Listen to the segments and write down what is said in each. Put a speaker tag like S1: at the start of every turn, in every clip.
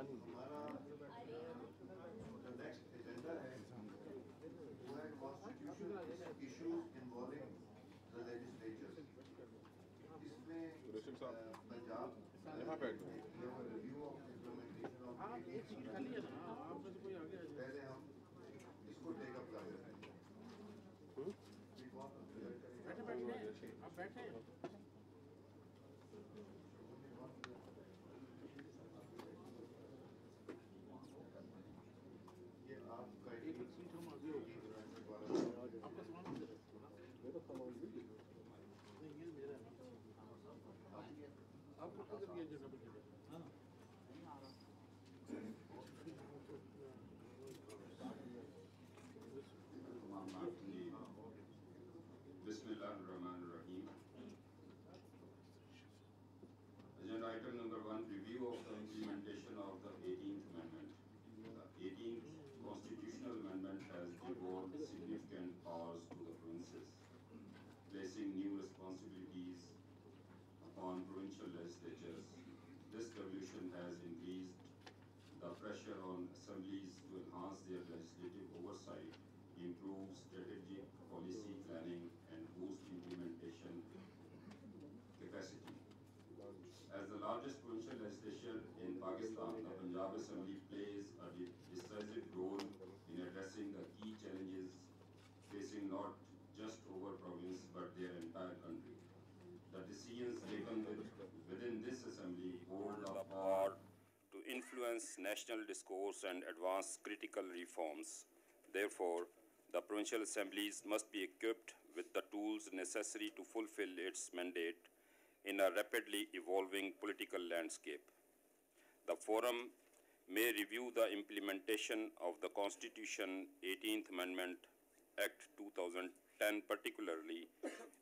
S1: ہمارا next agenda ہے وہ ہے constitution issues involving the legislature. اس میں Punjab review of implementation of پہلے ہم اس کو ٹیک اپ کر رہے ہیں. یہ آپ کا
S2: بسم اللہ الرحمن الرحیم. Agenda item number 1, review of the implementation of the 18th Amendment. The 18th Constitutional Amendment has devolved significant powers to the provinces, placing new responsibilities upon provincial legislatures. This devolution has increased the pressure on assemblies to enhance their legislative oversight, improve strategic policy planning, and boost implementation capacity. As the largest provincial legislature in Pakistan, the Punjab Assembly plays a decisive role in addressing the key challenges facing not just our province but their entire country. The decisions taken within this assembly hold the power to influence national discourse and advance critical reforms. Therefore, the provincial assemblies must be equipped with the tools necessary to fulfill its mandate in a rapidly evolving political landscape. The forum may review the implementation of the Constitution 18th Amendment Act 2010, particularly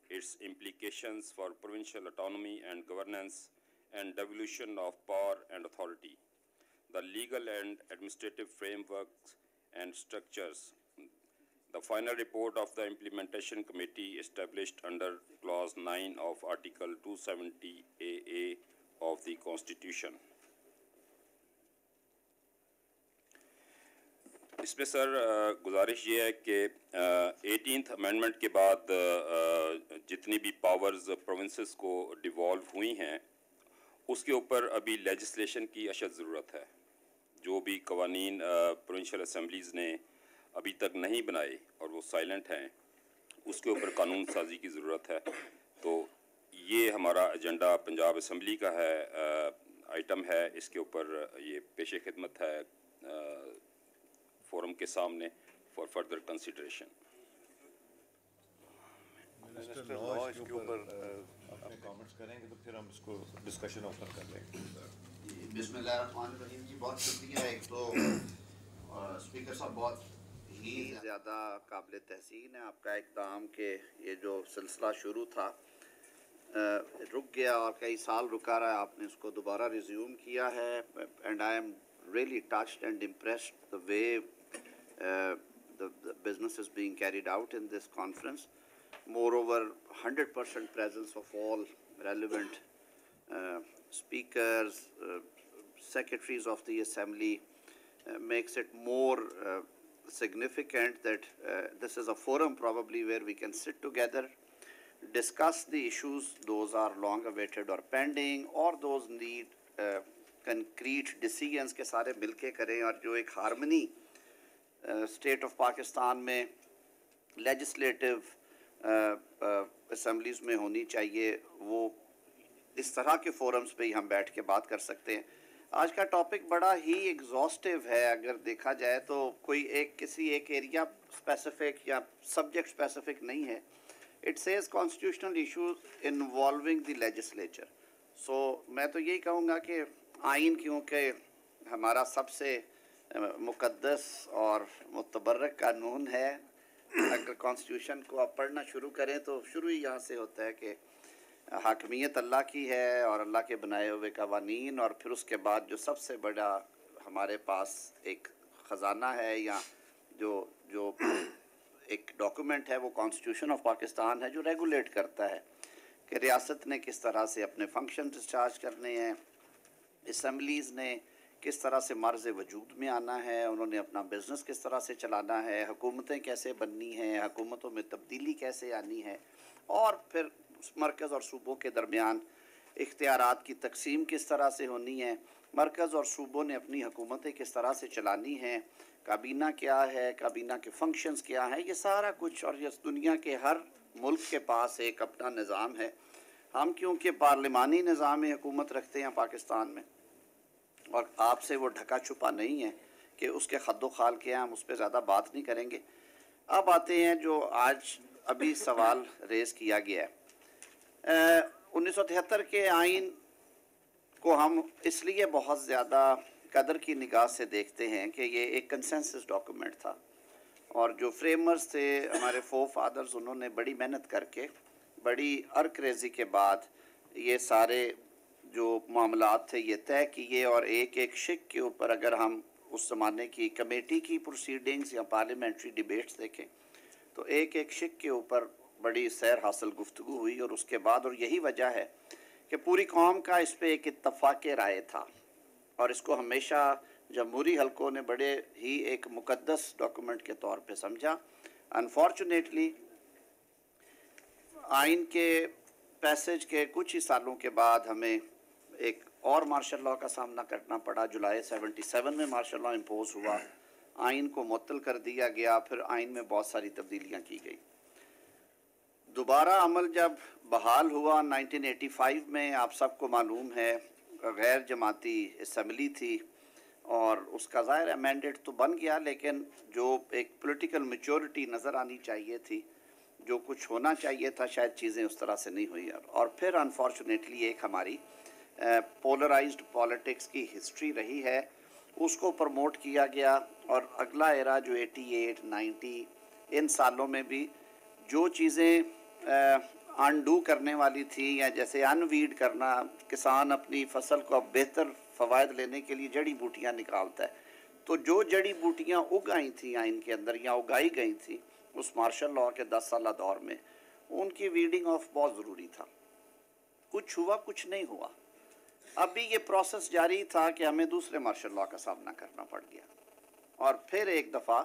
S2: its implications for provincial autonomy and governance and devolution of power and authority, the legal and administrative frameworks and structures. The final report of the Implementation Committee established under Clause 9 of Article 270AA of the Constitution. اس میں سر گزارش یہ ہے کہ 18th amendment کے بعد جتنی بھی powers provinces کو ڈیوالو ہوئی ہیں اس کے اوپر ابھی لیجسلیشن کی اشد ضرورت ہے. جو بھی قوانین پروونشل اسمبلیز نے ابھی تک نہیں بنائے اور وہ سائلنٹ ہیں اس کے اوپر قانون سازی کی ضرورت ہے. تو یہ ہمارا ایجنڈا پنجاب اسمبلی کا ہے آئٹم ہے. اس کے اوپر یہ پیش خدمت ہے فورم کے سامنے فار فردر کنسیڈریشن.
S1: منسٹر لا اس کے اوپر اپنے کامنٹس کریں گے تو پھر ہم اس کو ڈسکشن اوپن کر لیں گے.
S3: بسم اللہ الرحمن الرحیم جی. بہت شکریہ. ایک تو اسپیکر صاحب بہت ہی زیادہ قابل تحسین ہے آپ کا اقدام کہ یہ جو سلسلہ شروع تھا رک گیا اور کئی سال رکا رہا ہے, آپ نے اس کو دوبارہ ریزیوم کیا ہے. And I am really touched and impressed the way the business is being carried out in this conference. Moreover, 100% presence of all relevant speakers, secretaries of the assembly makes it more significant that this is a forum probably where we can sit together, discuss the issues, those are long awaited or pending, or those need concrete decisions کے سارے مل کے کریں, اور جو ایک harmony state of Pakistan میں legislative assemblies میں ہونی چاہیے وہ اس طرح کے فورمز پہ ہی ہم بیٹھ کے بات کر سکتے ہیں. آج کا ٹاپک بڑا ہی ایگزاسٹیو ہے اگر دیکھا جائے تو, کوئی کسی ایک ایریا اسپیسیفک یا سبجیکٹ اسپیسیفک نہیں ہے. It says constitutional issues involving the legislature. So میں تو یہی کہوں گا کہ آئین کیونکہ ہمارا سب سے مقدس اور متبرک قانون ہے, اگر کانسٹیٹیوشن کو آپ پڑھنا شروع کریں تو شروع ہی یہاں سے ہوتا ہے کہ حاکمیت اللہ کی ہے اور اللہ کے بنائے ہوئے قوانین, اور پھر اس کے بعد جو سب سے بڑا ہمارے پاس ایک خزانہ ہے یا جو ایک ڈاکومنٹ ہے وہ کانسٹیٹیوشن آف پاکستان ہے جو ریگولیٹ کرتا ہے کہ ریاست نے کس طرح سے اپنے فنکشن ڈسچارج کرنے ہیں, اسمبلیز نے किस तरह से मर्ज़ वजूद में आना है, उन्होंने अपना बिज़नेस किस तरह से चलाना है, हुकूमतें कैसे बननी हैं, हुकूमतों में तब्दीली कैसे आनी है, और फिर मरकज़ और सूबों के दरमियान इख्तियारात की तकसीम किस तरह से होनी है, मरकज़ और सूबों ने अपनी हुकूमतें किस तरह से चलानी हैं, काबीना क्या है, काबीना के फंक्शंस क्या हैं, ये सारा कुछ। और इस दुनिया के हर मुल्क के पास एक अपना निज़ाम है। हम क्योंकि पार्लिमानी निज़ाम में हुकूमत रखते हैं पाकिस्तान में, और आपसे वो ढका छुपा नहीं है कि उसके खद्दो खाल के हम उस पर ज़्यादा बात नहीं करेंगे। अब आते हैं जो आज अभी सवाल रेज़ किया गया है। 1973 के आइन को हम इसलिए बहुत ज़्यादा कदर की निगाह से देखते हैं कि ये एक कंसेंसस डॉक्यूमेंट था, और जो फ्रेमर्स थे हमारे फादर्स, उन्होंने बड़ी मेहनत करके बड़ी अर्करेज़ी के बाद ये सारे जो मामलात थे ये तय किए। और एक एक शिक के ऊपर अगर हम उस ज़माने की कमेटी की प्रोसीडिंग्स या पार्लियामेंट्री डिबेट्स देखें तो एक एक शिक के ऊपर बड़ी सैर हासिल गुफ्तगू हुई। और उसके बाद, और यही वजह है कि पूरी कौम का इस पर एक इत्तफाक राय था, और इसको हमेशा जमहूरी हलकों ने बड़े ही एक मुकद्दस डॉक्यूमेंट के तौर पे समझा। अनफॉर्चुनेटली आइन के पैसेज के कुछ ही सालों के बाद हमें एक और मार्शल लॉ का सामना करना पड़ा। जुलाई 77 में मार्शल लॉ इम्पोज हुआ, आइन को मुअत्तल कर दिया गया, फिर आइन में बहुत सारी तब्दीलियाँ की गई। दोबारा अमल जब बहाल हुआ 1985 में, आप सबको मालूम है गैर जमाती असम्बली थी, और उसका ज़ाहिर मैंडेट तो बन गया, लेकिन जो एक पॉलिटिकल मैच्योरिटी नज़र आनी चाहिए थी, जो कुछ होना चाहिए था, शायद चीज़ें उस तरह से नहीं हुई। और फिर अनफॉर्चुनेटली एक हमारी पोलराइज्ड पॉलिटिक्स की हिस्ट्री रही है, उसको प्रमोट किया गया। और अगला एरा जो 88, 90 इन सालों में भी जो चीज़ें अनडू करने वाली थी, या जैसे अनवीड करना, किसान अपनी फसल को अब बेहतर फ़वायद लेने के लिए जड़ी बूटियाँ निकालता है, तो जो जड़ी बूटियाँ उगाई थी आइन के अंदर या उगाई गई थी उस मार्शल लॉ के 10 साल दौर में, उनकी वीडिंग ऑफ बहुत ज़रूरी था। कुछ हुआ, कुछ नहीं हुआ। अभी ये प्रोसेस जारी था कि हमें दूसरे मार्शल लॉ का सामना करना पड़ गया, और फिर एक दफ़ा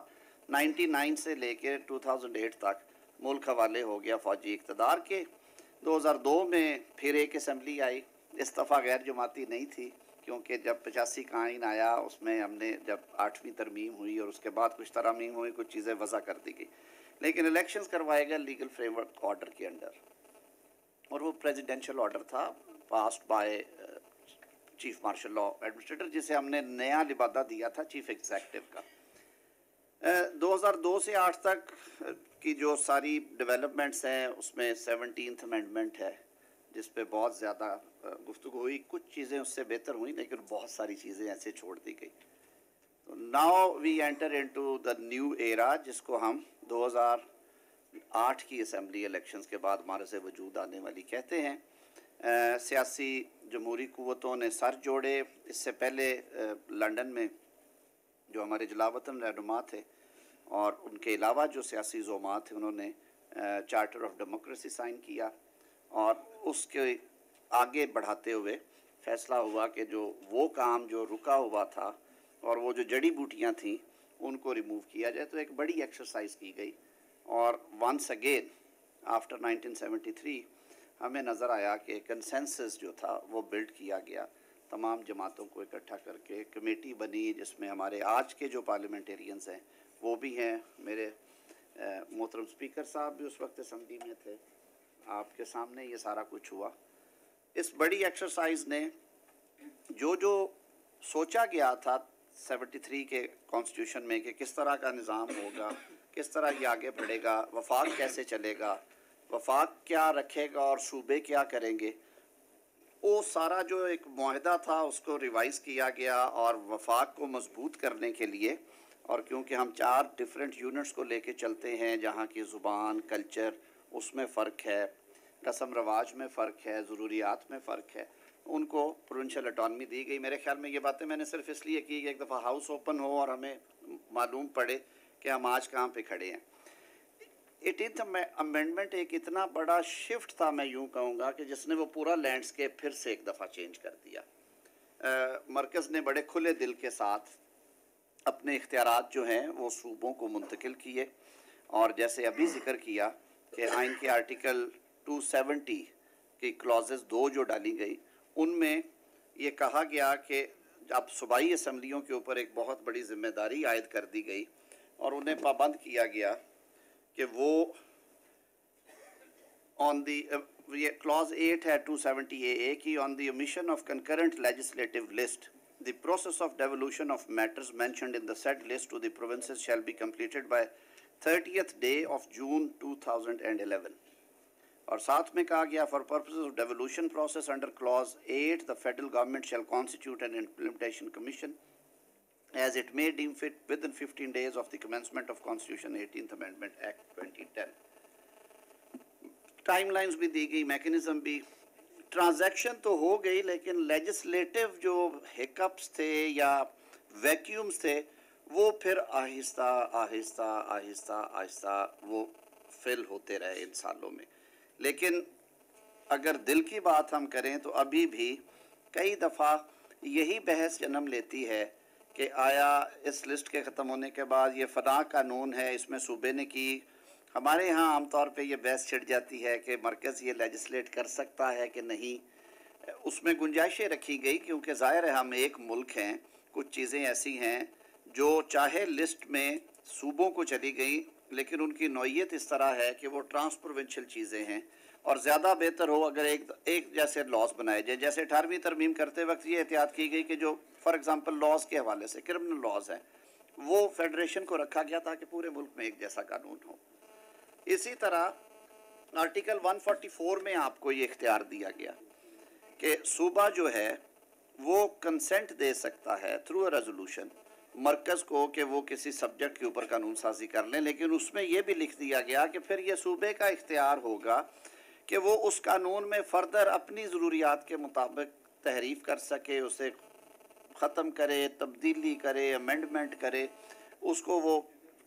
S3: 99 से लेकर 2008 तक मुल्क हवाले हो गया फौजी इक़्तिदार के। 2002 में फिर एक असम्बली आई, इस दफ़ा गैर जमाती नहीं थी, क्योंकि जब 85 का आइन आया उसमें हमने जब 8वीं तरमीम हुई और उसके बाद कुछ तरमीम हुई, कुछ चीज़ें वज़ा कर दी गई, लेकिन इलेक्शंस करवाए गए लीगल फ्रेमवर्क ऑर्डर के अंडर, और वो प्रेसिडेंशियल ऑर्डर था passed by chief marshal law administrator, जिसे हमने नया लिबादा दिया था चीफ एग्जीक्यूटिव का। 2002 से 8 तक की जो सारी डेवलपमेंट्स हैं उसमें 17th अमेंडमेंट है, जिस पे बहुत ज़्यादा गुफ्तगू हुई। कुछ चीज़ें उससे बेहतर हुई, लेकिन बहुत सारी चीज़ें ऐसे छोड़ दी गई। तो now we enter into the new era, जिसको हम 2008 की असम्बली इलेक्शंस के बाद हमारे से वजूद आने वाली कहते हैं। सियासी जमहूरी क़ुव्वतों ने सर जोड़े। इससे पहले लंदन में जो हमारे जलावतन रहनुमा थे और उनके अलावा जो सियासी ज़ोमा थे, उन्होंने चार्टर ऑफ डेमोक्रेसी साइन किया, और उसके आगे बढ़ाते हुए फ़ैसला हुआ कि जो वो काम जो रुका हुआ था और वो जो जड़ी बूटियाँ थीं उनको रिमूव किया जाए। तो एक बड़ी एक्सरसाइज की गई, और वंस अगेन आफ्टर 1973 हमें नज़र आया कि कंसेंसस जो था वो बिल्ड किया गया। तमाम जमातों को इकट्ठा करके कमेटी बनी, जिसमें हमारे आज के जो पार्लियामेंटेरियंस हैं वो भी हैं। मेरे मोहतरम स्पीकर साहब भी उस वक्त असम्बली में थे, आपके सामने ये सारा कुछ हुआ। इस बड़ी एक्सरसाइज ने जो जो सोचा गया था 73 के कॉन्स्टिट्यूशन में कि किस तरह का निज़ाम होगा, किस तरह ये आगे बढ़ेगा, वफाक कैसे चलेगा, वफाक क्या रखेगा और सूबे क्या करेंगे, वो सारा जो एक मुआहदा था उसको रिवाइज़ किया गया। और वफाक को मजबूत करने के लिए, और क्योंकि हम 4 डिफरेंट यूनिट्स को लेके चलते हैं जहाँ की ज़ुबान, कल्चर, उसमें फ़र्क है, रस्म रवाज में फ़र्क है, ज़रूरियात में फ़र्क है, उनको प्रोविंशियल ऑटोनमी दी गई। मेरे ख्याल में ये बातें मैंने सिर्फ इसलिए की कि एक दफ़ा हाउस ओपन हो और हमें मालूम पड़े कि हम आज कहाँ पे खड़े हैं। 18th अमेंडमेंट एक इतना बड़ा शिफ्ट था, मैं यूँ कहूँगा, कि जिसने वो पूरा लैंडस्केप फिर से एक दफ़ा चेंज कर दिया। मरकज़ ने बड़े खुले दिल के साथ अपने इख्तियारात जो हैं वो सूबों को मुंतकिल किए, और जैसे अभी ज़िक्र किया कि आइन के आर्टिकल 270 की क्लॉजेस 2 जो डाली गई, उनमें ये कहा गया कि अब सूबाई असम्बलियों के ऊपर एक बहुत बड़ी ज़िम्मेदारी आयद कर दी गई और उन्हें पाबंद किया गया कि वो ऑन दी ये क्लॉज 8 है 270A की, on the omission of concurrent legislative list, the process of devolution of matters mentioned in the said list to the provinces shall be completed by 30th day of June 2011. और साथ में कहा गया, for purposes of devolution process under clause 8, the federal government shall constitute an implementation commission as it may deem fit within 15 days of the commencement of Constitution 18th Amendment Act 2010. Timelines भी दी गई, mechanism भी, transaction तो हो गई, लेकिन legislative जो hiccups थे या वैक्यूम्स थे वो फिर आहिस्ता आहिस्ता आहिस्ता आहिस्ता वो फिल होते रहे इन सालों में। लेकिन अगर दिल की बात हम करें तो अभी भी कई दफ़ा यही बहस जन्म लेती है कि आया इस लिस्ट के ख़त्म होने के बाद ये फ़ना कानून है, इसमें सूबे ने की। हमारे यहाँ आमतौर पे ये बहस छिड़ जाती है कि मरकज़ ये लेजिस्लेट कर सकता है कि नहीं। उसमें गुंजाइशें रखी गई क्योंकि ज़ाहिर है हम एक मुल्क हैं, कुछ चीज़ें ऐसी हैं जो चाहे लिस्ट में सूबों को चली गई लेकिन उनकी नौइयत इस तरह है कि वो ट्रांसप्रोविंशियल चीज़ें हैं और ज़्यादा बेहतर हो अगर एक जैसे लॉज बनाए जाए। जैसे 18वीं तरमीम करते वक्त ये एहतियात की गई कि जो फॉर एग्ज़ाम्पल लॉज के हवाले से क्रिमिनल लॉज हैं वो फेडरेशन को रखा गया ताकि पूरे मुल्क में एक जैसा कानून हो। इसी तरह आर्टिकल 144 में आपको ये इख्तियार दिया गया कि सूबा जो है वो कंसेंट दे सकता है थ्रू अ रेजोल्यूशन मरकज़ को कि वो किसी सब्जेक्ट के ऊपर कानून साजी कर लें, लेकिन उसमें ये भी लिख दिया गया कि फिर ये सूबे का इख्तियार होगा कि वो उस कानून में फ़र्दर अपनी ज़रूरियात के मुताबिक तहरीफ कर सके, उसे ख़त्म करे, तब्दीली करे, अमेंडमेंट करे, उसको वो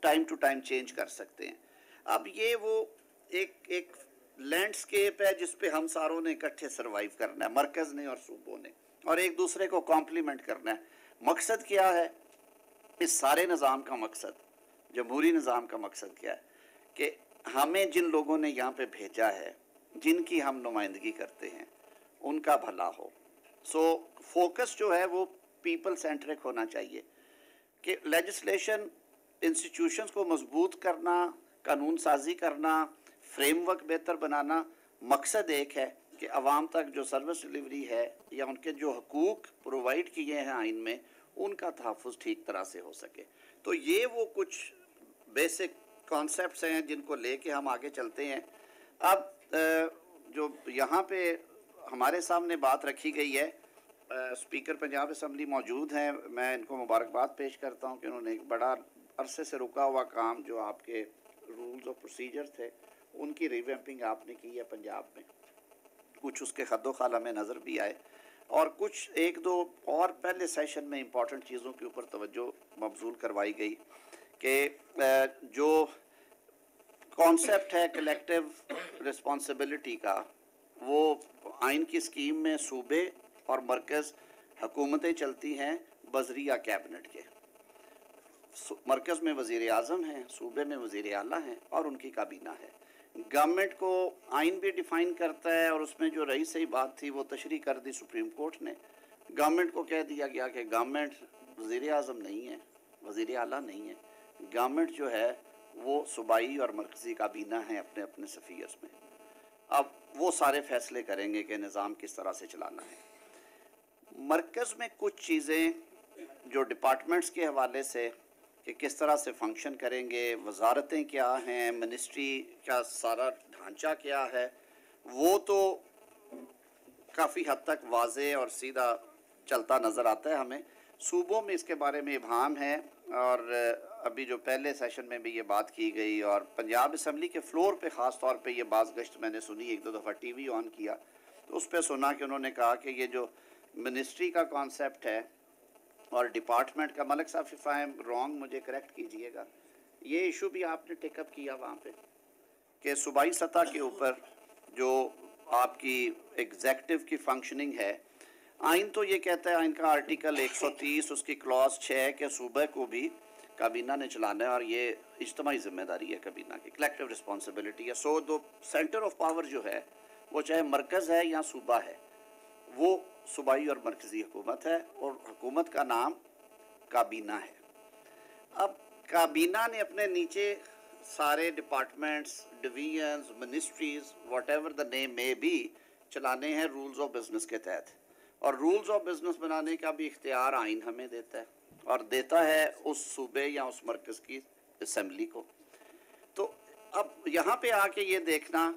S3: टाइम टू टाइम चेंज कर सकते हैं। अब ये वो एक लैंडस्केप है जिस पे हम सारों ने इकट्ठे सरवाइव करना है, मरकज़ ने और सूबों ने, और एक दूसरे को कॉम्प्लीमेंट करना है। मकसद क्या है इस सारे निज़ाम का? मकसद, जमहूरी निज़ाम का मकसद क्या है कि हमें जिन लोगों ने यहाँ पे भेजा है, जिनकी हम नुमाइंदगी करते हैं, उनका भला हो। सो फोकस जो है वो पीपल सेंट्रिक होना चाहिए कि लेजिस्लेशन इंस्टीट्यूशंस को मजबूत करना, कानून साजी करना, फ्रेमवर्क बेहतर बनाना, मकसद एक है कि आवाम तक जो सर्विस डिलीवरी है या उनके जो हकूक़ प्रोवाइड किए हैं आइन में उनका तहफ़्फ़ुज़ ठीक तरह से हो सके। तो ये वो कुछ बेसिक कॉन्सेप्ट्स हैं जिनको लेके हम आगे चलते हैं। अब जो यहाँ पे हमारे सामने बात रखी गई है, स्पीकर पंजाब असम्बली मौजूद हैं, मैं इनको मुबारकबाद पेश करता हूँ कि उन्होंने एक बड़ा अरसे से रुका हुआ काम जो आपके रूल्स और प्रोसीजर थे उनकी रिवैम्पिंग आपने की है पंजाब में। कुछ उसके खद्दो खाल हमें नज़र भी आए और कुछ एक दो और पहले सेशन में इम्पॉर्टेंट चीज़ों के ऊपर तवज्जो मबजूल करवाई गई कि जो कॉन्सेप्ट है कलेक्टिव रिस्पॉन्सिबिलिटी का, वो आइन की स्कीम में सूबे और मरकज़ हुकूमतें चलती हैं बज़रिया कैबिनेट के। मरकज़ में वज़ीर आज़म हैं, सूबे में वज़ीर आला हैं और उनकी काबीना है। गवर्नमेंट को आइन भी डिफ़ाइन करता है और उसमें जो रही सही बात थी वो तशरीह कर दी सुप्रीम कोर्ट ने। गवर्नमेंट को कह दिया गया कि गवर्नमेंट वज़ीर आज़म नहीं है, वज़ीर आला नहीं है, गवर्नमेंट जो है वो सूबाई और मरकज़ी काबीना है अपने अपने सफ़ीयर्स में। अब वो सारे फ़ैसले करेंगे कि निज़ाम किस तरह से चलाना है। मरकज़ में कुछ चीज़ें जो डिपार्टमेंट्स के हवाले से कि किस तरह से फंक्शन करेंगे, वजारतें क्या हैं, मिनिस्ट्री का सारा ढांचा क्या है, वो तो काफ़ी हद तक वाज़े और सीधा चलता नज़र आता है हमें। सूबों में इसके बारे में इबाहम है और अभी जो पहले सेशन में भी ये बात की गई और पंजाब असम्बली के फ्लोर पे ख़ास तौर पे ये बाज़ गश्त मैंने सुनी, एक दो दफ़ा टीवी ऑन किया तो उस पर सुना कि उन्होंने कहा कि ये जो मिनिस्ट्री का कॉन्सेप्ट है और डिपार्टमेंट का, मलिक साहब इफ़ आई एम रॉन्ग मुझे करेक्ट कीजिएगा, ये इशू भी आपने टेकअप किया वहाँ पे कि सूबाई सतह के ऊपर जो आपकी एग्जेक्टिव की फंक्शनिंग है, आइन तो ये कहता है, आइन का आर्टिकल 130 उसकी क्लॉज 6 के सूबे को भी काबीना ने चलाना है और ये इज्तिमाई जिम्मेदारी है काबीना की, कलेक्टिव रिस्पॉन्सिबिलिटी है। सो दो सेंटर ऑफ पावर जो है वो चाहे मरकज़ है या सूबा है, वो सूबाई और मरकज़ी हुकूमत है और हुकूमत का नाम काबीना है। अब काबीना ने अपने नीचे सारे departments, divisions, ministries, what ever the name may be, चलाने हैं रूल्स ऑफ बिज़नेस के तहत, और रूल्स ऑफ बिज़नेस बनाने का भी इख्तियार आइन हमें देता है और देता है उस सूबे या उस मरकज़ की असम्बली को। तो अब यहाँ पे आके ये देखना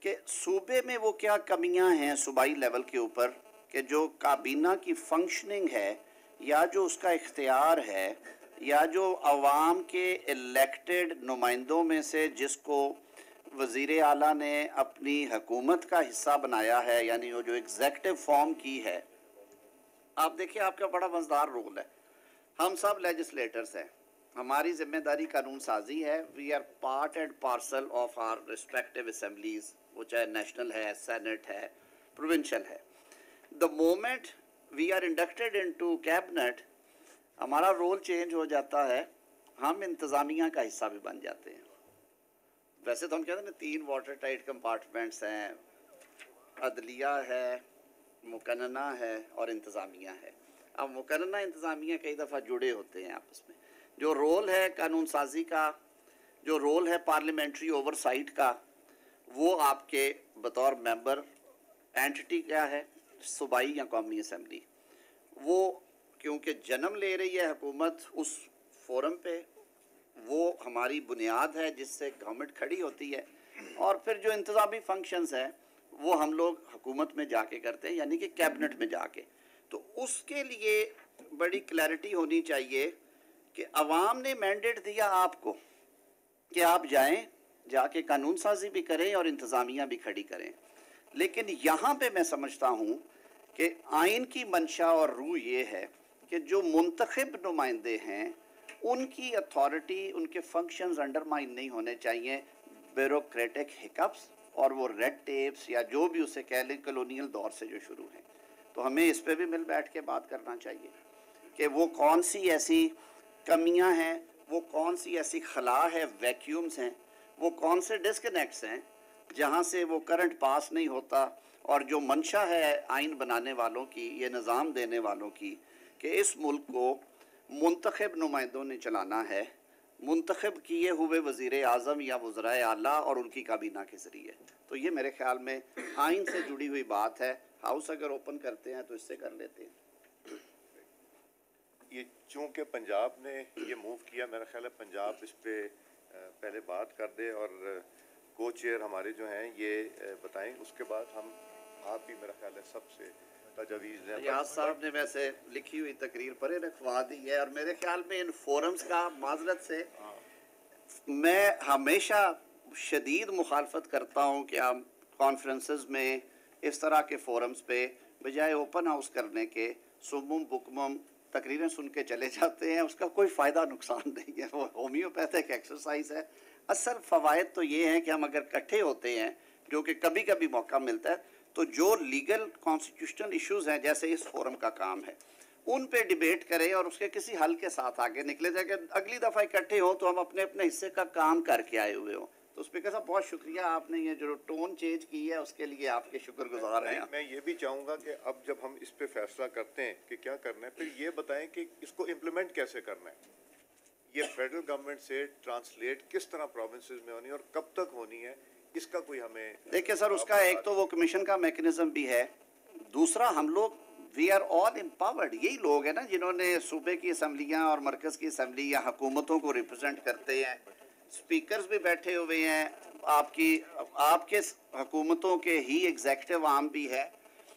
S3: कि सूबे में वो क्या कमियाँ हैं सूबाई लेवल के ऊपर कि जो काबीना की फंक्शनिंग है या जो उसका इख्तियार है या जो अवाम के इलेक्टेड नुमाइंदों में से जिसको वज़ीर आला ने अपनी हुकूमत का हिस्सा बनाया है, यानी वो जो एग्जेक्टिव फॉर्म की है। आप देखिए आपका बड़ा मज़ेदार रोल है, हम सब लेजिस्लेटर्स हैं, हमारी जिम्मेदारी कानून साजी है। We are part and parcel of our respective assemblies, वो चाहे नेशनल है, सेनेट है, प्रोविंशियल है। The moment we are inducted into cabinet, हमारा रोल चेंज हो जाता है, हम इंतज़ामिया का हिस्सा भी बन जाते हैं। वैसे तो हम कहते हैं ना 3 वाटर टाइट कंपार्टमेंट्स हैं, अदलिया है, मुकन्ना है और इंतज़ामिया है। अब मुकन्ना इंतज़ामिया कई दफ़ा जुड़े होते हैं आपस में। जो रोल है कानून साजी का, जो रोल है पार्लियामेंट्री ओवरसाइट का, वो आपके बतौर मेंबर एंटिटी क्या है, सूबाई या कौमी असम्बली, वो क्योंकि जन्म ले रही है हुकूमत उस फोरम पे, वो हमारी बुनियाद है जिससे गवर्नमेंट खड़ी होती है। और फिर जो इंतज़ामी फंक्शंस हैं वो हम लोग हुकूमत में जाके करते हैं, यानी कि कैबिनेट में जाके। तो उसके लिए बड़ी क्लैरिटी होनी चाहिए कि अवाम ने मैंडेट दिया आपको कि आप जाएं, जाके कानून साजी भी करें और इंतज़ामिया भी खड़ी करें। लेकिन यहाँ पे मैं समझता हूँ कि आइन की मंशा और रूह ये है कि जो मुंतखब नुमाइंदे हैं उनकी अथॉरिटी, उनके फंक्शंस अंडरमाइन नहीं होने चाहिए ब्यूरोक्रेटिक हिकअप्स और वो रेड टेप्स या जो भी उसे कह लें कॉलोनियल दौर से जो शुरू हैं। तो हमें इस पे भी मिल बैठ के बात करना चाहिए कि वो कौन सी ऐसी कमियां हैं, वो कौन सी ऐसी खला है, वैक्यूम्स हैं, वो कौन से डिस्कनेक्ट्स हैं जहाँ से वो करंट पास नहीं होता। और जो मंशा है आइन बनाने वालों की, ये निज़ाम देने वालों की कि इस मुल्क को मुंतखब नुमाइंदों ने चलाना है, मुंतखब किए हुए वज़ीर आज़म या वज़राए आला और उनकी काबीना के ज़रिए। तो ये मेरे ख्याल में आइन से जुड़ी हुई बात है। हाउस अगर ओपन करते हैं तो इससे कर लेते हैं।
S1: ये चूँकि पंजाब ने ये मूव किया, मेरा ख्याल है पंजाब इस पे पहले बात कर दे और को चेयर हमारे जो हैं ये बताएं, उसके बाद हम आप भी मेरा ख्याल है सबसे तजवीज़ है।
S3: रियाज साहब ने वैसे लिखी हुई तकरीर परे रखवा दी है और मेरे ख्याल में इन फोरम्स का माजरत से मैं हमेशा शदीद मुखालफत करता हूँ कि हम कॉन्फ्रेंसेस में इस तरह के फोरम्स पे बजाय ओपन हाउस करने के सुमुम बुकमुम तकरीरें सुन के चले जाते हैं। उसका कोई फ़ायदा नुकसान नहीं है, वो होम्योपैथिक एक्सरसाइज है। असल फ़वायद तो ये हैं कि हम अगर इकट्ठे होते हैं, जो कि कभी कभी मौका मिलता है, तो जो लीगल कॉन्स्टिट्यूशनल इश्यूज़ हैं जैसे इस फोरम का काम है उन पे डिबेट करें और उसके किसी हल के साथ आगे निकले जाए कि अगली दफ़ा इकट्ठे हो तो हम अपने अपने हिस्से का काम करके आए हुए हों। तो स्पीकर साहब बहुत शुक्रिया, आपने ये जो टोन चेंज की है उसके लिए आपके शुक्रगुजार हैं।
S1: मैं ये भी चाहूँगा कि अब जब हम इस पे फैसला करते हैं कि क्या करना है, फिर ये बताएं कि इसको इम्प्लीमेंट कैसे करना है। ये फेडरल गवर्नमेंट से ट्रांसलेट किस तरह प्रोविंसेस में होनी है और कब तक होनी है, इसका कोई हमें
S3: देखिए सर, उसका एक तो वो कमीशन का मैकेनिज्म भी है, दूसरा हम लोग वी आर ऑल एम्पावर्ड, यही लोग हैं ना जिन्होंने सूबे की असम्बलियाँ और मरकज़ की असम्बली या हुकूमतों को रिप्रेजेंट करते हैं। स्पीकर्स भी बैठे हुए हैं, आपके हुकूमतों के ही एग्जेक्टिव आर्म भी है।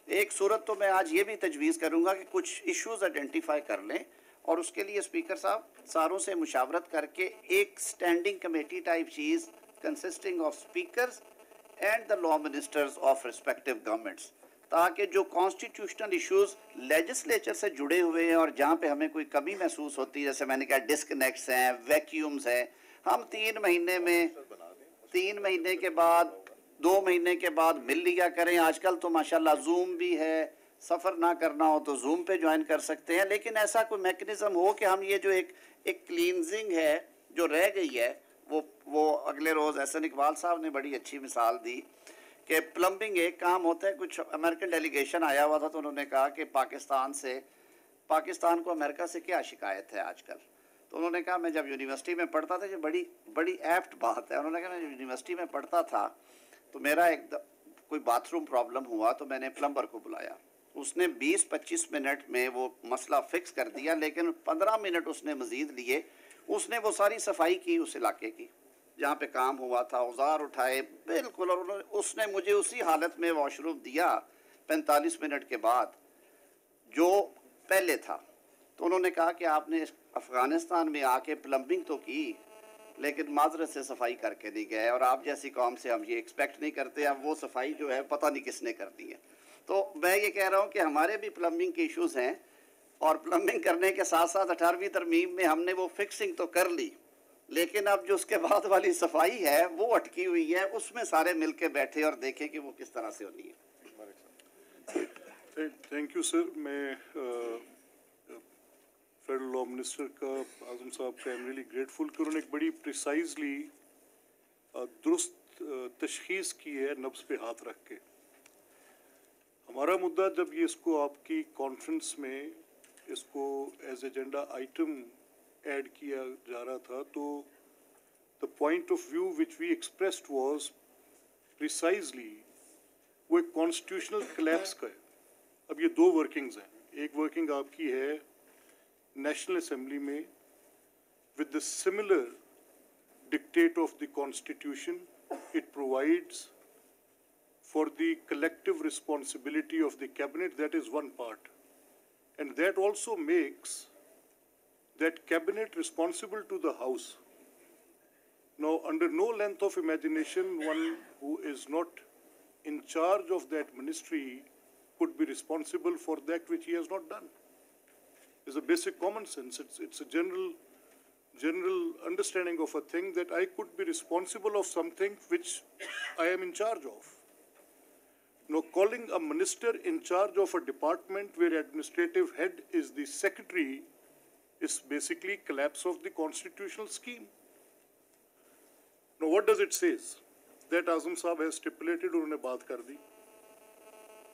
S3: एक सूरत तो मैं आज ये भी तजवीज़ करूँगा कि कुछ इश्यूज़ आइडेंटिफाई कर लें और उसके लिए स्पीकर साहब सारों से मुशावरत करके एक standing committee type cheese consisting of speakers and the law ministers of respective governments, ताकि जो कॉन्स्टिट्यूशनल इश्यूज़ लेजिस्लेचर से जुड़े हुए हैं और जहाँ पे हमें कोई कमी महसूस होती है, जैसे मैंने कहा डिस्कनेक्ट्स हैं, वैक्यूम्स हैं, हम 3 महीने में 3 महीने के बाद 2 महीने के बाद मिल लिया करें। आजकल तो माशाल्लाह जूम भी है, سفر نہ کرنا ہو تو زوم پہ جوائن کر سکتے ہیں، لیکن ایسا کوئی میکنزم ہو کہ ہم یہ جو ایک کلینزنگ ہے جو رہ گئی ہے وہ اگلے روز احسن اقبال صاحب نے بڑی اچھی مثال دی کہ پلمبنگ ایک کام ہوتا ہے. کچھ امریکن ڈیلیگیشن آیا ہوا تھا تو انہوں نے کہا کہ پاکستان کو امریکہ سے کیا شکایت ہے آج کل. تو انہوں نے کہا میں جب یونیورسٹی میں پڑھتا تھا، یہ بڑی ایپٹ بات ہے. انہوں نے کہا میں یونیورسٹی میں پڑھتا تھا تو میرا کوئی باتھ روم پرابلم ہوا تو میں نے پلمبر کو بلایا. اس نے 20-25 منٹ میں وہ مسئلہ فکس کر دیا، لیکن 15 منٹ اس نے مزید لیے. اس نے وہ ساری صفائی کی اس علاقے کی جہاں پہ کام ہوا تھا، اوزار اٹھائے بالکل، اور اس نے مجھے اسی حالت میں واش روم دیا 45 منٹ کے بعد جو پہلے تھا. تو انہوں نے کہا کہ آپ نے افغانستان میں آ کے پلمبنگ تو کی لیکن معذرت سے صفائی کر کے نہیں گئے، اور آپ جیسی قوم سے ہم یہ ایکسپیکٹ نہیں کرتے. اب وہ صفائی جو ہے پتہ نہیں کس نے کر دی ہے. تو میں یہ کہہ رہا ہوں کہ ہمارے بھی پلمبنگ کے ایشوز ہیں، اور پلمبنگ کرنے کے ساتھ ساتھ 18ویں ترمیم میں ہم نے وہ فکسنگ تو کر لی، لیکن اب جو اس کے بعد والی صفائی ہے وہ اٹکی ہوئی ہے. اس میں سارے مل کے بیٹھے اور دیکھیں کہ وہ کس طرح سے ہونی ہے.
S4: Thank you sir. میں فیڈرل لا منسٹر کا اعظم صاحب کا ایم ریلی گریٹفل کہ انہوں نے ایک بڑی پریسائزلی درست تشخیص کی ہے نبض پہ ہاتھ رکھ کے. ہمارا مدعا جب یہ اس کو آپ کی کانفرنس میں اس کو ایز ایجنڈا آئٹم ایڈ کیا جا رہا تھا تو the point of view which we expressed was precisely وہ ایک constitutional collapse کا ہے. اب یہ دو ورکنگز ہیں. ایک ورکنگ آپ کی ہے نیشنل اسمبلی میں with the similar dictate of the constitution. It provides for the collective responsibility of the cabinet. That is one part. And that also makes that cabinet responsible to the house. Now, under no length of imagination, one who is not in charge of that ministry could be responsible for that which he has not done. It's a basic common sense. It's a general understanding of a thing that I could be responsible of something which I am in charge of. Now, calling a minister in charge of a department where administrative head is the secretary is basically collapse of the constitutional scheme. Now, what does it say? That Azam Saab has stipulated, unhone baat kar di.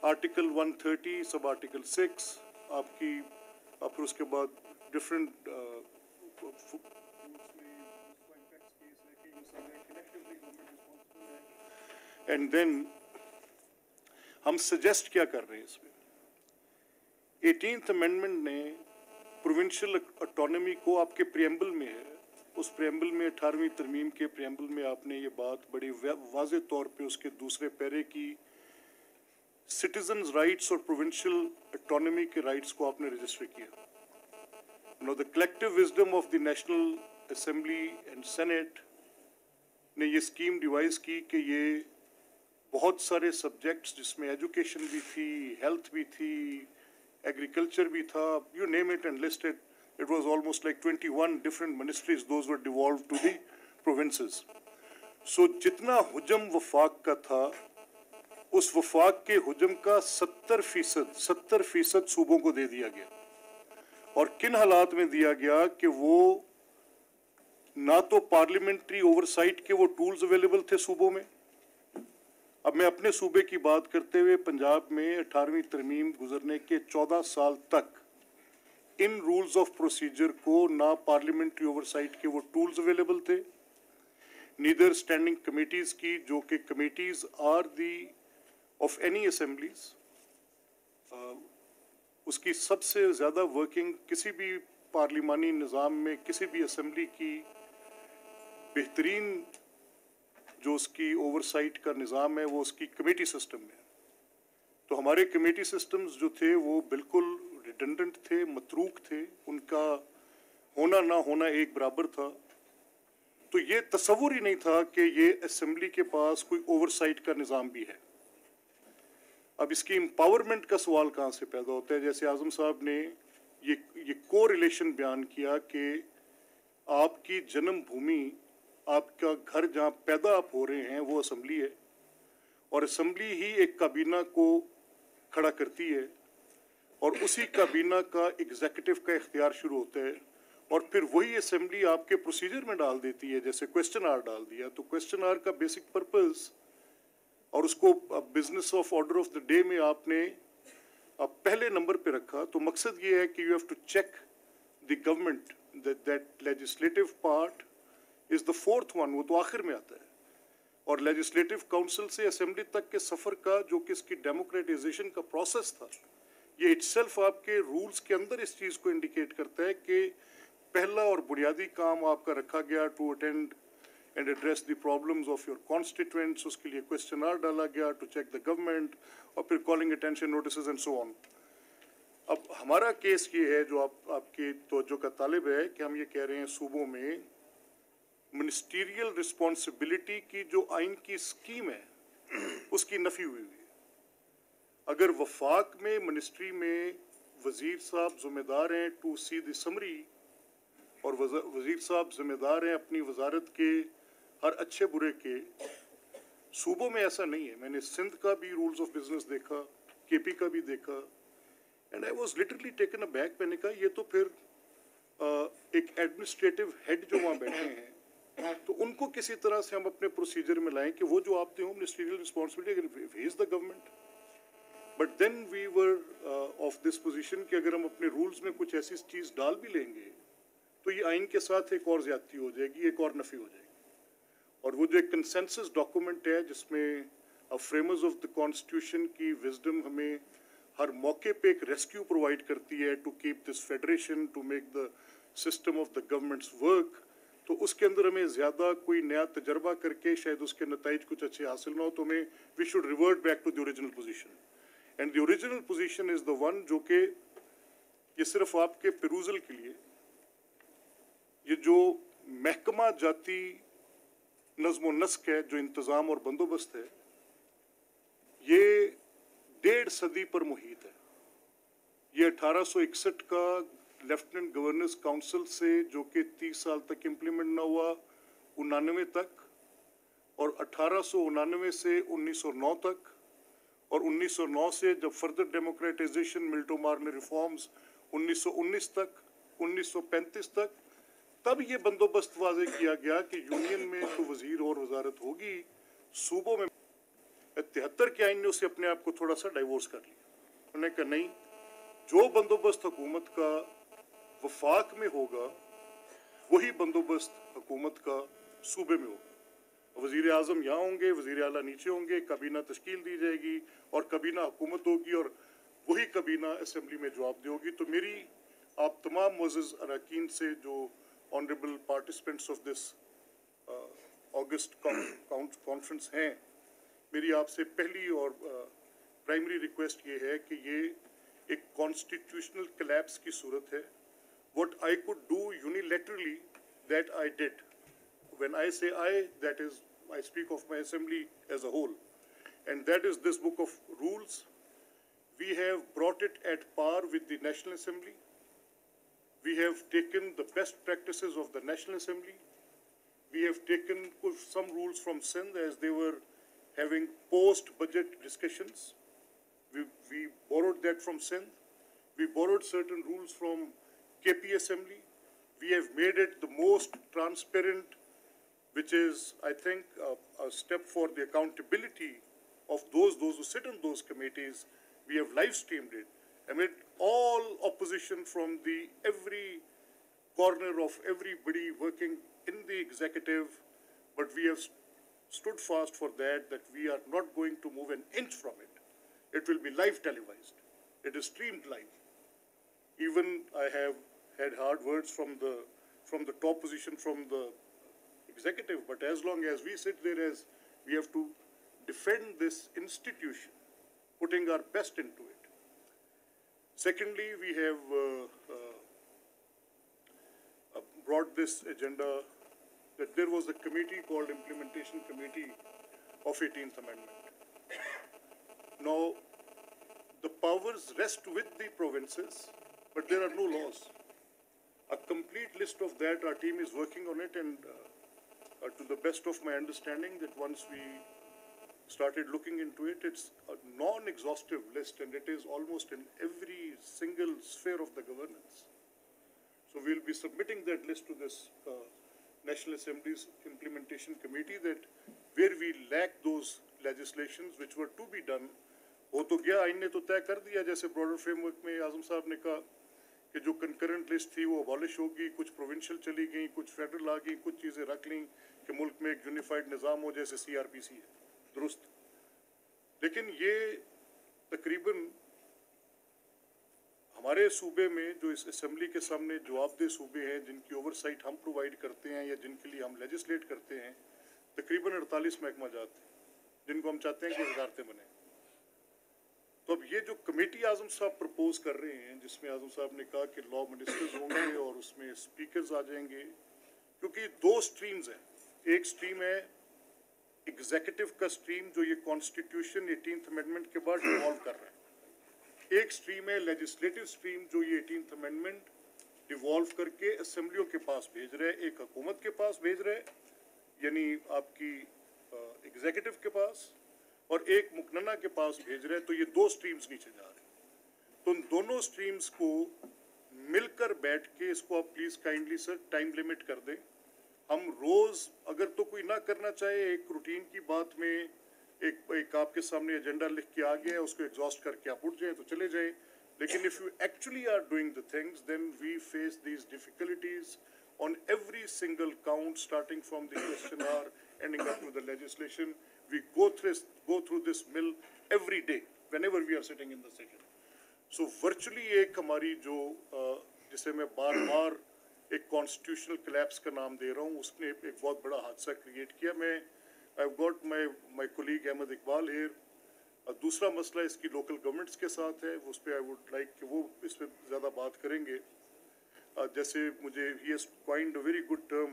S4: Article 130, sub-article 6, aapki, aap uske baad different and then ہم suggest کیا کر رہے ہیں اس میں. 18th amendment نے provincial autonomy کو آپ کے پریمبل میں ہے. اس پریمبل میں 18ویں ترمیم کے پریمبل میں آپ نے یہ بات بڑی واضح طور پہ اس کے دوسرے پیرے کی سٹیزنز رائٹس اور پروونشل اٹانومی کے رائٹس کو آپ نے رجسٹر کیا. Now the collective wisdom of the National Assembly and Senate نے یہ اسکیم ڈیوائز کی کہ یہ بہت سارے سبجیکٹس جس میں ایجوکیشن بھی تھی، ہیلتھ بھی تھی، ایگریکلچر بھی تھا، you name it and listed. It was almost like 21 different ministries. Those were devolved to the provinces. So جتنا حجم وفاق کا تھا اس وفاق کے حجم کا 70% صوبوں کو دے دیا گیا. اور کن حالات میں دیا گیا کہ وہ نہ تو پارلیمنٹری اوورسائٹ کے وہ ٹولز اویلیبل تھے صوبوں میں. اب میں اپنے صوبے کی بات کرتے ہوئے پنجاب میں 18ویں ترمیم گزرنے کے 14 سال تک ان رولز آف پروسیجر کو نہ پارلیمنٹری اوورسائٹ کے وہ ٹولز اویلیبل تھے، نیدر اسٹینڈنگ کمیٹیز کی جو کہ committees are the of any assemblies. اس کی سب سے زیادہ ورکنگ کسی بھی پارلیمانی نظام میں کسی بھی اسمبلی کی بہترین جو اس کی اوورسائٹ کا نظام ہے وہ اس کی کمیٹی سسٹم میں. تو ہمارے کمیٹی سسٹمز جو تھے وہ بالکل ریڈنڈنٹ تھے، متروک تھے، ان کا ہونا نہ ہونا ایک برابر تھا. تو یہ تصور ہی نہیں تھا کہ یہ اسمبلی کے پاس کوئی اوورسائٹ کا نظام بھی ہے. اب اس کی امپاورمنٹ کا سوال کہاں سے پیدا ہوتا ہے؟ جیسے اعظم صاحب نے یہ کو ریلیشن بیان کیا کہ آپ کی جنم بھومی، آپ کا گھر جہاں پیدا آپ ہو رہے ہیں وہ اسمبلی ہے، اور اسمبلی ہی ایک کابینہ کو کھڑا کرتی ہے. और उसी काबीना का एग्जीक्यूटिव का इख्तियार शुरू होता है और फिर वही असेंबली आपके प्रोसीजर में डाल देती है, जैसे क्वेश्चन आवर डाल दिया। तो क्वेश्चन आवर का बेसिक पर्पस और उसको business of order of the day में आपने पहले नंबर पे रखा, तो मकसद ये है कि you have to check the government that legislative part is the fourth one, वो तो आखिर में आता है। और लेजिस्लेटिव काउंसिल से असेंबली तक के सफर का जो कि इसकी डेमोक्रेटाइजेशन का प्रोसेस था, ये इटसेल्फ आपके रूल्स के अंदर इस चीज को इंडिकेट करता है कि पहला और बुनियादी काम आपका रखा गया to attend and address the problems of your constituents, उसके लिए क्वेश्चन आवर डाला गया टू चेक द गवर्नमेंट, और फिर calling attention notices and so on. अब हमारा केस ये है, जो आपकी तवज्जो का तालिब है, कि हम ये कह रहे हैं सूबों में मिनिस्टीरियल रिस्पॉन्सिबिलिटी की जो आइन की स्कीम है उसकी नफी हुई है। अगर वफाक में मिनिस्ट्री में वजीर साहब जिम्मेदार हैं टू सी द समरी, और वजीर साहब जिम्मेदार हैं अपनी वजारत के हर अच्छे बुरे के, सूबों में ऐसा नहीं है। मैंने सिंध का भी रूल्स ऑफ बिजनेस देखा, केपी का भी देखा, and I was literally taken aback. मैंने कहा ये तो फिर एक एडमिनिस्ट्रेटिव हेड जो वहाँ बैठे हैं, तो उनको किसी तरह से हम अपने प्रोसीजर में लाएं कि वो जो आपते हो ministerial responsibility is the government. But then we were of this position कि अगर हम अपने रूल्स में कुछ ऐसी चीज डाल भी लेंगे तो ये आइन के साथ एक और ज्यादती हो जाएगी, एक और नफी हो जाएगी। और वो जो एक कंसेंसस डॉक्यूमेंट है जिसमें फ्रेमर्स ऑफ द कॉन्स्टिट्यूशन की विजडम हमें हर मौके पे एक रेस्क्यू प्रोवाइड करती है to keep this federation, to make the system of the governments work, तो उसके अंदर हमें ज़्यादा कोई नया तजर्बा करके शायद उसके नताइज कुछ अच्छे हासिल ना हो, तो हमें we should revert back to the original position. And the original position is the one जो कि ये सिर्फ आपके पेरूजल के लिए, ये जो महकमा जाती नज़्म व नस्क है, जो इंतज़ाम और बंदोबस्त है, ये 1.5 सदी पर मुहित है। ये 1861 का लेफ्टिनेंट गवर्नर्स काउंसिल से, जो कि 30 साल तक इम्प्लीमेंट ना हुआ, 99 तक, और 1899 से 1909 तक, और 1909 से जब फर्दर डेमोक्रेटाइजेशन मिल्टोमार ने रिफॉर्म्स 1919 तक, 1935 तक, तब ये बंदोबस्त वाजे किया गया कि यूनियन में तो वजीर और वजारत होगी, सूबों में 73 के आइन ने उसे अपने आप को थोड़ा सा डाइवोर्स कर लिया। उन्होंने कहा नहीं, जो बंदोबस्त हुकूमत का वफाक में होगा वही बंदोबस्त हुकूमत का सूबे में होगा। वजीर आजम यहाँ होंगे, वजीर आला नीचे होंगे, काबीना तश्कील दी जाएगी और काबीना हुकूमत होगी, और वही काबीना असेंबली में जवाब देगी। तो मेरी आप तमाम मुअज़्ज़ज़ अरकान से, जो honourable participants of this August conference हैं, मेरी आपसे पहली और प्राइमरी रिक्वेस्ट ये है कि ये एक कॉन्स्टिट्यूशनल कोलैप्स की सूरत है। What I could do unilaterally, that I did. When I say I, that is, I speak of my assembly as a whole. And that is this book of rules. We have brought it at par with the National Assembly. We have taken the best practices of the National Assembly. We have taken some rules from Sindh as they were having post-budget discussions. We borrowed that from Sindh. We borrowed certain rules from KP Assembly. We have made it the most transparent, which is, I think, a step for the accountability of those who sit on those committees. We have live streamed it. Amid all opposition from every corner of everybody working in the executive, but we have stood fast for that we are not going to move an inch from it. It will be live televised. It is streamed live. Even I have had hard words from the top position, from the executive, but as long as we sit there, as we have to defend this institution, putting our best into it. Secondly, we have brought this agenda that there was a committee called Implementation Committee of 18th Amendment. Now, the powers rest with the provinces, but there are no laws. A complete list of that, our team is working on it, and to the best of my understanding, that once we started looking into it. It's a non-exhaustive list, and it is almost in every single sphere of the governance. So we'll be submitting that list to this National Assembly's Implementation Committee, that where we lack those legislations which were to be done. हो तो गया, आइन ने तो तय कर दिया, जैसे ब्रॉडर फ्रेमवर्क में आजम साहब ने कहा कि जो कंकरेंट लिस्ट थी वो अबॉलिश होगी, कुछ प्रोविंशियल चली गई, कुछ फेडरल आ गई, कुछ चीज़ें रख लीं कि मुल्क में एक यूनिफाइड निज़ाम हो जैसे CRPC है, दुरुस्त। लेकिन ये तकरीबन हमारे सूबे में जो इस असेंबली के सामने जवाबदेह सूबे हैं, जिनकी ओवरसाइट हम प्रोवाइड करते हैं या जिनके लिए हम लेजिस्लेट करते हैं, तकरीबन 48 महकमा जात हैं जिनको हम चाहते हैं कि वजारतें बने। तो अब ये जो कमेटी आजम साहब प्रपोज कर रहे हैं, जिसमें आजम साहब ने कहा कि लॉ मिनिस्टर्स होंगे और उसमें स्पीकर्स आ जाएंगे, क्योंकि 2 स्ट्रीम्स हैं। एक स्ट्रीम है एग्जीक्यूटिव का स्ट्रीम जो ये कॉन्स्टिट्यूशन 18th अमेंडमेंट के बाद डिवॉल्व कर रहा है, एक स्ट्रीम है लेजिस्लेटिव स्ट्रीम जो ये 18th अमेंडमेंट डिवॉल्व करके असेंबलियों के पास भेज रहे हैं, एक हुकूमत के पास भेज रहे हैं यानी आपकी एग्जीक्यूटिव के पास, और एक मुकन्ना के पास भेज रहे हैं। तो ये 2 स्ट्रीम्स नीचे जा रहे हैं। तो उन दोनों स्ट्रीम्स को मिलकर बैठ के इसको आप please kindly sir time limit कर दें। हम रोज़ अगर तो कोई ना करना चाहे, एक रूटीन की बात में एक आपके सामने एजेंडा लिख के आ गया है, उसको एग्जॉस्ट करके आप उठ जाएं तो चले जाएं। लेकिन if you actually are doing the things then we face these difficulties on every single count, starting from the question hour, ending up to the legislation. We go through this mill every day, whenever we are sitting in the session. So virtually एक हमारी जो जिसे मैं बार-बार एक constitutional collapse का नाम दे रहा हूँ, उसने एक बहुत बड़ा हादसा create किया। मैं I've got my colleague Ahmed Iqbal here. दूसरा मसला इसकी local governments के साथ है, उस पर I would like कि वो इस पर ज़्यादा बात करेंगे। जैसे मुझे he has coined a very good term,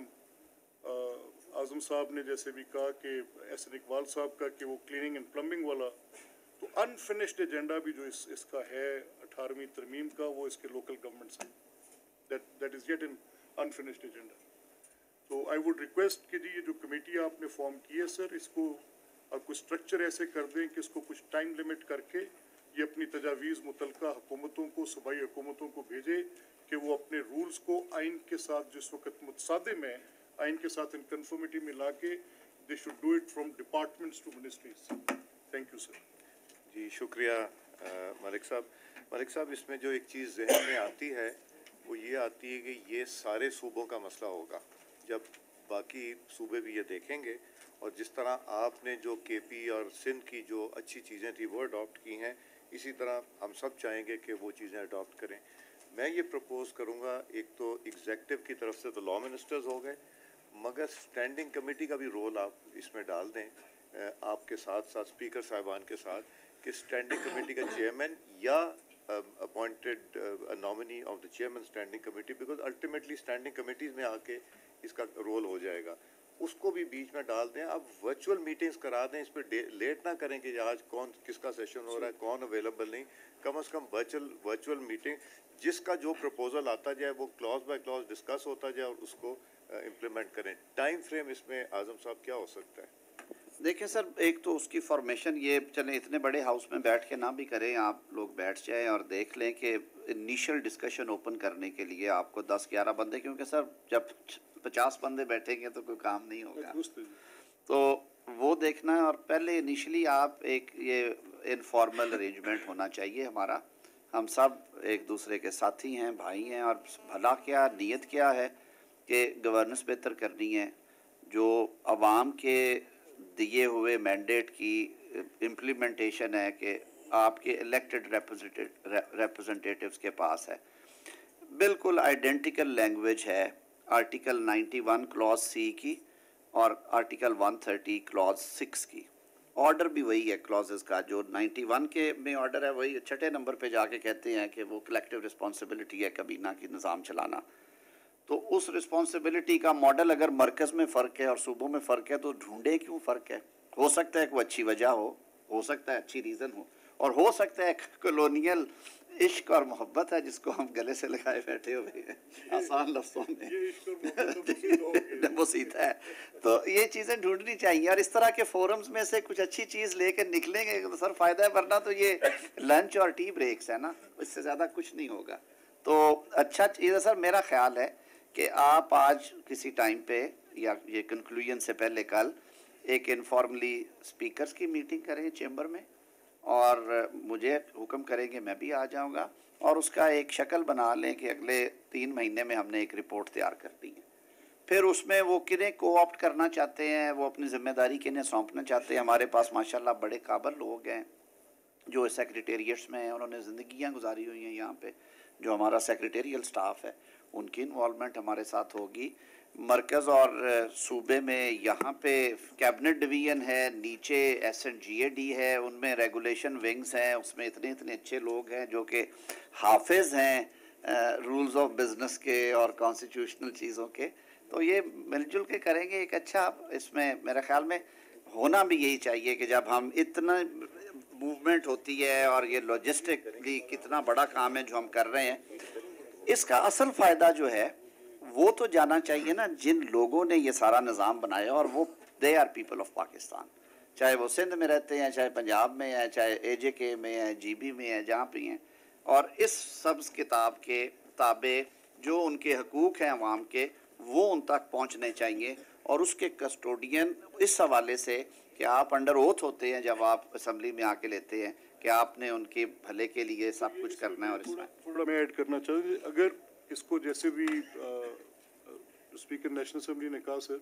S4: आज़म साहब ने जैसे भी कहा कि एहसन इकबाल साहब का कि वो क्लीनिंग एंड प्लम्बिंग वाला, तो अनफिनिश्ड एजेंडा भी जो इसका है 18वीं तरमीम का, वो इसके लोकल गवर्नमेंट्स हैं, that is yet in unfinished agenda. तो आई वुड रिक्वेस्ट कि जी ये जो कमेटी आपने फॉर्म की है सर, इसको आप कुछ स्ट्रक्चर ऐसे कर दें कि इसको कुछ टाइम लिमिट करके ये अपनी तजावीज़ मुतलका हुकूमतों को, सूबाई हुकूमतों को भेजे कि वो अपने रूल्स को आइन के साथ जिस वक्त मुतसादिम है, आइन के साथ इन कन्फर्मिटी में ला के they should do it from departments to ministries. Thank you sir.
S1: जी शुक्रिया मलिक साहब। मलिक साहब, इसमें जो एक चीज़ जहन में आती है वो ये आती है कि ये सारे सूबों का मसला होगा, जब बाकी सूबे भी ये देखेंगे, और जिस तरह आपने जो KP और सिंध की जो अच्छी चीज़ें थी वो अडॉप्ट की हैं, इसी तरह हम सब चाहेंगे कि वो चीज़ें अडॉप्ट करें। मैं ये प्रपोज करूँगा, एक तो एग्जेक्टिव की तरफ से तो लॉ मिनिस्टर्स हो गए, मगर स्टैंडिंग कमेटी का भी रोल आप इसमें डाल दें, आपके साथ साथ स्पीकर साहिबान के साथ, कि स्टैंडिंग कमेटी का चेयरमैन या appointed nominee of the chairman standing committee, because ultimately standing committees में आके इसका रोल हो जाएगा, उसको भी बीच में डाल दें। अब वर्चुअल मीटिंग्स करा दें, इस पर लेट ना करें कि आज कौन किसका सेशन हो रहा है, कौन अवेलेबल नहीं, कम से कम वर्चुअल मीटिंग, जिसका जो प्रपोजल आता जाए वो क्लॉज बाय क्लॉज डिस्कस होता जाए और उसको इम्प्लीमेंट करें। टाइम फ्रेम इसमें आज़म साहब क्या हो सकता है?
S3: देखिए सर, एक तो उसकी फॉर्मेशन ये चले इतने बड़े हाउस में बैठ के ना भी करें, आप लोग बैठ जाएं और देख लें कि इनिशियल डिस्कशन ओपन करने के लिए आपको 10-11 बंदे, क्योंकि सर जब 50 बंदे बैठेंगे तो कोई काम नहीं होगा, तो वो देखना है। और पहले इनिशियली आप एक ये इनफॉर्मल अरेंजमेंट होना चाहिए हमारा, हम सब एक दूसरे के साथी हैं, भाई हैं, और भला क्या नीयत क्या है कि गवर्नेंस बेहतर करनी है, जो आवाम के दिए हुए मैंडेट की इम्प्लीमेंटेशन है कि आपके इलेक्टेड रिप्रेजेंटेटिव्स के पास है। बिल्कुल आइडेंटिकल लैंग्वेज है आर्टिकल 91 क्लॉज C की और आर्टिकल 130 क्लॉज 6 की। ऑर्डर भी वही है क्लॉजेस का, जो 91 के में ऑर्डर है वही 6ठे नंबर पे जाके कहते हैं कि वो कलेक्टिव रिस्पॉन्सिबिलिटी है कबीना की निज़ाम चलाना। तो उस रिस्पॉन्सिबिलिटी का मॉडल अगर मरकज़ में फ़र्क है और सूबों में फ़र्क है, तो ढूंढे क्यों फ़र्क है? हो सकता है कि वो अच्छी वजह हो सकता है अच्छी रीज़न हो, और हो सकता है कॉलोनियल इश्क और मोहब्बत है जिसको हम गले से लगाए बैठे हुए हैं आसान लफ्ज़ों में,
S4: ये इश्क और मोहब्बत तो सीधा हो गया।
S3: वो सीधा है। तो ये चीज़ें ढूंढनी चाहिए और इस तरह के फोरम्स में से कुछ अच्छी चीज़ लेकर निकलेंगे तो सर फ़ायदा है, वरना तो ये लंच और टी ब्रेक्स है ना, इससे ज़्यादा कुछ नहीं होगा। तो अच्छा चीज़ है सर, मेरा ख्याल है कि आप आज किसी टाइम पे या ये कंक्लूजन से पहले कल एक इनफॉर्मली स्पीकर्स की मीटिंग करें चेंबर में और मुझे हुक्म करेंगे, मैं भी आ जाऊंगा और उसका एक शक्ल बना लें कि अगले 3 महीने में हमने एक रिपोर्ट तैयार कर दी है। फिर उसमें वो किन्हें कोऑप्ट करना चाहते हैं, वो अपनी जिम्मेदारी किन्हें सौंपना चाहते हैं। हमारे पास माशाल्लाह बड़े काबिल लोग हैं जो सेक्रेटेरिएट्स में हैं, उन्होंने ज़िंदगियाँ गुजारी हुई हैं यहाँ पे। जो हमारा सेक्रेटेरियल स्टाफ है उनकी इन्वॉल्वमेंट हमारे साथ होगी। मरकज़ और सूबे में यहाँ पे कैबिनेट डिवीज़न है, नीचे SNGAD है, उनमें रेगुलेशन विंग्स हैं, उसमें इतने इतने अच्छे लोग हैं जो कि हाफिज़ हैं रूल्स ऑफ बिज़नेस के और कॉन्स्टिट्यूशनल चीज़ों के। तो ये मिलजुल के करेंगे एक अच्छा, इसमें मेरे ख्याल में होना भी यही चाहिए कि जब हम इतना मूवमेंट होती है और ये लॉजिस्टिकली कितना बड़ा काम है जो हम कर रहे हैं, इसका असल फ़ायदा जो है वो तो जाना चाहिए ना जिन लोगों ने ये सारा निज़ाम बनाया, और वो they are people of Pakistan, चाहे वो सिंध में रहते हैं, चाहे पंजाब में है, चाहे AJK में है, GB में है, जहाँ भी हैं। और इस सब्ज़ किताब के ताबे जो उनके हकूक़ हैं अवाम के, वो उन तक पहुँचने चाहिए। और उसके कस्टोडियन इस हवाले से कि आप अंडर ओथ होते हैं जब आप असम्बली में आके लेते हैं कि आपने उनके भले के लिए सब कुछ करना है। और इसमें
S4: थोड़ा मैं ऐड करना चाहूँ, अगर इसको जैसे भी स्पीकर नेशनल असेंबली ने कहा सर,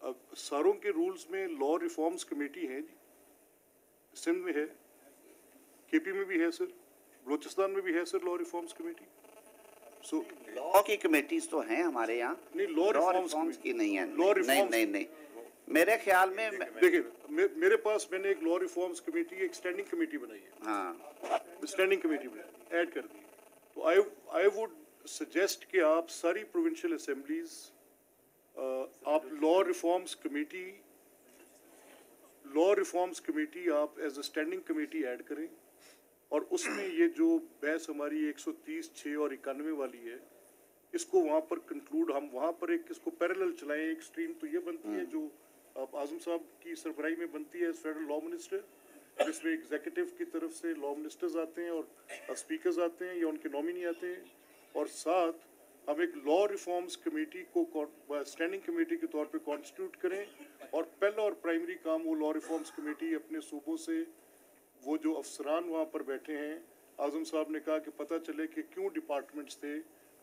S4: अब सारों के रूल्स में लॉ रिफॉर्म्स कमेटी है जी, सिंध में है, KP में भी है सर, बलोचिस्तान में भी है sir law reforms committee. So
S3: law की कमेटीज तो हैं हमारे यहाँ,
S4: नहीं, लॉ
S3: रिफॉर्म्स की नहीं है।
S4: लॉ
S3: नहीं
S4: रिफॉर्म्स
S3: नहीं नहीं, मेरे ख्याल में
S4: देखिए मेरे पास मैंने एक लॉ रिफॉर्म्स कमेटी, एक स्टैंडिंग कमेटी बनाई है,
S3: हाँ
S4: स्टैंडिंग कमेटी बनाई, ऐड कर दी। तो आई वुड सजेस्ट कि आप सारी प्रोविंशियल असेंबलीज आप लॉ रिफॉर्म्स कमेटी आप as a standing committee add करें, और उसमें ये जो बहस हमारी 130, 6 और 91 वाली है, इसको वहाँ पर कंक्लूड, हम वहाँ पर एक इसको पैरेलल चलाएं। एक स्ट्रीम तो ये बनती है जो आज़म साहब की सरबराही में बनती है फेडरल लॉ मिनिस्टर, जिसमें एग्जीक्यूटिव की तरफ से लॉ मिनिस्टर्स आते हैं और स्पीकर्स आते हैं या उनके नॉमिनी आते हैं, और साथ हम एक लॉ रिफॉर्म्स कमेटी को स्टैंडिंग कमेटी के तौर पे कॉन्स्टिट्यूट करें। और पहला और प्राइमरी काम वो लॉ रिफॉर्म्स कमेटी अपने सूबों से वो जो अफसरान वहाँ पर बैठे हैं, आज़म साहब ने कहा कि पता चले कि क्यों डिपार्टमेंट्स थे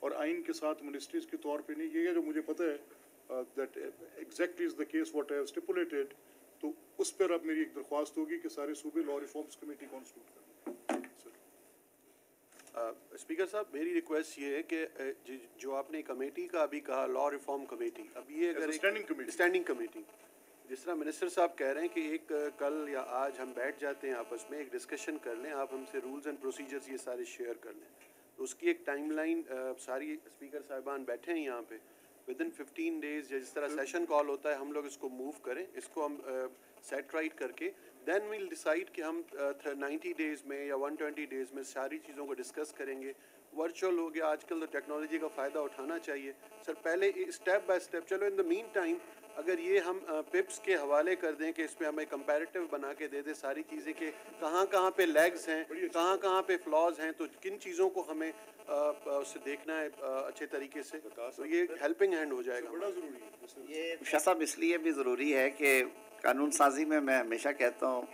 S4: और आइन के साथ मिनिस्ट्रीज के तौर पे नहीं, ये जो मुझे पता है that exactly is the case what I have stipulated. तो उस पर अब मेरी एक दरख्वास्त होगी कि सारे सूबे लॉ रिफॉर्म्स कमेटी कॉन्स्टिट्यूट करें।
S5: स्पीकर साहब, मेरी रिक्वेस्ट ये है कि जो आपने कमेटी का अभी कहा लॉ रिफॉर्म कमेटी, अब ये अगर स्टैंडिंग कमेटी, जिस तरह मिनिस्टर साहब कह रहे हैं कि एक कल या आज हम बैठ जाते हैं आपस में एक डिस्कशन कर लें, आप हमसे रूल्स एंड प्रोसीजर्स ये सारे शेयर कर लें, तो उसकी एक टाइमलाइन सारी स्पीकर साहिबान बैठे हैं यहाँ पे, विदिन 15 डेज़ या जिस तरह सेशन कॉल होता है हम लोग इसको मूव करें, इसको हम सेट राइट करके देन वील डिसाइड कि हम 90 डेज़ में या 120 डेज़ में सारी चीज़ों को डिस्कस करेंगे। वर्चुअल हो गया आजकल, तो टेक्नोलॉजी का फ़ायदा उठाना चाहिए सर, पहले स्टेप बाय स्टेप। चलो इन द मीन टाइम अगर ये हम पिप्स के हवाले कर दें कि इसमें हमें कंपैरेटिव बना के दे दे सारी चीज़ें कि कहाँ पे लेग्स हैं, कहाँ पे फ्लॉज हैं, तो किन चीज़ों को हमें उससे देखना है अच्छे तरीके से, तो ये हेल्पिंग हैंड हो जाएगा।
S4: बड़ा ज़रूरी है
S3: ये शाह साहब इसलिए भी ज़रूरी है कि कानून साजी में मैं हमेशा कहता हूँ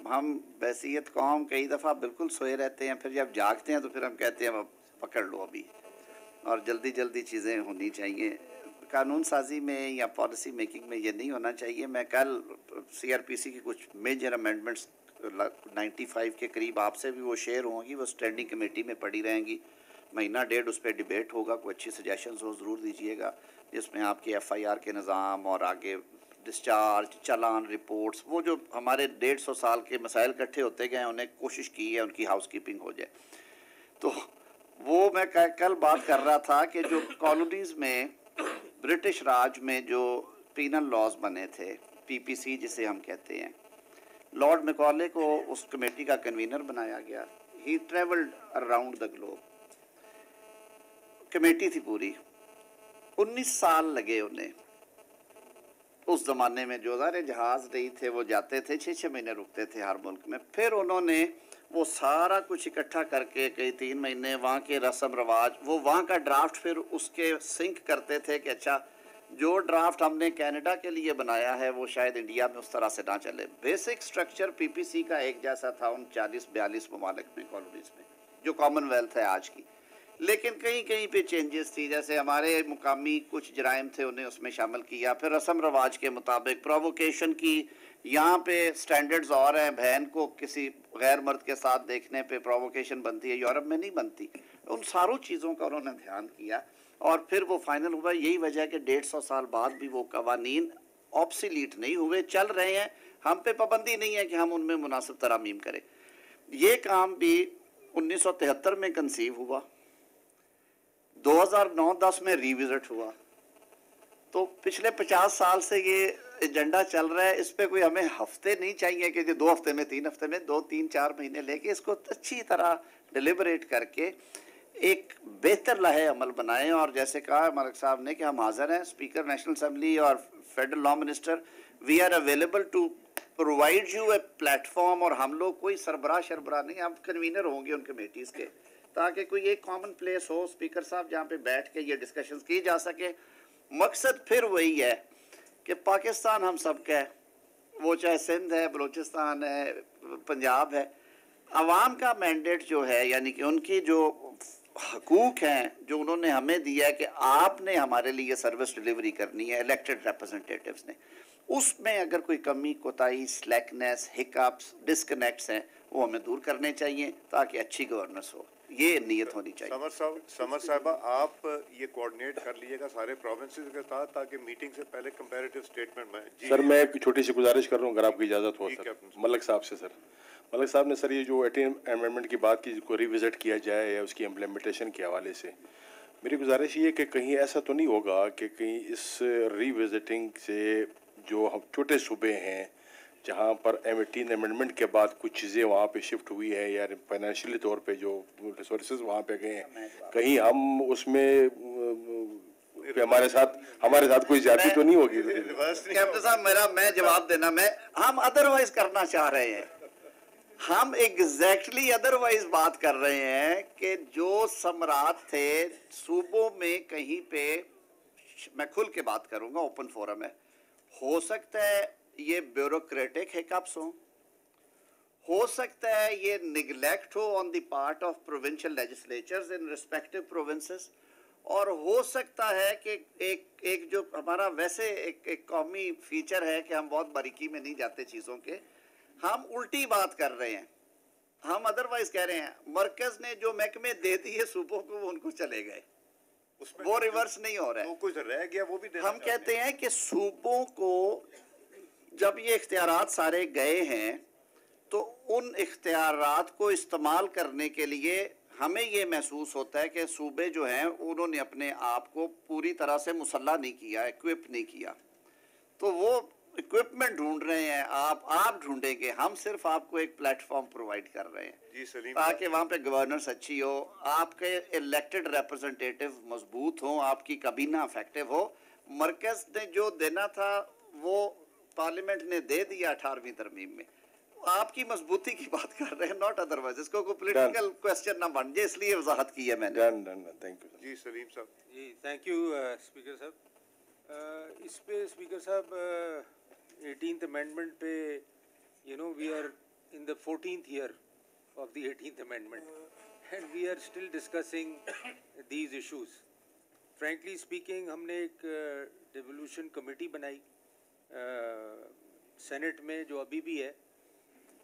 S3: हम बैसियत कौम कई दफ़ा बिल्कुल सोए रहते हैं, फिर जब जागते हैं तो फिर हम कहते हैं पकड़ लो अभी, और जल्दी जल्दी चीज़ें होनी चाहिए। कानून साजी में या पॉलिसी मेकिंग में ये नहीं होना चाहिए। मैं कल CRPC की कुछ मेजर अमेंडमेंट्स 95 के करीब आपसे भी वो शेयर होंगी, वो स्टैंडिंग कमेटी में पड़ी रहेंगी, महीना डेढ़ उस पर डिबेट होगा, कोई अच्छी सजेशंस हो ज़रूर दीजिएगा, जिसमें आपके FIR के निज़ाम और आगे डिस्चार्ज, चालान, रिपोर्ट्स, वो जो हमारे 150 साल के मसाइल इकट्ठे होते गए उन्हें कोशिश की है उनकी हाउस कीपिंग हो जाए। तो वो मैं कल बात कर रहा था कि जो कॉलोनीज़ में ब्रिटिश राज में जो पीनल लॉज बने थे, PPC जिसे हम कहते हैं, लॉर्ड मैकॉले को उस कमेटी का कन्वीनर बनाया गया। he traveled around the globe. Committee थी पूरी, 19 साल लगे उन्हें। उस ज़माने में जो सारे जहाज़ नहीं थे वो जाते थे, 6-6 महीने रुकते थे हर मुल्क में। फिर उन्होंने वो सारा कुछ इकट्ठा करके कई 3 महीने वहाँ के रस्म रवाज, वो वहाँ का ड्राफ्ट फिर उसके सिंक करते थे कि अच्छा जो ड्राफ्ट हमने कनाडा के लिए बनाया है वो शायद इंडिया में उस तरह से ना चले। बेसिक स्ट्रक्चर पीपीसी का एक जैसा था उन 40-42 ममालिक में, कॉलोनीज़ में, जो कॉमनवेल्थ है आज की। लेकिन कहीं कहीं पे चेंजेस थी, जैसे हमारे मुकामी कुछ जराइम थे उन्हें उसमें शामिल किया। फिर रस्म रवाज के मुताबिक प्रोवोकेशन की, यहाँ पे स्टैंडर्ड्स और हैं, बहन को किसी गैर मर्द के साथ देखने पे प्रोवोकेशन बनती है, यूरोप में नहीं बनती। उन सारों चीज़ों का उन्होंने ध्यान किया और फिर वो फाइनल हुआ। यही वजह है कि 150 साल बाद भी वो कवानीन ऑब्सोलीट नहीं हुए, चल रहे हैं। हम पे पाबंदी नहीं है कि हम उनमें मुनासिब तरामीम करें। ये काम भी 1973 में कंसीव हुआ, 2009-10 में रिविजिट हुआ। तो पिछले 50 साल से ये एजेंडा चल रहा है। इस पे कोई हमें हफ्ते नहीं चाहिए कि 2 हफ्ते में, 3 हफ्ते में, 2-3-4 महीने लेके इसको अच्छी तरह डिलिबरेट करके एक बेहतर लहे अमल बनाएं। और जैसे कहा मलिक साहब ने कि हम हाजिर हैं, स्पीकर नेशनल असेंबली और federal law minister, we are available to provide you a platform. और हम लोग कोई सरबराह शरबराह नहीं, हम कन्वीनर होंगे उन कमेटीज़ के, ताकि कोई एक कॉमन प्लेस हो, स्पीकर साहब जहाँ पे बैठ के ये डिस्कशंस की जा सके। मकसद फिर वही है कि पाकिस्तान हम सब का है, वो चाहे सिंध है, बलूचिस्तान है, पंजाब है। अवाम का मैंडेट जो है, यानी कि उनकी जो हकूक हैं जो उन्होंने हमें दिया है कि आपने हमारे लिए सर्विस डिलीवरी करनी है, इलेक्टेड रिप्रेजेंटेटिव्स ने, उसमें अगर कोई कमी, कोताही, स्लैकनेस, हिकअप्स, डिस्कनेक्ट्स हैं, वो हमें दूर करने चाहिए ताकि अच्छी गवर्नेंस हो। ये नीयत होनी चाहिए।
S1: समर साहिबा, आप ये कोऑर्डिनेट कर लीजिएगा सारे प्रोविंसेस के साथ, ताकि मीटिंग से पहले कंपैरेटिव स्टेटमेंट में।
S6: सर मैं एक छोटी सी गुजारिश कर रहा हूँ, अगर आपकी इजाज़त हो सर, मलिक साहब से। सर मलिक साहब ने सर ये जो 18th अमेंडमेंट की बात की, जिसको रिविजिट किया जाए या उसकी इम्प्लीमेंटेशन के हवाले से, मेरी गुजारिश ये है कि कहीं ऐसा तो नहीं होगा कि कहीं इस रिविजिटिंग से जो हम छोटे सूबे हैं जहाँ पर 18 अमेंडमेंट के बाद कुछ चीज़ें वहाँ पे शिफ्ट हुई है या फाइनेंशियली तौर पे जो रिसोर्सेज वहाँ पे गए हैं, कहीं हम उसमें हमारे साथ कोई ज्यादती तो नहीं होगी?
S3: कैप्टन साहब मैं जवाब देना, हम अदरवाइज करना चाह रहे हैं। हम एग्जैक्टली अदरवाइज बात कर रहे हैं कि जो सम्राट थे सूबों में, कहीं पे मैं खुल के बात करूंगा, ओपन फोरम है, हो सकता है ये ब्यूरोक्रेटिक हिकअप्स हो सकता है ये निगलेक्ट हो on the part of provincial legislatures in respective provinces, और हो सकता है कि एक जो हमारा वैसे एक कौमी फीचर है कि हम बहुत बारीकी में नहीं जाते चीज़ों के, हम उल्टी बात कर रहे हैं। हम अदरवाइज कह रहे हैं मरकज ने जो महकमे दे दिए सूबों को, वो उनको चले गए, वो रिवर्स नहीं हो रहा है,
S1: तो कुछ रह गया वो भी
S3: हम कहते हैं कि सूबों को जब ये इख्तियारात सारे गए हैं तो उन इख्तियारात को इस्तेमाल करने के लिए हमें ये महसूस होता है कि सूबे जो हैं उन्होंने अपने आप को पूरी तरह से मुसल्ला नहीं किया, इक्विप नहीं किया, तो वो इक्विपमेंट ढूंढ रहे हैं। आप ढूंढेंगे, हम सिर्फ आपको एक प्लेटफॉर्म प्रोवाइड कर रहे हैं
S1: जी सलीम,
S3: ताकि वहाँ पे गवर्नेंस अच्छी हो, आपके इलेक्टेड रिप्रेजेंटेटिव मजबूत हों, आपकी काबीना इफेक्टिव हो। मरकज ने जो देना था वो पार्लियामेंट ने दे दिया 18वीं तरमीम में, आपकी मजबूती की बात कर रहे हैं, नॉट अदरवाइज। इसको कोई पॉलिटिकल क्वेश्चन ना बन जाए, इसलिए वजाहत की है मैंने।
S6: थैंक यू
S1: जी सलीम साहब।
S7: जी थैंक यू स्पीकर साहब। इस पे स्पीकर साहब 18th अमेंडमेंट पे, you know, we are in the 14th year of the 18th amendment and we are still discussing these issues. Frankly speaking, हमने एक डेवोल्यूशन कमेटी बनाई senate में जो अभी भी है,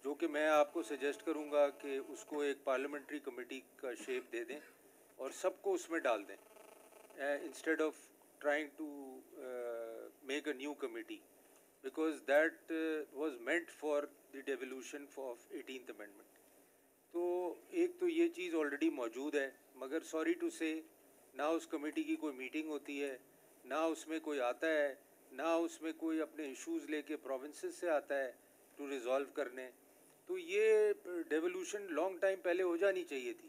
S7: जो कि मैं आपको सजेस्ट करूंगा कि उसको एक पार्लियामेंट्री कमेटी का शेप दे दें और सबको उसमें डाल दें instead of trying to make a new committee, because that was meant for the devolution of 18th amendment. तो एक तो ये चीज़ ऑलरेडी मौजूद है, मगर सॉरी टू से ना उस कमेटी की कोई मीटिंग होती है, ना उसमें कोई आता है, ना उसमें कोई अपने इश्यूज़ लेके प्रोविंसेस से आता है टू रिज़ॉल्व करने। تو یہ ڈیولوشن لانگ ٹائم پہلے ہو جانی چاہیے تھی.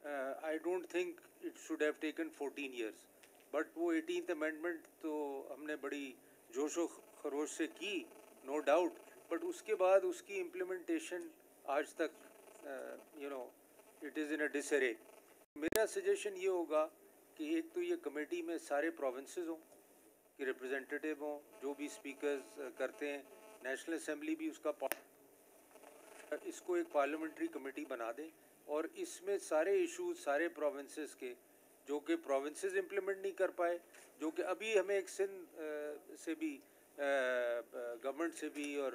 S7: I don't think it should have taken 14 years, but وہ 18th امینڈمنٹ تو ہم نے بڑی جوش و خروش سے کی, نو ڈاؤٹ, بٹ اس کے بعد اس کی امپلیمنٹیشن آج تک اٹ از ان اے ڈس ارے. میرا سجیشن یہ ہوگا کہ ایک تو یہ کمیٹی میں سارے پروونسز ہوں, کہ ریپرزینٹیٹیو ہوں, جو بھی اسپیکرز کرتے ہیں, نیشنل اسمبلی بھی اس کا اس کو ایک پارلیمنٹری کمیٹی بنا دیں, اور اس میں سارے ایشوز سارے پروونسز کے جو کہ پروونسز امپلیمنٹ نہیں کر پائے, جو کہ ابھی ہمیں ایک سندھ سے بھی گورنمنٹ سے بھی اور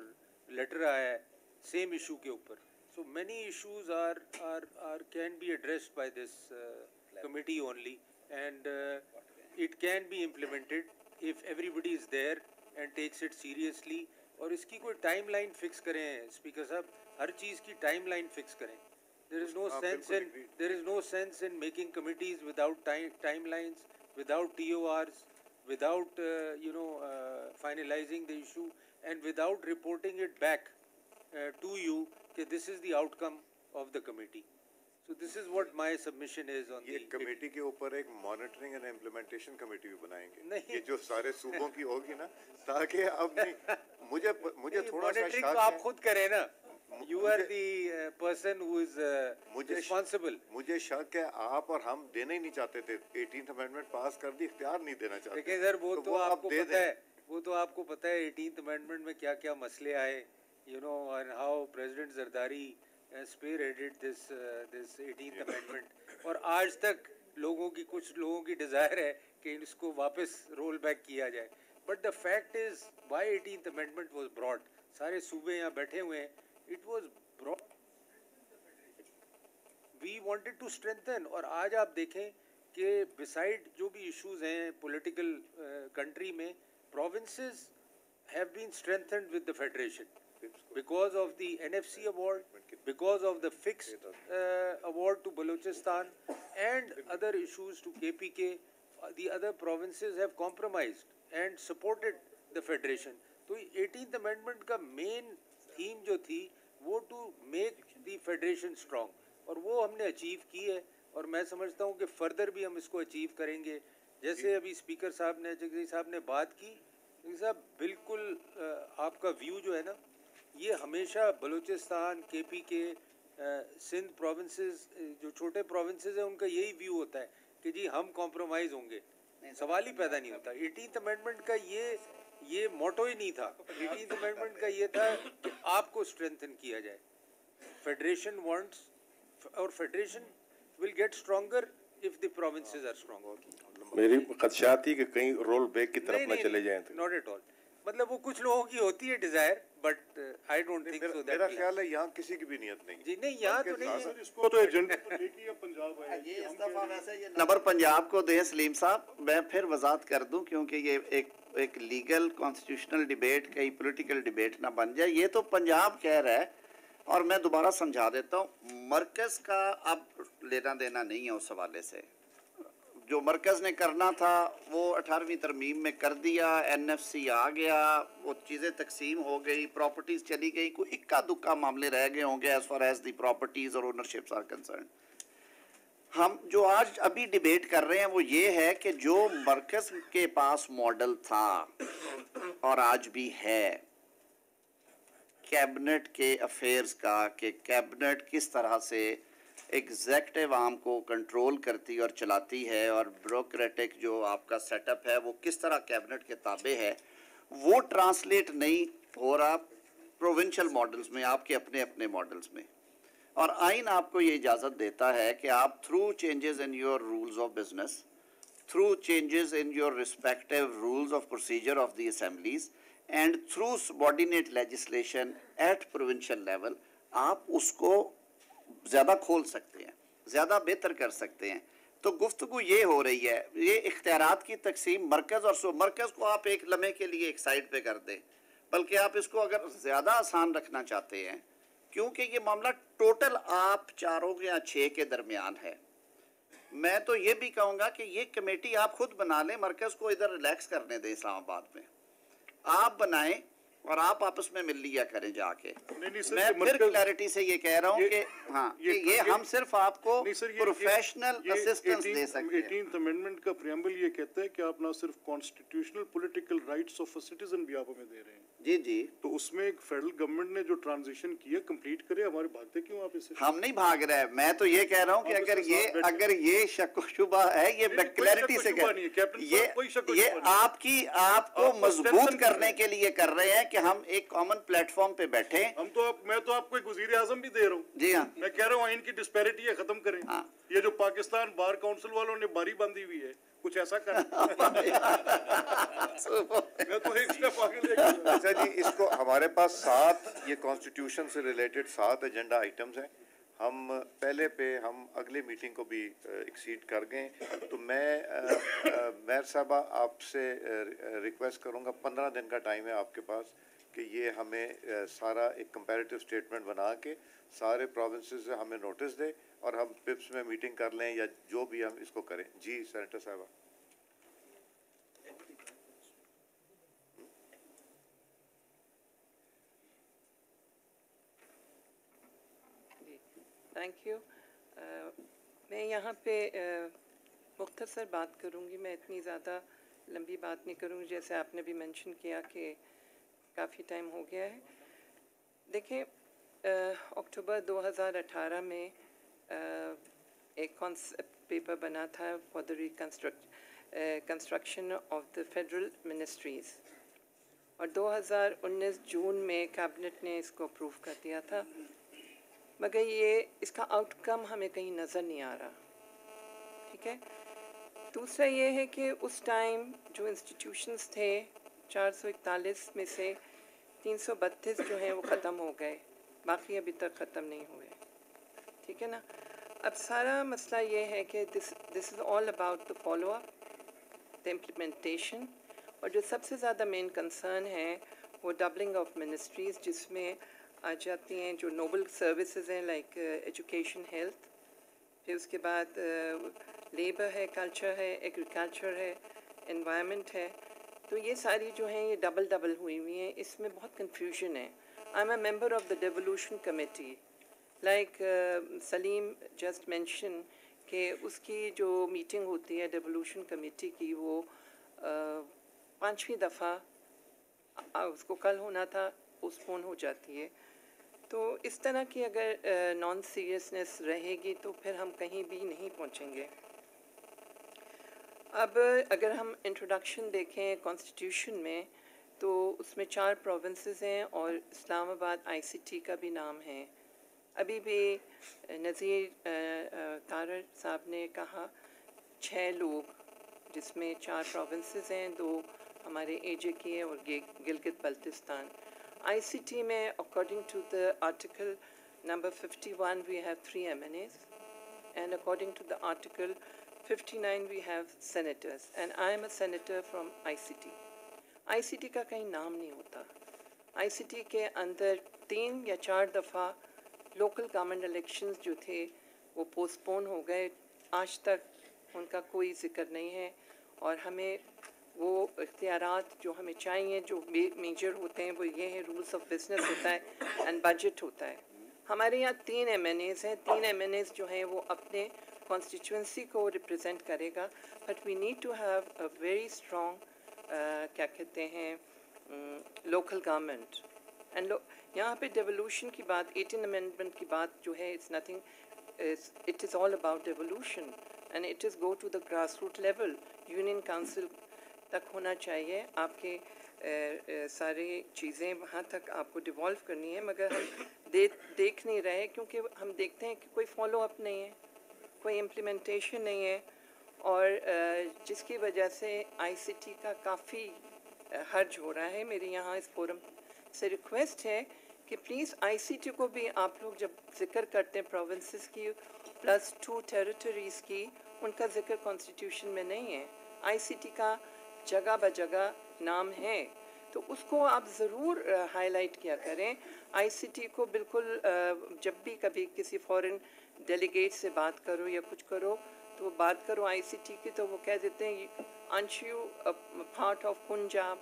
S7: لیٹر آیا ہے سیم ایشو کے اوپر. So many issues are can be addressed by this committee only, and it can be implemented if everybody is there and takes it seriously. اور اس کی کوئی ٹائم لائن فکس کریں اسپیکر صاحب, ہر چیز کی ٹائم لائن فکس کریں. there is no sense in making committees without time lines, without TORs, without finalizing the issue and without reporting it back to you that this is the outcome of the committee. So this is what my submission is on
S1: یہ committee کے اوپر ایک monitoring and implementation committee بھی بنائیں گے, یہ جو سارے صوبوں کی ہوگی نا, تاکہ اب مجھے تھوڑا سا شک ہے,
S7: آپ خود کریں نا, you are the person who is responsible.
S1: مجھے شک ہے آپ اور ہم دینا ہی نہیں چاہتے تھے, 18th امینڈمنٹ پاس کر دی, اختیار نہیں دینا چاہتے.
S7: دیکھیں سر, وہ تو آپ کو پتہ ہے, وہ تو آپ کو پتہ ہے 18th امینڈمنٹ میں کیا کیا مسئلے آئے, and how President Zardari spearheaded this 18th amendment, اور آج تک کچھ لوگوں کی ڈیزائر ہے کہ اس کو واپس رول بیک کیا جائے. But the fact is why 18th amendment was brought, سارے صوبے یہاں بیٹھے ہوئے ہیں, it was brought, we wanted to strengthen. اور آج آپ دیکھیں کہ beside جو بھی ایشوز ہیں پولیٹیکل کنٹری میں, provinces have been strengthened with the federation. Because of the NFC award, because of the fixed award to Balochistan and other issues to KPK, the other provinces have compromised and supported the federation. So 18th amendment کا main theme جو تھی وہ to make the federation strong, اور وہ ہم نے achieve کی ہے, اور میں سمجھتا ہوں کہ فردر بھی ہم اس کو اچیو کریں گے. جیسے ابھی اسپیکر صاحب نے, جگدیش صاحب نے بات کی, صاحب بالکل آپ کا ویو جو ہے نا, یہ ہمیشہ بلوچستان, کے پی کے, سندھ پروونسز, جو چھوٹے پروونسز ہیں, ان کا یہی ویو ہوتا ہے کہ جی ہم کمپرومائز ہوں گے, سوال ہی پیدا نہیں ہوتا. 18th امینڈمنٹ کا یہ موٹو ہی نہیں تھا. 18th امینڈمنٹ کا یہ تھا کہ آپ کو اسٹرینتھن کیا جائے. فیڈریشن وانٹس, اور federation will get stronger if the provinces are stronger.
S6: میری خدشات تھی کہ کہیں رول بیک کی طرف نہ چلے جائیں.
S7: Not at all. مطلب وہ کچھ لوگوں کی ہوتی ہے Dzire, but I don't think so.
S1: میرا خیال ہے یہاں کسی کی بھی نیت نہیں.
S7: جی نہیں, یہاں تو نہیں ہے.
S4: اس کو تو ایجنڈے پر لے کے پنجاب ہے,
S3: یہ اس دفعہ ویسے یہ نمبر پنجاب کو دیں سلیم صاحب. میں پھر وضاحت کر دوں کیونکہ یہ ایک لیگل کانسٹیٹیوشنل ڈیبیٹ کہیں پولیٹیکل ڈیبیٹ نہ بن جائے. یہ تو پنجاب کہہ رہا ہے, اور میں دوبارہ سمجھا دیتا ہوں, مرکز کا اب لینا دینا نہیں ہے اس حوالے سے. جو مرکز نے کرنا تھا وہ 18ویں ترمیم میں کر دیا, این ایف سی آ گیا, وہ چیزیں تقسیم ہو گئی, پراپرٹیز چلی گئی, کوئی اکا دکا معاملے رہ گئے ہوں گے as far as the properties اور اونرشپس آر کنسرن. ہم جو آج ابھی ڈیبیٹ کر رہے ہیں وہ یہ ہے کہ جو مرکز کے پاس ماڈل تھا اور آج بھی ہے کیبنٹ کے افیئرز کا, کہ کیبنٹ کس طرح سے ایگزیکٹو آرم کو کنٹرول کرتی اور چلاتی ہے, اور بیوروکریٹک جو آپ کا سیٹ اپ ہے وہ کس طرح کیبنٹ کے تابع ہے, وہ ٹرانسلیٹ نہیں ہو رہا پروونشل ماڈلز میں, آپ کے اپنے اپنے ماڈلز میں. اور آئین آپ کو یہ اجازت دیتا ہے کہ آپ through changes in your rules of business, through changes in your respective rules of procedure of the assemblies, and through subordinate legislation at provincial level, آپ اس کو زیادہ کھول سکتے ہیں, زیادہ بہتر کر سکتے ہیں. تو گفتگو یہ ہو رہی ہے, یہ اختیارات کی تقسیم مرکز اور مرکز کو آپ ایک لمحے کے لیے ایک سائڈ پہ کر دیں, بلکہ آپ اس کو اگر زیادہ آسان رکھنا چاہتے ہیں, کیونکہ یہ معاملہ ٹوٹل آپ 4 یا 6 کے درمیان ہے. میں تو یہ بھی کہوں گا کہ یہ کمیٹی آپ خود بنا لیں, مرکز کو ادھر ریلیکس کرنے دیں, اسلام آباد میں آپ بنائیں, اور آپ آپس میں مل لیا کریں جا کے.
S4: نہیں سر,
S3: میں پھر کلیئرٹی سے یہ کہہ رہا ہوں کہ ہاں یہ ہم صرف آپ کو پروفیشنل اسسٹنس دے سکتے ہیں.
S4: 18th امینڈمنٹ کا پریمبل یہ کہتا ہے کہ آپ نہ صرف constitutional political rights of a citizen بھی آپ ہمیں دے رہے ہیں.
S3: جی جی,
S4: تو اس میں ایک فیڈرل گورنمنٹ نے جو ٹرانزیشن کیا کمپلیٹ کرے. ہمارے بھاگتے کیوں آپ اسے؟
S3: ہم نہیں بھاگ رہے. میں تو یہ کہہ رہا ہوں کہ اگر یہ شک و شبہ ہے, یہ میں کلیئرٹی سے یہ آپ کو مضبوط کرنے کے لیے کر رہے ہیں کہ ہم ایک کامن پلیٹ فارم پہ بیٹھے.
S4: میں تو آپ کو ایک وزیر اعظم بھی دے رہا ہوں.
S3: جی ہاں,
S4: میں کہہ رہا ہوں آئین کی ڈسپیرٹی ہے ختم کریں. یہ جو پاکستان بار کاؤنسل والوں نے باری باندھی ہوئی ہے, کچھ ایسا کریں. میں تو ایک سٹیپ آگے لے کے.
S1: اچھا جی, اس کو ہمارے پاس 7 یہ کانسٹیٹیوشن سے ریلیٹڈ 7 ایجنڈا آئٹمز ہیں. ہم پہلے پہ ہم اگلے میٹنگ کو بھی ایکسیڈ کر گئے. تو میں میئر صاحبہ آپ سے ریکویسٹ کروں گا, 15 دن کا ٹائم ہے آپ کے پاس کہ یہ ہمیں سارا ایک کمپیریٹیو اسٹیٹمنٹ بنا کے سارے پروونسز سے ہمیں نوٹس دے اور ہم پپس میں میٹنگ کر لیں یا جو بھی ہم اس کو کریں. جی سینیٹر صاحبہ.
S8: Thank you. میں یہاں پہ مختصر بات کروں گی. میں اتنی زیادہ لمبی بات نہیں کروں گی. جیسے آپ نے بھی مینشن کیا کہ کافی ٹائم ہو گیا ہے. دیکھیں, اکتوبر 2018 میں ایک کانسیپٹ پیپر بنا تھا for the construction of the federal ministries, اور 2019 جون میں کیبنٹ نے اس کو اپروو کر دیا تھا. مگر اس کا آؤٹ کم ہمیں کہیں نظر نہیں آ رہا. ٹھیک ہے. دوسرا یہ ہے کہ اس ٹائم جو انسٹیٹیوشنز تھے 441 میں سے 332 جو ہیں وہ ختم ہو گئے, باقی ابھی تک ختم نہیں ہوئے. ٹھیک ہے نا. اب سارا مسئلہ یہ ہے کہ this is all about the follow up, the implementation. اور جو سب سے زیادہ مین کنسرن ہے وہ ڈبلنگ آف منسٹریز, جس میں آ جاتی ہیں جو نوبل سروسز ہیں لائک ایجوکیشن, ہیلتھ, پھر اس کے بعد لیبر ہے, کلچر ہے, ایگریکلچر ہے, انوائرمنٹ ہے. تو یہ ساری جو ہیں یہ ڈبل ہوئی ہوئی ہیں. اس میں بہت کنفیوژن ہے. I am a member of the devolution committee. Like Saleem just mention کہ اس کی جو میٹنگ ہوتی ہے ڈیولوشن کمیٹی کی وہ 5ویں دفعہ, اس کو کل ہونا تھا, پوسٹپون ہو جاتی ہے. تو اس طرح کی اگر نان سیریسنس رہے گی تو پھر ہم کہیں بھی نہیں پہنچیں گے. اب اگر ہم انٹروڈکشن دیکھیں کانسٹیٹیوشن میں تو اس میں 4 پروونسز ہیں اور اسلام آباد ICT کا بھی نام ہے. ابھی بھی نذیر تارڑ صاحب نے کہا 6 لوگ, جس میں 4 پروونسز ہیں, 2 ہمارے AJ کی ہیں اور گلگت بلتستان. ICT میں according to the article number 51 we have 3 MNAs, and according to the article 59 we have senators, and I am a senator from ICT. ICT کا کہیں نام نہیں ہوتا. ICT کے اندر 3 یا 4 دفعہ لوکل گورنمنٹ الیکشنز جو تھے وہ پوسٹ پون ہو گئے. آج تک ان کا کوئی ذکر نہیں ہے, اور ہمیں وہ اختیارات جو ہمیں چاہیے جو میجر ہوتے ہیں وہ یہ ہیں, رولز آف بزنس ہوتا ہے اینڈ بجٹ ہوتا ہے. ہمارے یہاں 3 MNAs ہیں. 3 MNAs جو ہیں وہ اپنے کانسٹیچوئنسی کو ریپرزینٹ کرے گا, but we need to have a very strong کیا کہتے ہیں لوکل گورنمنٹ. اینڈ یہاں پہ ڈیولوشن کی بات, 18 امینڈمنٹ کی بات جو ہے, it's nothing, it is all about devolution and it is go to the grass root level. Union council تک ہونا چاہیے. آپ کے ساری چیزیں وہاں تک آپ کو ڈیوالو کرنی ہے, مگر ہم دیکھ نہیں رہے کیونکہ ہم دیکھتے ہیں کہ کوئی فالو اپ نہیں ہے, کوئی امپلیمنٹیشن نہیں ہے, اور جس کی وجہ سے ICT کا کافی حرج ہو رہا ہے. میری یہاں اس فورم سے ریکویسٹ ہے کہ پلیز ICT کو بھی آپ لوگ جب ذکر کرتے ہیں پروونسز کی +2 ٹیریٹریز کی, ان کا ذکر کانسٹیٹیوشن میں نہیں ہے. ICT کا جگہ بجگہ نام ہے, تو اس کو آپ ضرور ہائی لائٹ کیا کریں. ICT کو بالکل جب بھی کبھی کسی فورن ڈیلیگیٹ سے بات کرو یا کچھ کرو تو بات کرو ICT کی, تو وہ کہہ دیتے ہیں aren't you a part of Punjab,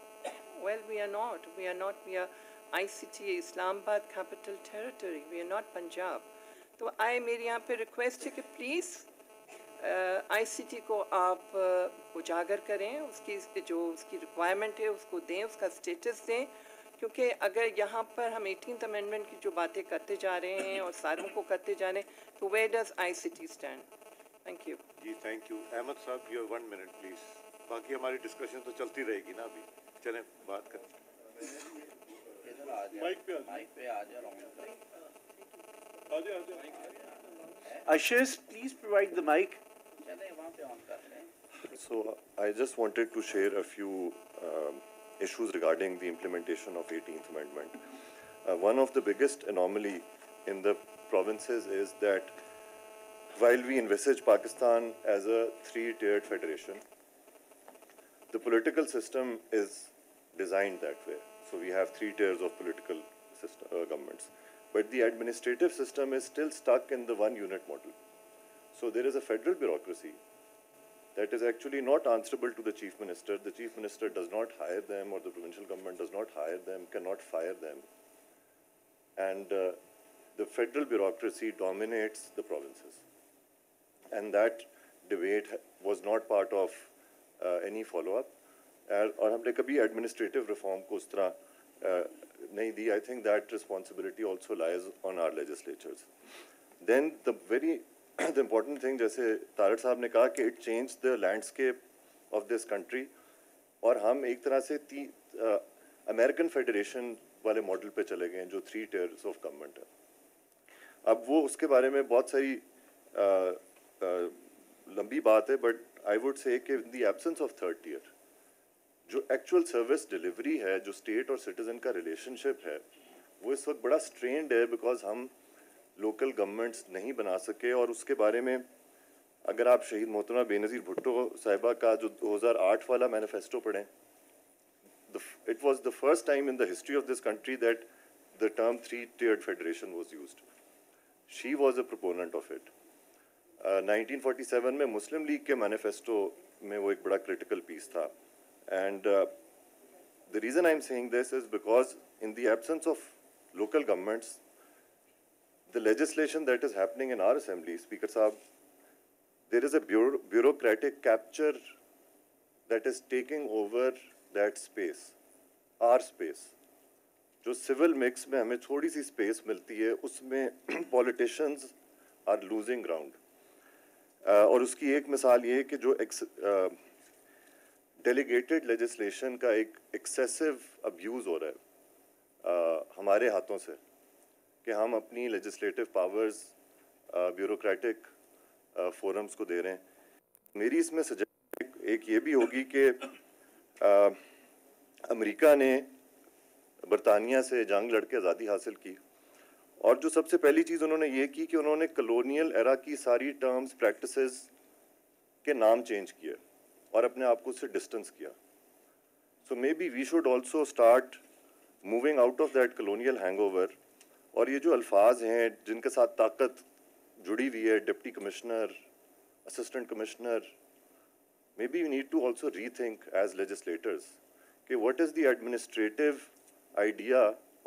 S8: Well, we are not. We are ICT Islamabad Capital Territory. We are not Punjab. तो मेरी यहाँ पे रिक्वेस्ट है कि प्लीज़ ICT को आप उजागर करें, उसकी जो उसकी रिक्वायरमेंट है उसको दें, उसका स्टेटस दें, क्योंकि अगर यहाँ पर हम 18th अमेंडमेंट की जो बातें करते जा रहे हैं और सारों को करते जा रहे हैं, तो where does ICT stand? Thank you.
S1: जी थैंक यू। अहमद साहब योर 1 मिनट प्लीज़। बाकी हमारी डिस्कशन तो चलती रहेगी ना, अभी चलें बात करें।
S9: Ashish, please provide the mic.
S10: So I just wanted to share a few issues regarding the implementation of 18th Amendment. One of the biggest anomaly in the provinces is that while we envisage Pakistan as a three-tiered federation, the political system is designed that way. So we have 3 tiers of political governments. But the administrative system is still stuck in the one unit model. So there is a federal bureaucracy that is actually not answerable to the chief minister. The chief minister does not hire them, or the provincial government does not hire them, cannot fire them. And the federal bureaucracy dominates the provinces. And that debate was not part of any follow-up. और हमने कभी administrative reform को उस तरह नहीं दी. I think that responsibility also lies on our legislatures. Then the important thing, जैसे तारड़ साहब ने कहा कि it changed the landscape of this country, और हम एक तरह से American Federation वाले मॉडल पे चले गए हैं जो 3 tiers of government है. अब वो उसके बारे में बहुत सारी लंबी बात है, but I would say कि in the absence of third tier, जो एक्चुअल सर्विस डिलीवरी है, जो स्टेट और सिटीज़न का रिलेशनशिप है, वो इस वक्त बड़ा स्ट्रेंड है, बिकॉज हम लोकल गवर्नमेंट्स नहीं बना सके. और उसके बारे में अगर आप शहीद मोहतरमा बेनज़ीर भुट्टो साहिबा का जो 2008 वाला मैनिफेस्टो पढ़ें, it was the first time in the history of this country that the term three-tiered federation was used. She was a proponent of it. 1947 में मुस्लिम लीग के मैनिफेस्टो में वो एक बड़ा क्रिटिकल पीस था. And the reason I'm saying this is because in the absence of local governments, the legislation that is happening in our assembly, Speaker Saab, there is a bureaucratic capture that is taking over that space, our space. जो civil mix में हमें थोड़ी सी space मिलती है, उसमें politicians are losing ground. और उसकी एक मिसाल ये है कि जो delegated legislation का एक excessive abuse हो रहा है हमारे हाथों से, कि हम अपनी legislative powers bureaucratic forums को दे रहे हैं. मेरी इसमें सजेशन एक ये भी होगी कि अमेरिका ने बरतानिया से जंग लड़ के आज़ादी हासिल की, और जो सबसे पहली चीज़ उन्होंने ये की कि उन्होंने कलोनियल एरा की सारी टर्म्स प्रैक्टिसेस के नाम चेंज किए और अपने आप को उससे डिस्टेंस किया. So maybe we should also start moving out of that colonial hangover. और ये जो अल्फाज हैं जिनके साथ ताकत जुड़ी हुई है, deputy commissioner, assistant commissioner, maybe we need to also rethink as legislators कि what is the administrative idea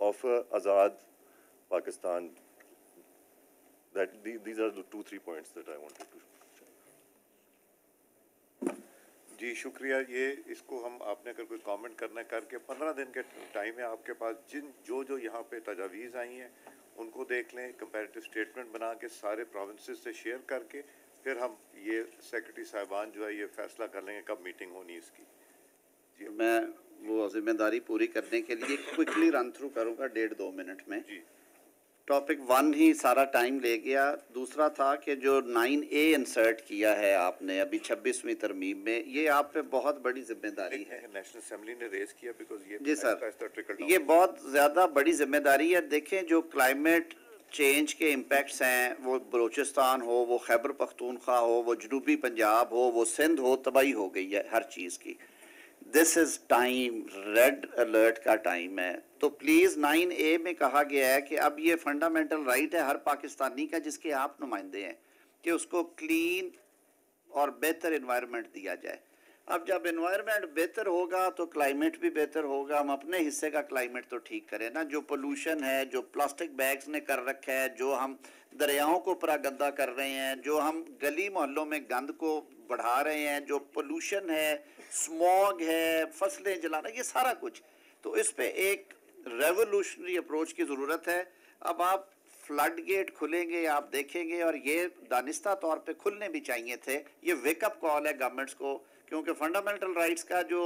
S10: of Azad Pakistan. That these are the 2-3 points that I wanted to.
S1: जी शुक्रिया. ये इसको हम आपने अगर कोई कमेंट करना करके 15 दिन के टाइम है आपके पास. जो यहाँ पे तजावीज़ आई हैं उनको देख लें, कंपैरेटिव स्टेटमेंट बना के सारे प्रोविंसेस से शेयर करके फिर हम ये सेक्रेटरी साहिबान जो है ये फैसला कर लेंगे कब मीटिंग होनी इसकी. जी
S3: मैं वो जिम्मेदारी पूरी करने के लिए क्विकली रन थ्रू करूँगा 1.5-2 मिनट में.
S1: जी
S3: टॉपिक 1 ही सारा टाइम ले गया. दूसरा था कि जो 9A इंसर्ट किया है आपने अभी 26वीं तरमीम में, ये आप पे बहुत बड़ी जिम्मेदारी है.
S1: नेशनल असेंबली ने रेज किया बिकॉज ये
S3: जी सर, ये बहुत ज़्यादा बड़ी जिम्मेदारी है. देखें जो क्लाइमेट चेंज के इम्पैक्ट्स हैं, वो बलूचिस्तान हो, वो खैबर पख्तूनख्वा हो, वो जनूबी पंजाब हो, वो सिंध हो, तबाही हो गई है हर चीज़ की. This is time, red alert का टाइम है. तो प्लीज़ 9A में कहा गया है कि अब ये फंडामेंटल राइट है हर पाकिस्तानी का जिसके आप नुमाइंदे हैं कि उसको क्लीन और बेहतर एनवायरनमेंट दिया जाए. अब जब एनवायरनमेंट बेहतर होगा तो क्लाइमेट भी बेहतर होगा। हम अपने हिस्से का क्लाइमेट तो ठीक करें ना। जो पोल्यूशन है, जो प्लास्टिक बैग्स ने कर रखा है, जो हम दरियाओं को परागंदा कर रहे हैं, जो हम गली मोहल्लों में गंद को बढ़ा रहे हैं, जो पोल्यूशन है, स्मॉग है, फसलें जलाना, ये सारा कुछ, तो इस पे एक रेवोल्यूशनरी अप्रोच की ज़रूरत है। अब आप फ्लड गेट खुलेंगे, आप देखेंगे, और ये दानिस्ता तौर पे खुलने भी चाहिए थे। ये वेकअप कॉल है गवर्नमेंट्स को, क्योंकि फंडामेंटल राइट्स का जो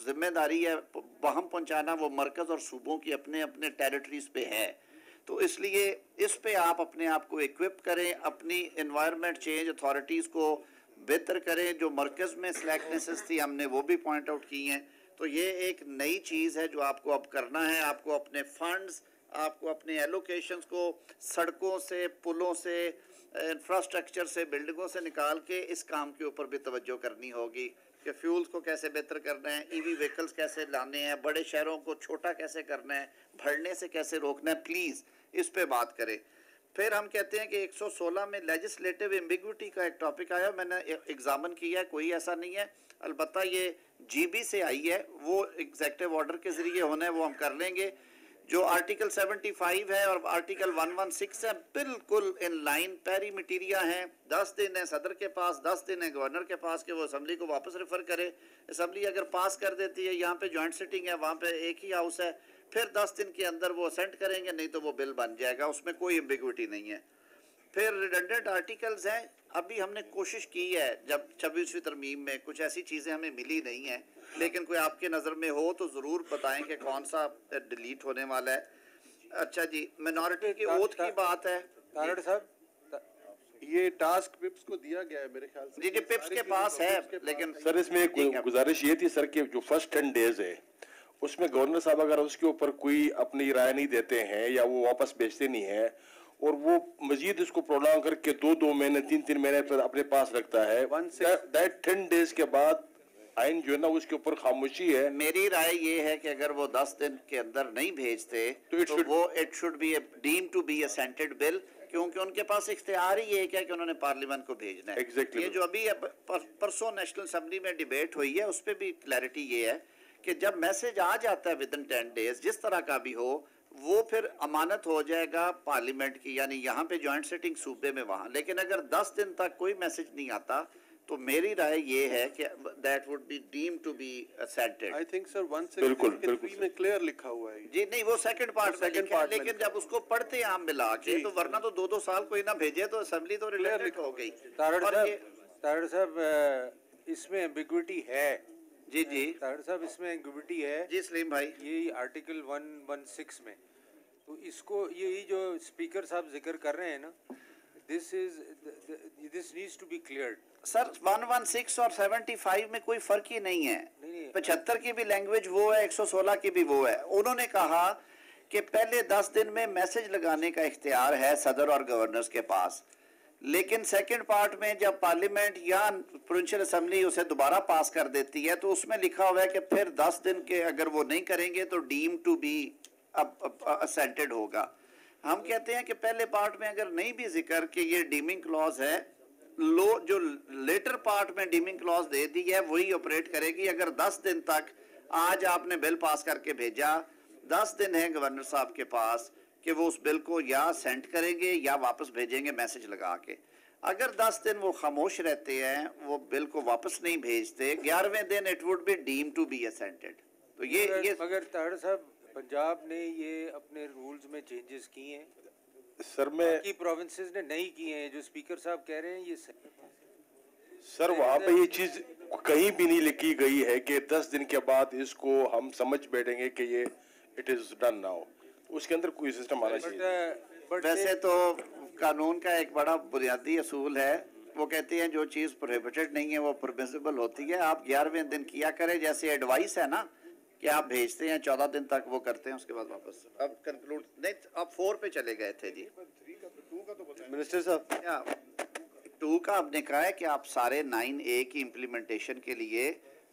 S3: जिम्मेदारी है वहम पहुंचाना वो मरकज़ और सूबों की अपने अपने टेरिटरीज पे है। तो इसलिए इस पे आप अपने आप को इक्विप करें, अपनी एनवायरनमेंट चेंज अथॉरिटीज़ को बेहतर करें। जो मरकज़ में स्लैकनेसेस थी हमने वो भी पॉइंट आउट की हैं। तो ये एक नई चीज़ है जो आपको अब करना है। आपको अपने फंड्स, आपको अपने एलोकेशंस को सड़कों से, पुलों से, इंफ्रास्ट्रक्चर से, बिल्डिंगों से निकाल के इस काम के ऊपर भी तवज्जो करनी होगी कि फ्यूल्स को कैसे बेहतर करना है, ईवी व्हीकल्स कैसे लाने हैं, बड़े शहरों को छोटा कैसे करना है, भरने से कैसे रोकना है। प्लीज़ इस पे बात करें। फिर हम कहते हैं कि 116 में लेजिस्लेटिव एम्बिग्विटी का एक टॉपिक आया, मैंने एग्जामिन किया है, कोई ऐसा नहीं है। अलबत्ता ये जीबी से आई है, वो एग्जेक्टिव ऑर्डर के ज़रिए होना है, वो हम कर लेंगे। जो आर्टिकल 75 है और आर्टिकल 116 है बिल्कुल इन लाइन, पैरी मटीरिया हैं। 10 दिन है सदर के पास, 10 दिन है गवर्नर के पास कि वो असम्बली को वापस रेफर करे। असम्बली अगर पास कर देती है, यहाँ पे जॉइंट सिटिंग है, वहाँ पे एक ही हाउस है, फिर 10 दिन के अंदर वो असेंट करेंगे, नहीं तो वो बिल बन जाएगा, उसमें कोई एम्बिग्विटी नहीं है। फिर रिडंडेंट आर्टिकल्स हैं। अभी हमने कोशिश की है, जब 26वीं तरमीम में कुछ ऐसी चीज़ें हमें मिली नहीं हैं, लेकिन कोई आपके नज़र में हो तो ज़रूर बताएं कि कौन सा डिलीट होने वाला है। अच्छा जी, मिनॉरिटी की ओथ की बात है।
S7: तारड़ साहब,
S5: ये टास्क पिप्स को दिया गया है मेरे ख्याल से।
S3: जी जी, पिप्स के पास है, लेकिन
S6: सर इसमें एक गुजारिश ये थी सर कि जो फर्स्ट 10 डेज है उसमें गवर्नर साहब अगर उसके ऊपर कोई अपनी राय नहीं देते हैं या वो वापस भेजते नहीं है और वो मजीद इसको प्रोलॉन्ग करके 2-2 महीने 3-3 महीने पर अपने पास रखता है, दैट 10 डेज के बाद आइन जो है ना उसके ऊपर खामोशी है।
S3: मेरी राय ये है कि अगर वो 10 दिन के अंदर नहीं भेजते तो वो it should be deem to be assented bill, क्योंकि उनके पास इख्तियार ही एक है कि उन्होंने पार्लियामेंट को भेजना है।
S6: Exactly.
S3: ये जो अभी परसों नेशनल असेंबली में डिबेट हुई है उस पर भी क्लैरिटी ये है कि जब मैसेज आ जाता है विद इन 10 डेज, जिस तरह का भी हो, वो फिर अमानत हो जाएगा पार्लियामेंट की, यानी यहाँ पे जॉइंट सिटिंग सूबे में वहाँ। लेकिन अगर 10 दिन तक कोई मैसेज नहीं आता तो मेरी राय ये है कि that would be deem to be assented.
S5: I think sir
S6: 163
S5: में क्लियर लिखा हुआ है
S3: जी। नहीं, वो सेकंड पार्ट में लिखा है, लेकिन जब उसको पढ़ते हैं हम मिला के, तो वरना तो 2-2 साल कोई ना भेजे तो असेंबली तो रिलेटेड हो गई।
S7: तारड़ साहब इसमें एम्बिग्विटी है।
S3: जी जी
S7: तारड़ साहब, इसमें एम्बिग्विटी है
S3: जी सलीम भाई।
S7: ये आर्टिकल 116 में, तो इसको यही जो स्पीकर साहब जिक्र कर रहे हैं ना, this needs to be cleared.
S3: Sir 116 और 75 में कोई फर्क ही नहीं है। 75 की भी लैंग्वेज वो है, 116 की भी वो है। उन्होंने कहा कि पहले 10 दिन में मैसेज लगाने का इख्तियार है सदर और गवर्नर्स के पास, लेकिन सेकंड पार्ट में जब पार्लियामेंट या प्रोविंशियल असेंबली उसे दोबारा पास कर देती है तो उसमें लिखा हुआ है कि फिर 10 दिन के अगर वो नहीं करेंगे तो डीम टू बी असेंटेड होगा। हम कहते हैं कि पहले पार्ट में अगर नहीं भी जिक्र कि ये डीमिंग क्लॉज है, जो लेटर पार्ट में डीमिंग क्लॉज दे दी है वही ऑपरेट करेगी। अगर 10 दिन तक, आज आपने बिल पास करके भेजा, 10 दिन है गवर्नर साहब के पास कि वो उस बिल को या सेंड करेंगे या वापस भेजेंगे मैसेज लगा के। अगर 10 दिन वो खामोश रहते हैं, वो बिल को वापस नहीं भेजते, 11वें दिन it would be deem to be assented. तो ये
S7: मगर तारड़ साहब, पंजाब ने ये अपने रूल्स में चेंजेस किए हैं
S6: सर, मैं
S7: की प्रोविंसेस ने नहीं किए हैं। जो स्पीकर साहब कह रहे हैं ये
S6: सर वहाँ पे ये चीज कहीं भी नहीं लिखी गई है कि 10 दिन के बाद इसको हम समझ बैठेंगे कि ये इट इज डन नाउ। उसके अंदर कोई सिस्टम आना चाहिए।
S3: वैसे तो कानून का एक बड़ा बुनियादी असूल है, वो कहते हैं जो चीज़ प्रोहिबिटेड नहीं है वो परमिसिबल होती है। आप 11वें दिन किया करें, जैसे एडवाइस है ना कि आप भेजते हैं 14 दिन तक वो करते हैं, उसके बाद वापस। अब कंक्लूड नहीं, अब 4 पे चले गए थे जी
S5: मिनिस्टर साहब।
S3: 2 का आपने कहा है कि आप सारे 9A की इम्प्लीमेंटेशन के लिए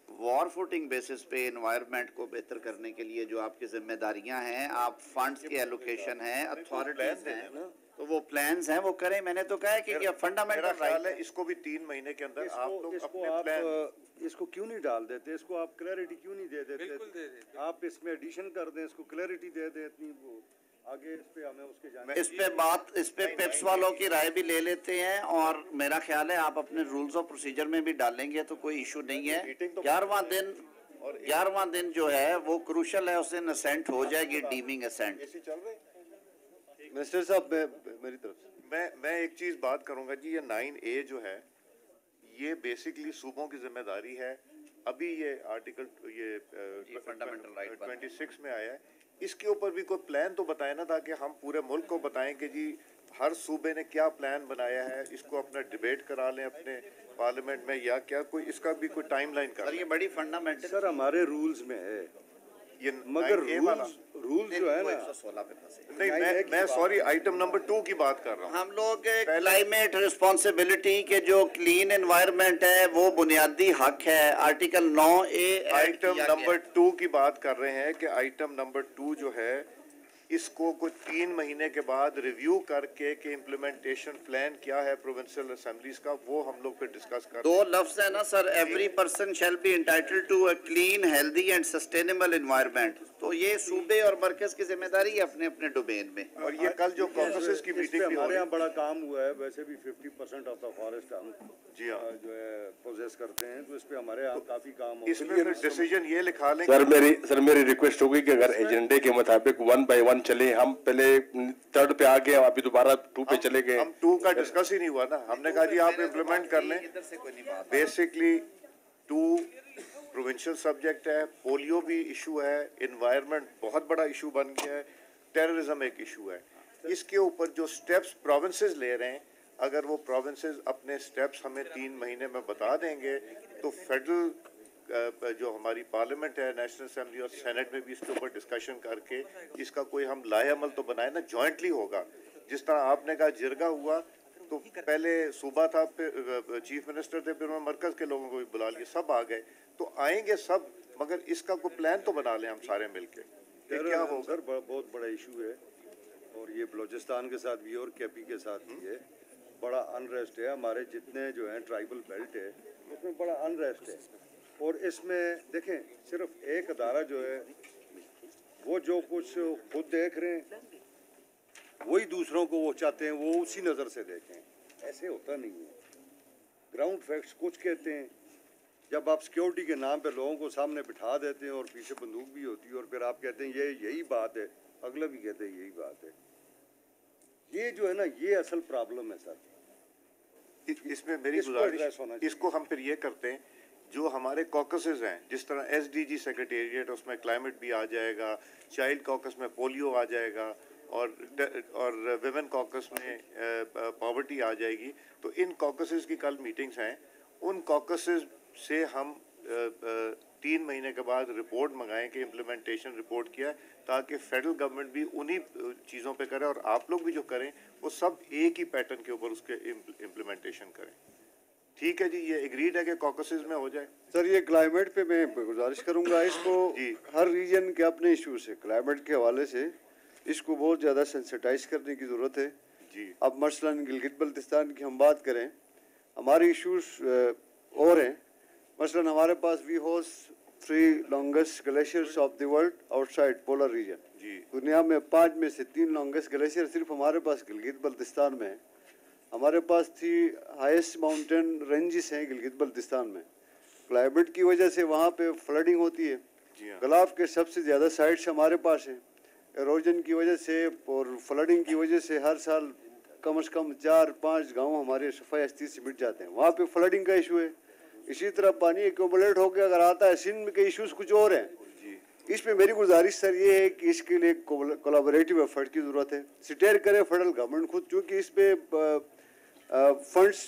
S3: वॉर फुटिंग बेसिस पे इन्वायरमेंट को बेहतर करने के लिए जो आपकी जिम्मेदारियां हैं, आप फंड्स की एलोकेशन है, अथॉरिटीज हैं, तो वो प्लान्स हैं वो करें। मैंने तो कहा है कि फंडामेंटल
S1: मेरा ख्याल
S3: राइट
S1: है इसको भी 3 महीने के अंदर आप लोग
S11: इसको
S1: अपने
S11: आप
S1: प्लान
S11: इसको क्यों नहीं डाल देते, इसको आप क्लैरिटी क्यों नहीं दे
S7: बिल्कुल दे
S11: देते,
S7: देते।
S11: आप इसमें एडिशन कर दें, इसको क्लैरिटी दे दें इतनी, वो आगे इस पे हमें उसके जाने
S3: इस पे पिप्स वालों की राय भी ले लेते हैं, और मेरा ख्याल है आप अपने रूल्स ऑफ प्रोसीजर में भी डालेंगे तो कोई इशू नहीं है। 11वां दिन जो है वो क्रूशल है, उससे असेंट हो जाएगी, डीमिंग असेंट।
S5: मिनिस्टर साहब मेरी तरफ से
S1: मैं एक चीज बात करूंगा जी, ये 9A जो है ये बेसिकली सूबों की जिम्मेदारी है। अभी ये आर्टिकल ये
S3: फंडामेंटल राइट
S1: 26 में आया है, इसके ऊपर भी कोई प्लान तो बताए ना, ताकि हम पूरे मुल्क को बताएं कि जी हर सूबे ने क्या प्लान बनाया है, इसको अपना डिबेट करा लें अपने पार्लियामेंट में, या क्या कोई इसका भी कोई टाइमलाइन कर
S3: सर ये बड़ी फंडामेंटल
S11: सर हमारे रूल्स में है,
S1: ये
S11: मगर
S1: 9A वाला
S11: रूल जो है ना,
S3: 116 पे फंसे।
S1: नहीं, मैं सॉरी आइटम नंबर 2 की बात कर रहा हूँ।
S3: हम लोग क्लाइमेट रिस्पॉन्सिबिलिटी के जो क्लीन एनवायरनमेंट है वो बुनियादी हक है, आर्टिकल 9A
S1: आइटम नंबर 2 की बात कर रहे हैं कि आइटम नंबर 2 जो है इसको कुछ 3 महीने के बाद रिव्यू करके कि इम्प्लीमेंटेशन प्लान क्या है प्रोविंशियल असेंबलीज का, वो हम लोग फिर डिस्कस कर।
S3: 2 लफ्ज है ना sir, every person shall be entitled to a clean healthy and sustainable environment. तो ये सूबे और मरकज की जिम्मेदारी है अपने अपने डोमेन में।
S1: और ये कल जो कॉकसेस की मीटिंग भी
S11: हमारे यहाँ बड़ा काम हुआ है, वैसे भी 50% ऑफ द फॉरेस्ट हम
S1: जी हाँ
S11: जो है पोजेस करते हैं, तो इस पे हमारे यहाँ काफी काम हो।
S1: इसमें फिर डिसीजन ये लिखा लें।
S6: सर मेरी रिक्वेस्ट होगी कि अगर एजेंडे के मुताबिक 1 by 1 चले, हम पहले 3rd पे आ गए, अभी दोबारा 2 पे चले गए।
S1: हम 2 का डिस्कस ही नहीं हुआ ना, हमने कहा जी आप इम्प्लीमेंट कर लें। बेसिकली 2 प्रोविंशियल सब्जेक्ट है, पोलियो भी इशू है, इन्वायरमेंट बहुत बड़ा इशू बन गया है, टेररिज्म एक इशू है। इसके ऊपर जो स्टेप्स प्रोविंसेस ले रहे हैं, अगर वो प्रोविंसेस अपने स्टेप्स हमें 3 महीने में बता देंगे तो फेडरल जो हमारी पार्लियामेंट है, नेशनल असेंबली और सेनेट में भी इसके ऊपर डिस्कशन करके इसका कोई हम लाएअमल तो बनाए ना, जॉइंटली होगा। जिस तरह आपने कहा जिरगा हुआ, तो पहले सूबा था, फिर चीफ मिनिस्टर थे, फिर उन्होंने मरकज के लोगों को भी बुला लिया, सब आ गए, तो आएंगे सब, मगर इसका कोई प्लान तो बना लें हम सारे मिलके। क्या होगा
S11: सर बहुत बड़ा इशू है, और ये बलूचिस्तान के साथ भी और केपी के साथ भी है, बड़ा अनरेस्ट है। हमारे जितने जो हैं ट्राइबल बेल्ट है उसमें बड़ा अनरेस्ट है, और इसमें देखें सिर्फ एक अदारा जो है वो जो कुछ खुद देख रहे हैं वही दूसरों को वो चाहते हैं वो उसी नज़र से देखें, ऐसे होता नहीं है। ग्राउंड फैक्ट्स कुछ कहते हैं, जब आप सिक्योरिटी के नाम पे लोगों को सामने बिठा देते हैं और पीछे बंदूक भी होती है, और फिर आप कहते हैं ये यही बात है, अगला भी कहते हैं यही बात है। ये जो है ना, ये असल प्रॉब्लम है सर।
S1: इसमें मेरी गुजारिश, इसको हम फिर ये करते हैं, जो हमारे कॉकसेस हैं, जिस तरह SDG सेक्रेटेरिएट, उसमें क्लाइमेट भी आ जाएगा, चाइल्ड कॉकस में पोलियो आ जाएगा, और विमेन कॉकस में पॉवर्टी आ जाएगी। तो इन कॉकसेस की कल मीटिंग्स हैं, उन कॉकसेस से हम 3 महीने के बाद रिपोर्ट मंगाएं कि इम्प्लीमेंटेशन रिपोर्ट किया है, ताकि फेडरल गवर्नमेंट भी उन्हीं चीज़ों पे करे और आप लोग भी जो करें वो सब एक ही पैटर्न के ऊपर उसके इम्प्लीमेंटेशन करें। ठीक है जी, ये एग्रीड है कि कॉकसेस में हो जाए।
S5: सर ये क्लाइमेट पे मैं गुजारिश करूंगा, इसको हर रीजन के अपने इश्यूज है, क्लाइमेट के हवाले से इसको बहुत ज़्यादा सेंसिटाइज करने की ज़रूरत है
S1: जी।
S5: अब मसलन गिलगित बल्तिस्तान की हम बात करें, हमारे इश्यूज और हैं। मसलन हमारे पास we host 3 longest glaciers of the world outside polar region. दुनिया में 5 में से 3 लॉन्गेस्ट ग्लेशियर सिर्फ हमारे पास गिलगित बल्तिस्तान में है। हमारे पास 3 हाईएस्ट माउंटेन रेंजेस हैं गिलगित बल्तिस्तान में। क्लाइमेट की वजह से वहाँ पे फ्लडिंग होती है, गलाफ के सबसे ज़्यादा साइट्स हमारे पास हैं। एरोजन की वजह से और फ्लडिंग की वजह से हर साल कम से कम 4-5 गाँव हमारे सफाई हस्ती से मिट जाते हैं, वहाँ पे फ्लडिंग का इशू है। इसी तरह पानी एक्यूमुलेट होकर अगर आता है, सिंध के इश्यूज कुछ और हैं। इसमें मेरी गुजारिश सर ये है कि इसके लिए कोलैबोरेटिव एफर्ट की ज़रूरत है, स्टेयर करे फेडरल गवर्नमेंट खुद, चूँकि इस पे फंड्स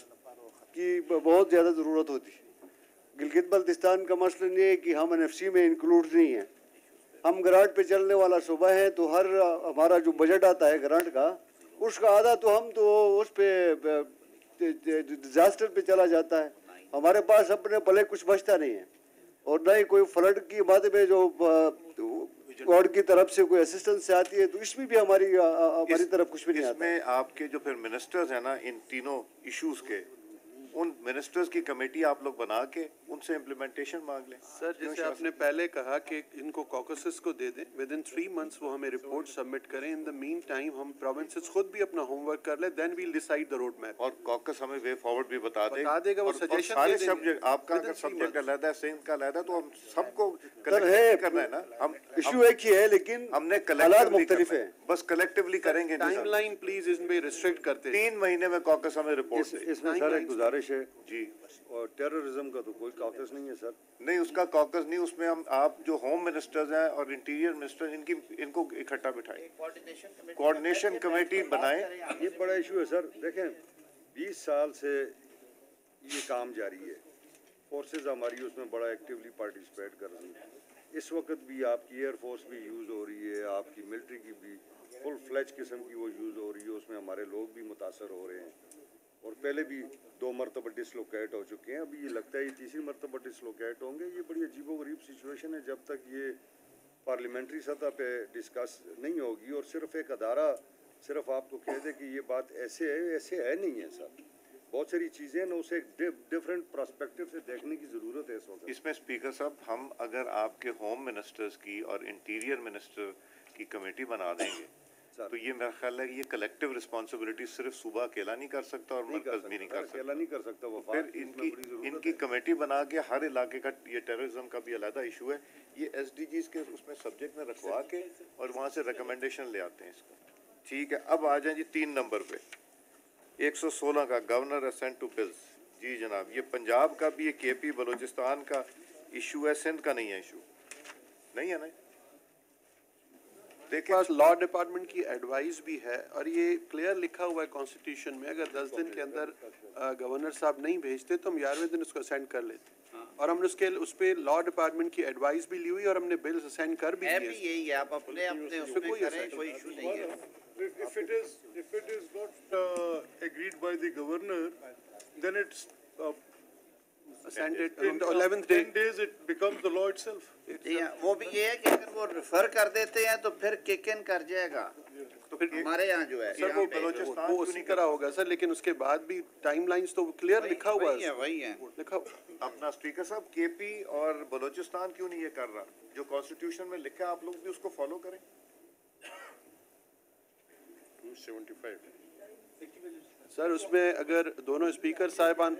S5: की बहुत ज़्यादा ज़रूरत होती है। गिलगित बल्तिस्तान का मसला ये है कि हम NFC में इंक्लूड नहीं हैं, हम ग्रांट पे चलने वाला सूबा है, तो हर हमारा जो बजट आता है ग्रांट का उसका आधा तो हम तो उस पे डिजास्टर पे चला जाता है, हमारे पास अपने भले कुछ बचता नहीं है।
S11: और ना ही कोई फ्लड की बात में जो गॉड की तरफ से कोई असिस्टेंस आती है, तो इसमें भी हमारी तरफ कुछ भी नहीं आता।
S1: इसमें आपके जो फिर मिनिस्टर्स हैं ना इन तीनों इश्यूज के, उन मिनिस्टर्स की कमेटी आप लोग बना के उनसे इम्प्लीमेंटेशन मांग लें।
S5: सर जैसे आपने पहले कहा कि इनको कॉकसेस को दे दें, विद इन 3 months वो हमें रिपोर्ट सबमिट करें। इन द मीन टाइम हम प्रोविंसेस खुद भी अपना होमवर्क कर ले, then we'll decide the road map.
S1: और कॉकस हमें वे फॉरवर्ड भी बता
S5: देगा, वो सजेशन
S1: सारे
S5: दे देंगे।
S1: सब्जेक्ट आपका अगर सब्जेक्ट अलग है, सिंध का अलग है, तो हम सबको
S11: सर है
S1: कलेक्टिवली करना है ना। हम
S11: इशू एक ही है, लेकिन
S1: हमने
S11: हालात
S1: कलेक्टिवली
S11: मुख्तलिफ
S1: करना
S11: है।
S1: है, बस कलेक्टिवली करेंगे।
S5: टाइमलाइन प्लीज इसमें रिस्ट्रिक्ट करते हैं।
S1: 3 महीने में कॉकस हमें रिपोर्ट दे।
S11: इसमें सर एक गुजारिश है
S1: जी,
S11: और टेररिज्म का तो कोई कॉकस नहीं है सर।
S1: नहीं उसका कॉकस नहीं, उसमें हम आप जो होम मिनिस्टर्स हैं और इंटीरियर मिनिस्टर इनको इकट्ठा बिठाएं, कोऑर्डिनेशन कमेटी बनाएं।
S11: ये बड़ा इशू है सर। देखें 20 साल से ये काम जारी है, फोर्सेस हमारी उसमें बड़ा एक्टिवली पार्टिसिपेट कर रही है। इस वक्त भी आपकी एयर फोर्स भी यूज़ हो रही है, आपकी मिलिट्री की भी फुल फ्लैज किस्म की वो यूज़ हो रही है, उसमें हमारे लोग भी मुतासर हो रहे हैं। और पहले भी 2 मरतबा डिसलोकेट हो चुके हैं, अभी ये लगता है ये तीसरी मरतबा डिसलोकेट होंगे। ये बड़ी अजीबोगरीब सिचुएशन है। जब तक ये पार्लियामेंट्री सतह पे डिस्कस नहीं होगी और सिर्फ एक अदारा सिर्फ आपको कह दे कि ये बात ऐसे है नहीं है सर। बहुत सारी चीज़ें ना उसे डिफरेंट पर्सपेक्टिव से देखने की ज़रूरत है इस वक्त।
S1: इसमें स्पीकर साहब, हम अगर आपके होम मिनिस्टर्स की और इंटीरियर मिनिस्टर की कमेटी बना देंगे तो ये मेरा ख्याल है कि ये कलेक्टिव रिस्पॉन्सिबिलिटी सिर्फ सूबा अकेला नहीं कर सकता और मरकज भी नहीं कर सकता।
S11: अकेला नहीं कर सकता। वो
S1: फिर इनकी कमेटी बना के हर इलाके का ये टेररिज्म का भी अलग इशू है, ये SDGs के उसमें सब्जेक्ट में रखवा के और वहाँ से रिकमेंडेशन ले आते हैं इसका। ठीक है, अब आ जाए जी 3 नंबर पे 116 का गवर्नर असेंट टू बिल्स। जी जनाब, ये पंजाब का भी, ये KP बलूचिस्तान का इशू है, सिंध का नहीं है इशू, नहीं है ना।
S5: देखिए पास लॉ डिपार्टमेंट की एडवाइस भी है और ये क्लियर लिखा हुआ है कॉन्स्टिट्यूशन में, अगर 10 दिन के अंदर गवर्नर साहब नहीं भेजते तो हम 11वें दिन उसको असेंड कर लेते। और हमने उस पे लॉ डिपार्टमेंट की एडवाइस भी ली हुई और हमने बिल्स असेंड कर भी दिए।
S3: यही है, आप अपने उसमें कोई इशू नहीं है।
S4: If it is not agreed by the governor, then it's
S5: ascended on the 11th day.
S4: 10 days it becomes the law itself.
S3: वो भी ये है कि अगर वो रेफर कर देते हैं तो फिर किक इन कर जाएगा।
S5: तो फिर
S3: हमारे यहाँ जो है
S5: सर वो बलोचिस्तान वो उसी तरह होगा सर, लेकिन उसके बाद भी टाइमलाइंस तो क्लियर लिखा हुआ है।
S3: वही है
S5: लिखा
S1: अपना स्पीकर साहब, KP और बलोचिस्तान क्यों नहीं ये कर रहा? जो कॉन्स्टिट्यूशन में लिखा है आप लोग भी उसको फॉलो करें।
S4: 275
S5: सर उसमें अगर दोनों स्पीकर साहिबान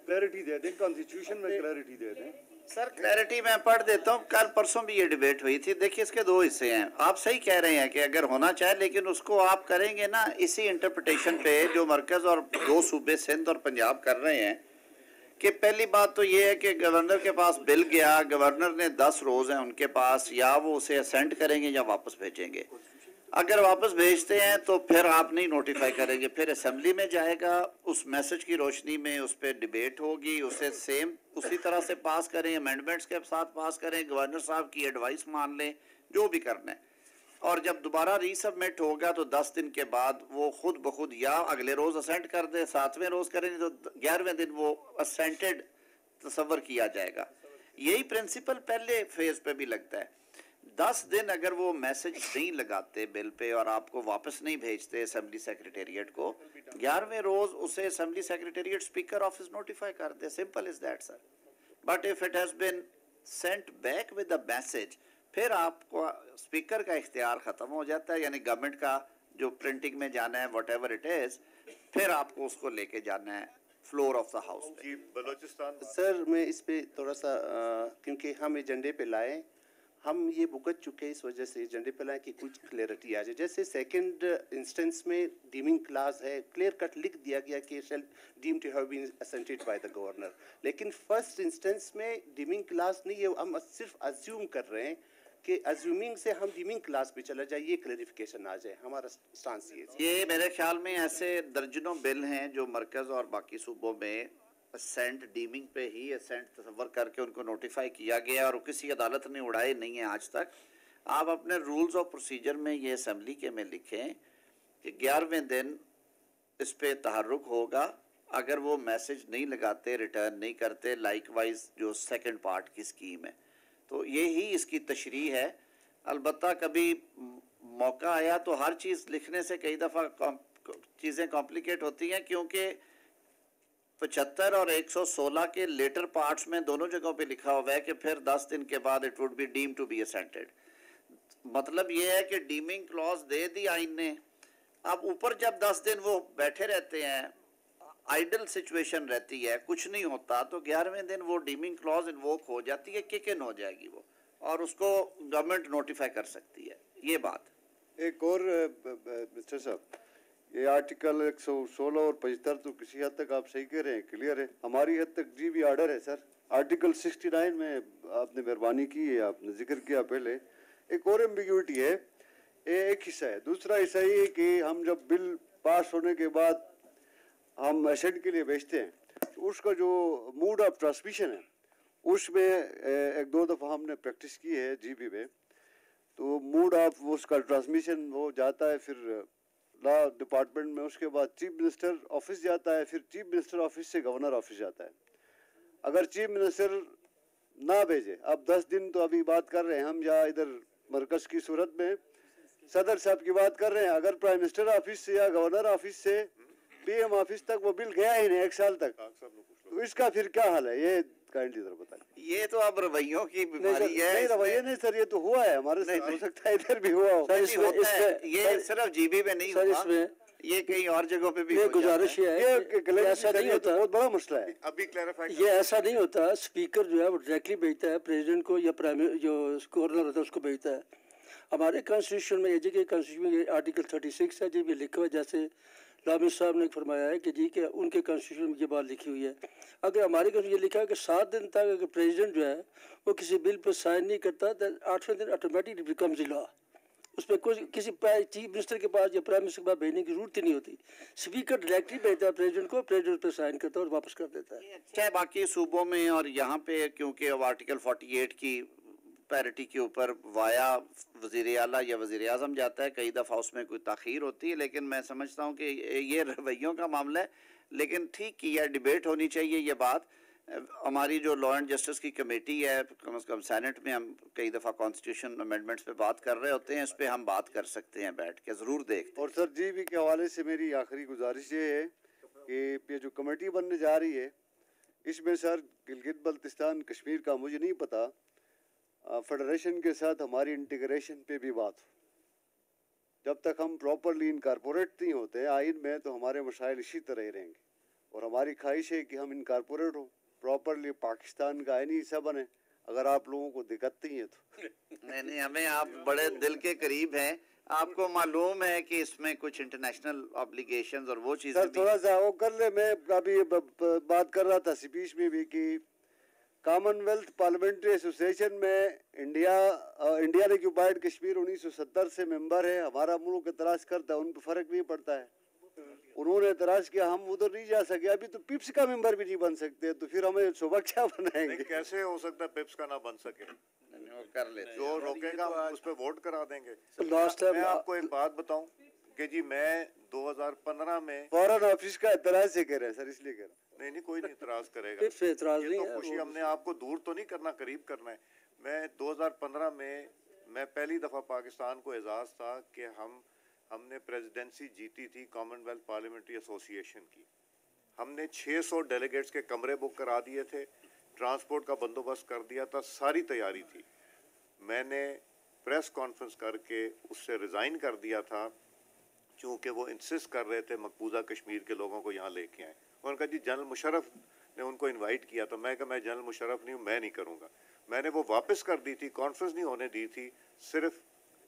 S11: क्लैरिटी दे दें, कॉन्स्टिट्यूशन में क्लैरिटी दे दें।
S3: सर क्लैरिटी मैं पढ़ देता हूँ। कल परसों भी ये डिबेट हुई थी। देखिए इसके 2 हिस्से हैं। आप सही कह रहे हैं कि अगर होना चाहे, लेकिन उसको आप करेंगे ना इसी इंटरप्रिटेशन पे जो मरकज और 2 सूबे सिंध और पंजाब कर रहे हैं। कि पहली बात तो ये है कि गवर्नर के पास बिल गया, गवर्नर ने 10 रोज़ हैं उनके पास, या वो उसे असेंट करेंगे या वापस भेजेंगे। अगर वापस भेजते हैं तो फिर आप नहीं नोटिफाई करेंगे, फिर असेंबली में जाएगा, उस मैसेज की रोशनी में उस पर डिबेट होगी, उसे सेम उसी तरह से पास करें, अमेंडमेंट्स के साथ पास करें, गवर्नर साहब की एडवाइस मान लें, जो भी करना है। और जब दोबारा रीसबमिट होगा तो 10 दिन के बाद वो खुद ब खुद या अगले रोज़ असेंट कर दे, 7वें रोज़ करेंगे तो 11वें दिन वो असेंटेड तस्वर किया जाएगा। यही प्रिंसिपल पहले फेज पे भी लगता है। 10 दिन अगर वो मैसेज नहीं लगाते बिल पे और आपको वापस नहीं भेजते असेंबली सेक्रेटेरिएट को, 11वें रोज उसे assembly secretariat speaker office notify कर दे। Simple is that sir. But if it has been sent back with the message, फिर आपको स्पीकर का इख्तियार खत्म हो जाता है, यानी गवर्नमेंट का जो प्रिंटिंग में जाना है वट एवर इट इज, फिर आपको उसको लेके जाना है फ्लोर ऑफ द हाउस पे।
S1: बलूचिस्तान
S12: सर मैं इस पे थोड़ा सा क्योंकि हम एजेंडे पे लाए, हम ये भुगत चुके हैं, इस वजह से एजेंडे पे लाए कि कुछ क्लैरिटी आ जाए। जैसे सेकंड इंस्टेंस में डीमिंग क्लास है, क्लियर कट लिख दिया गया कि shall deem to have been assented by the governor, लेकिन फर्स्ट इंस्टेंस में डीमिंग क्लास नहीं है, हम सिर्फ अज्यूम कर रहे हैं कि अज्यूमिंग से हम डीमिंग क्लास पे चला जाए, ये क्लैरिफिकेशन आ जाए। हमारा स्टांस
S3: ये मेरे ख्याल में ऐसे दर्जनों बिल हैं जो मरकज और बाकी सूबों में असेंट डीमिंग पे ही असेंट तस्वर करके उनको नोटिफाई किया गया और किसी अदालत ने उड़ाए नहीं है आज तक। आप अपने रूल्स ऑफ प्रोसीजर में ये असेंबली के में लिखें कि 11वें दिन इस पे तहर्रुक होगा اگر وہ میسج نہیں لگاتے، ریٹرن نہیں کرتے، لائک وائز جو سیکنڈ پارٹ کی اسکیم ہے، تو یہی اس کی تشریح ہے. البتہ کبھی موقع آیا تو ہر چیز لکھنے سے کئی دفعہ چیزیں کمپلیکیٹ ہوتی ہیں، کیونکہ 75 اور 116 کے لیٹر پارٹس میں دونوں جگہوں پہ لکھا ہوا ہے کہ پھر 10 دن کے بعد it would be deem to be assented. مطلب یہ ہے کہ ڈیمنگ کلوز دے دی آئین نے، اب اوپر جب 10 دن وہ بیٹھے رہتے ہیں، آئیڈل سچویشن رہتی ہے، کچھ نہیں ہوتا، تو 11ویں دن وہ ڈیمنگ کلوز انووک ہو جاتی ہے، کک ان ہو جائے گی وہ، اور اس کو گورنمنٹ نوٹیفائی کر سکتی ہے. یہ بات
S11: ایک اور مسٹر صاحب، یہ آرٹیکل 116 اور 75 تو کسی حد تک آپ صحیح کہہ رہے ہیں، کلیئر ہے. ہماری حد تک جی بھی آرڈر ہے سر. آرٹیکل 69 میں آپ نے مہربانی کی ہے، آپ نے ذکر کیا پہلے، ایک اور ایمبیگوٹی ہے. ایک حصہ ہے، دوسرا حصہ یہ ہے کہ ہم جب بل پاس ہونے کے بعد ہم ایسنٹ کے لیے بھیجتے ہیں تو اس کا جو موڈ آف ٹرانسمیشن ہے اس میں ایک دو دفعہ ہم نے پریکٹس کی ہے جی بی میں، تو موڈ آف اس کا ٹرانسمیشن وہ جاتا ہے پھر لا ڈپارٹمنٹ میں، اس کے بعد چیف منسٹر آفس جاتا ہے، پھر چیف منسٹر آفس سے گورنر آفس جاتا ہے. اگر چیف منسٹر نہ بھیجے، اب 10 دن تو ابھی بات کر رہے ہیں ہم، یا ادھر مرکز کی صورت میں صدر صاحب کی بات کر رہے ہیں، اگر پرائم منسٹر آفس سے یا گورنر آفس سے پی ایم آفس تک وہ بل گیا ہی نہیں 1 سال تک، تو اس کا پھر کیا حال ہے؟ یہ کائنڈلی ذرا بتائیں.
S3: یہ تو اب رویوں کی بیماری ہے.
S11: نہیں رویے نہیں سر، یہ تو ہوا ہے ہمارے ساتھ، ہو سکتا ہے ادھر بھی ہوا ہو.
S3: یہ صرف جی بی میں نہیں ہوا، یہ کئی اور جگہوں پہ بھی
S9: یہ گزارش یہ ہے کہ ایسا نہیں ہوتا،
S11: بہت بڑا مسئلہ ہے.
S1: ابھی کلیریفائی
S9: یہ ایسا نہیں ہوتا. اسپیکر جو ہے وہ ڈائریکٹلی بھیجتا ہے پریزیڈنٹ کو، یا جو گورنر ہوتا ہے اس کو بھیجتا ہے. ہمارے کانسٹیٹیوشن میں یہ جگہ کانسٹیٹیوشن میں آرٹیکل 36 ہے جی، یہ لکھا ہوا ہے، جیسے لامر صاحب نے فرمایا ہے کہ جی کہ ان کے کانسٹیٹیوشن میں یہ بات لکھی ہوئی ہے. اگر ہمارے کانسٹیٹیوشن یہ لکھا ہے کہ 7 دن تک اگر پریزیڈنٹ جو ہے وہ کسی بل پہ سائن نہیں کرتا تو 8ویں دن آٹومیٹک بیکمز لا. اس پہ کوئی کسی چیف منسٹر کے پاس یا پرائم منسٹر کے پاس بھیجنے کی ضرورت ہی نہیں ہوتی. اسپیکر ڈائریکٹلی بھیجتا ہے پریزیڈنٹ کو، پریزیڈنٹ پہ سائن کرتا ہے اور واپس کر دیتا ہے.
S3: چاہے باقی صوبوں میں اور یہاں پہ، کیونکہ اب آرٹیکل 48 کی پیرٹی کے اوپر وایا وزیر اعلیٰ یا وزیر اعظم جاتا ہے، کئی دفعہ اس میں کوئی تاخیر ہوتی ہے، لیکن میں سمجھتا ہوں کہ یہ رویوں کا معاملہ ہے. لیکن ٹھیک کی ہے، ڈیبیٹ ہونی چاہیے یہ بات. ہماری جو لا اینڈ جسٹس کی کمیٹی ہے، کم از کم سینٹ میں ہم کئی دفعہ کانسٹیٹیوشن امینڈمنٹس پہ بات کر رہے ہوتے ہیں، اس پہ ہم بات کر سکتے ہیں بیٹھ کے، ضرور دیکھتے ہیں.
S11: اور سر جی بی کے حوالے سے میری آخری گزارش یہ ہے کہ یہ جو کمیٹی بننے جا رہی ہے اس میں سر گلگت بلتستان کشمیر کا مجھے نہیں پتا، فیڈریشن کے ساتھ ہماری انٹیگریشن پہ بھی بات ہو. جب تک ہم پراپرلی انکارپوریٹ نہیں ہوتے آئین میں تو ہمارے مسائل اسی طرح ہی رہیں گے، اور ہماری خواہش ہے کہ ہم انکارپوریٹ ہوں، پراپرلی پاکستان کا آئینی حصہ بنے. اگر آپ لوگوں کو دقت نہیں ہے تو
S3: نہیں، ہمیں آپ بڑے دل کے قریب ہیں. آپ کو معلوم ہے کہ اس میں کچھ انٹرنیشنل آبلیگیشنز اور وہ چیزیں
S11: سر تھوڑا سا وہ کر لیں. میں ابھی بات کر رہا تھا اسپیچ میں بھی کہ کامن ویلتھ پارلیمنٹری ایسوسیشن میں انڈیا نے کیوپائڈ کشمیر 1970 سے ممبر ہے. ہمارا ملک اعتراض کرتا ہے، ان پہ فرق نہیں پڑتا ہے. انہوں نے اعتراض کیا، ہم ادھر نہیں جا سکے، ابھی تو پپس کا ممبر بھی نہیں بن سکتے، تو پھر ہمیں صبح کیا بنائیں گے؟
S1: کیسے ہو سکتا ہے پپس کا نہ بن سکے؟
S3: کر لیتے
S1: جو روکے گا اس پہ ووٹ کرا دیں گے.
S9: لاسٹ
S1: میں آپ کو ایک بات بتاؤں کہ جی میں 2015 میں
S11: فورن آفس کا اعتراض سے کہہ رہے ہیں سر، اس لیے کہہ رہے ہیں.
S1: نہیں کوئی نہیں اعتراض کرے گا.
S9: اعتراض
S1: یہ
S9: نہیں
S1: تو خوشی ہم نے آپ کو دور تو نہیں کرنا، قریب کرنا ہے. میں 2015 میں پہلی دفعہ پاکستان کو اعزاز تھا کہ ہم نے پریزیڈنسی جیتی تھی کامن ویلتھ پارلیمنٹری ایسوسیشن کی. ہم نے 600 ڈیلیگیٹس کے کمرے بک کرا دیے تھے، ٹرانسپورٹ کا بندوبست کر دیا تھا، ساری تیاری تھی. میں نے پریس کانفرنس کر کے اس سے ریزائن کر دیا تھا چونکہ وہ انسسٹ کر رہے تھے مقبوضہ کشمیر کے لوگوں کو یہاں لے کے آئیں. انہوں نے کہا جی جنرل مشرف نے ان کو انوائٹ کیا تھا. میں کہا میں جنرل مشرف نہیں ہوں، میں نہیں کروں گا. میں نے وہ واپس کر دی تھی، کانفرنس نہیں ہونے دی تھی صرف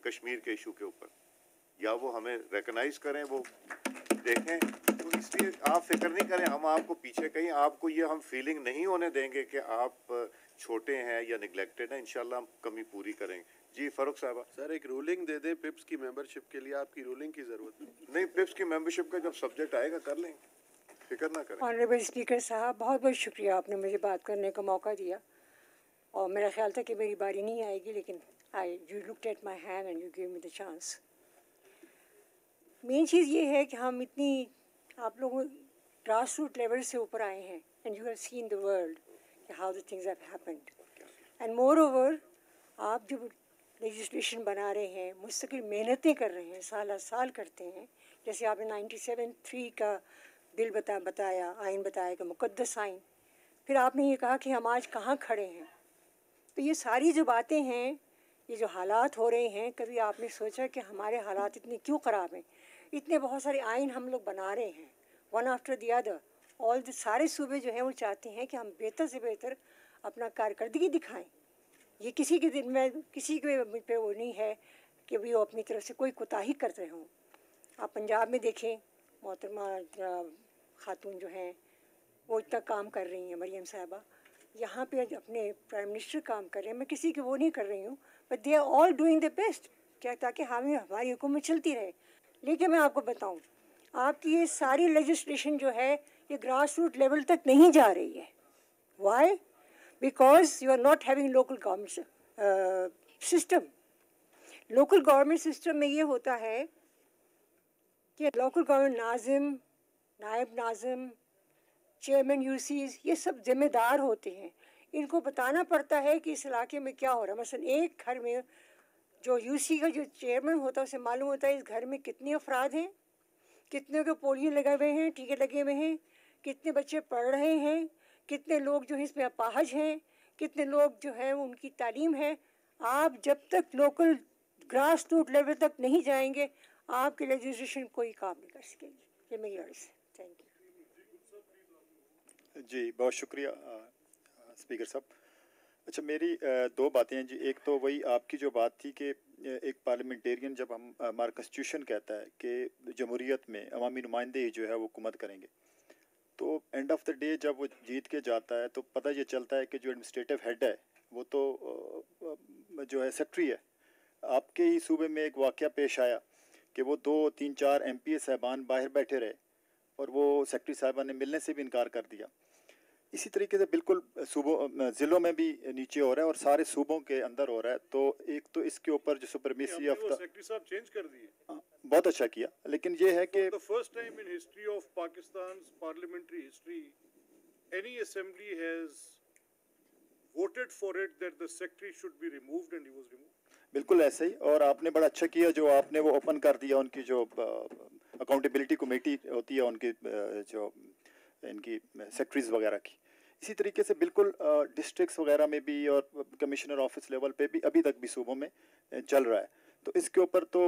S1: کشمیر کے ایشو کے اوپر. یا وہ ہمیں ریکگنائز کریں، وہ دیکھیں. تو اس لیے آپ فکر نہیں کریں، ہم آپ کو پیچھے کہیں آپ کو یہ ہم فیلنگ نہیں ہونے دیں گے کہ آپ چھوٹے ہیں یا نگلیکٹڈ ہیں. انشاءاللہ ہم کمی پوری کریں گے. جی فاروق صاحبہ.
S5: سر ایک رولنگ دے دیں پپس کی ممبرشپ کے لیے، آپ کی رولنگ کی ضرورت
S1: نہیں. پپس کی ممبرشپ کا جب سبجیکٹ آئے گا کر لیں گے، فکر نہ کریں.
S13: آنریبل اسپیکر صاحب بہت بہت شکریہ، آپ نے مجھے بات کرنے کا موقع دیا. اور میرا خیال تھا کہ میری باری نہیں آئے گی، لیکن you looked at my hand and you gave me the chance. Main چیز یہ ہے کہ ہم اتنی آپ لوگوں ग्रास रूट लेवल से ऊपर आए हैं, and you have seen the world how the things have happened. And more over आप जब लेजिस्लेशन बना रहे हैं, मुस्तकिल मेहनतें कर रहे हैं, साल साल करते हैं, जैसे आपने 97-3 का बिल बताया, आइन बताया कि मुक़द्दस आइन, फिर आपने ये कहा कि हम आज कहाँ खड़े हैं. तो ये सारी जो बातें हैं, ये जो हालात हो रहे हैं, कभी आपने सोचा कि हमारे हालात इतने क्यों ख़राब हैं? इतने बहुत सारे आइन हम लोग बना रहे हैं, one after the other. All the सारे सूबे जो हैं वो चाहते हैं कि हम बेहतर से बेहतर अपना कारकर्दगी दिखाएं. ये किसी के दिन में किसी के पे वो नहीं है कि भी वो अपनी तरफ से कोई कोताही कर रहे हों. आप पंजाब में देखें, मोहतरमा खातून जो हैं वो इतना काम कर रही हैं, मरियम साहबा. यहाँ पे अपने प्राइम मिनिस्टर काम कर रहे हैं, मैं किसी की वो नहीं कर रही हूँ, but they are all doing the best, क्या ताकि हमें हमारी हुकूमत चलती रहे. लेकिन मैं आपको बताऊँ, आपकी ये सारी लेजिस्लेशन जो है ये ग्रास रूट लेवल तक नहीं जा रही है. Why? Because you are not having local government system. Local government system में ये होता है कि लोकल गवर्नमेंट नाजिम, नायब नाजिम, चेयरमैन यूसीज, ये सब जिम्मेदार होते हैं. इनको बताना पड़ता है कि इस इलाके में क्या हो रहा है. मसलन एक घर में जो यूसी का जो चेयरमैन होता है उसे मालूम होता है इस घर में कितने अफराद हैं, कितने को पोलियो लगे हुए हैं, टीके लगे हुए हैं, कितने बच्चे पढ़ रहे हैं, कितने लोग जो है इसमें अपाहज हैं, कितने लोग जो है उनकी तालीम है. आप जब तक लोकल ग्रास रूट लेवल तक नहीं जाएंगे, आपकी लेजिस्लेशन कोई काम नहीं कर सकेगी. ये मेरी अर्ज़ है. Thank you.
S14: जी बहुत शुक्रिया स्पीकर साहब. अच्छा, मेरी दो बातें हैं जी. एक तो वही आपकी जो बात थी कि एक पार्लियामेंटेरियन, जब हम हमारा कॉन्स्टिट्यूशन कहता है कि जमहूरियत में अवामी नुमाइंदे ही जो है वो हुकूमत करेंगे, तो एंड ऑफ द डे जब वो जीत के जाता है तो पता ये चलता है कि जो एडमिनिस्ट्रेटिव हेड है वो तो जो है सेक्रेटरी है. आपके ही सूबे में एक वाक़या पेश आया कि वो 2-3-4 MP साहबान बाहर बैठे रहे और वो सेक्रेटरी साहबा ने मिलने से भी इनकार कर दिया. इसी तरीके से बिल्कुल सूबों ज़िलों में भी नीचे हो रहा है और सारे सूबों के अंदर हो रहा है. तो एक तो इसके ऊपर जो सुपरमेसी ऑफ द
S4: सेक्रेटरी साहब चेंज कर दिए,
S14: बहुत अच्छा किया, लेकिन ये है कि
S4: the first time in history of Pakistan parliamentary history any assembly has voted for it that the secretary should be removed and he was removed.
S14: बिल्कुल ऐसे ही. और आपने बड़ा अच्छा किया जो आपने वो ओपन कर दिया, उनकी जो अकाउंटेबिलिटी कमेटी होती है उनकी जो इनकी सेक्रेटरीज वगैरह की. इसी तरीके से बिल्कुल डिस्ट्रिक्ट्स वगैरह में भी और कमिश्नर ऑफिस लेवल पे भी अभी तक भी सूबों में चल रहा है. तो इसके ऊपर तो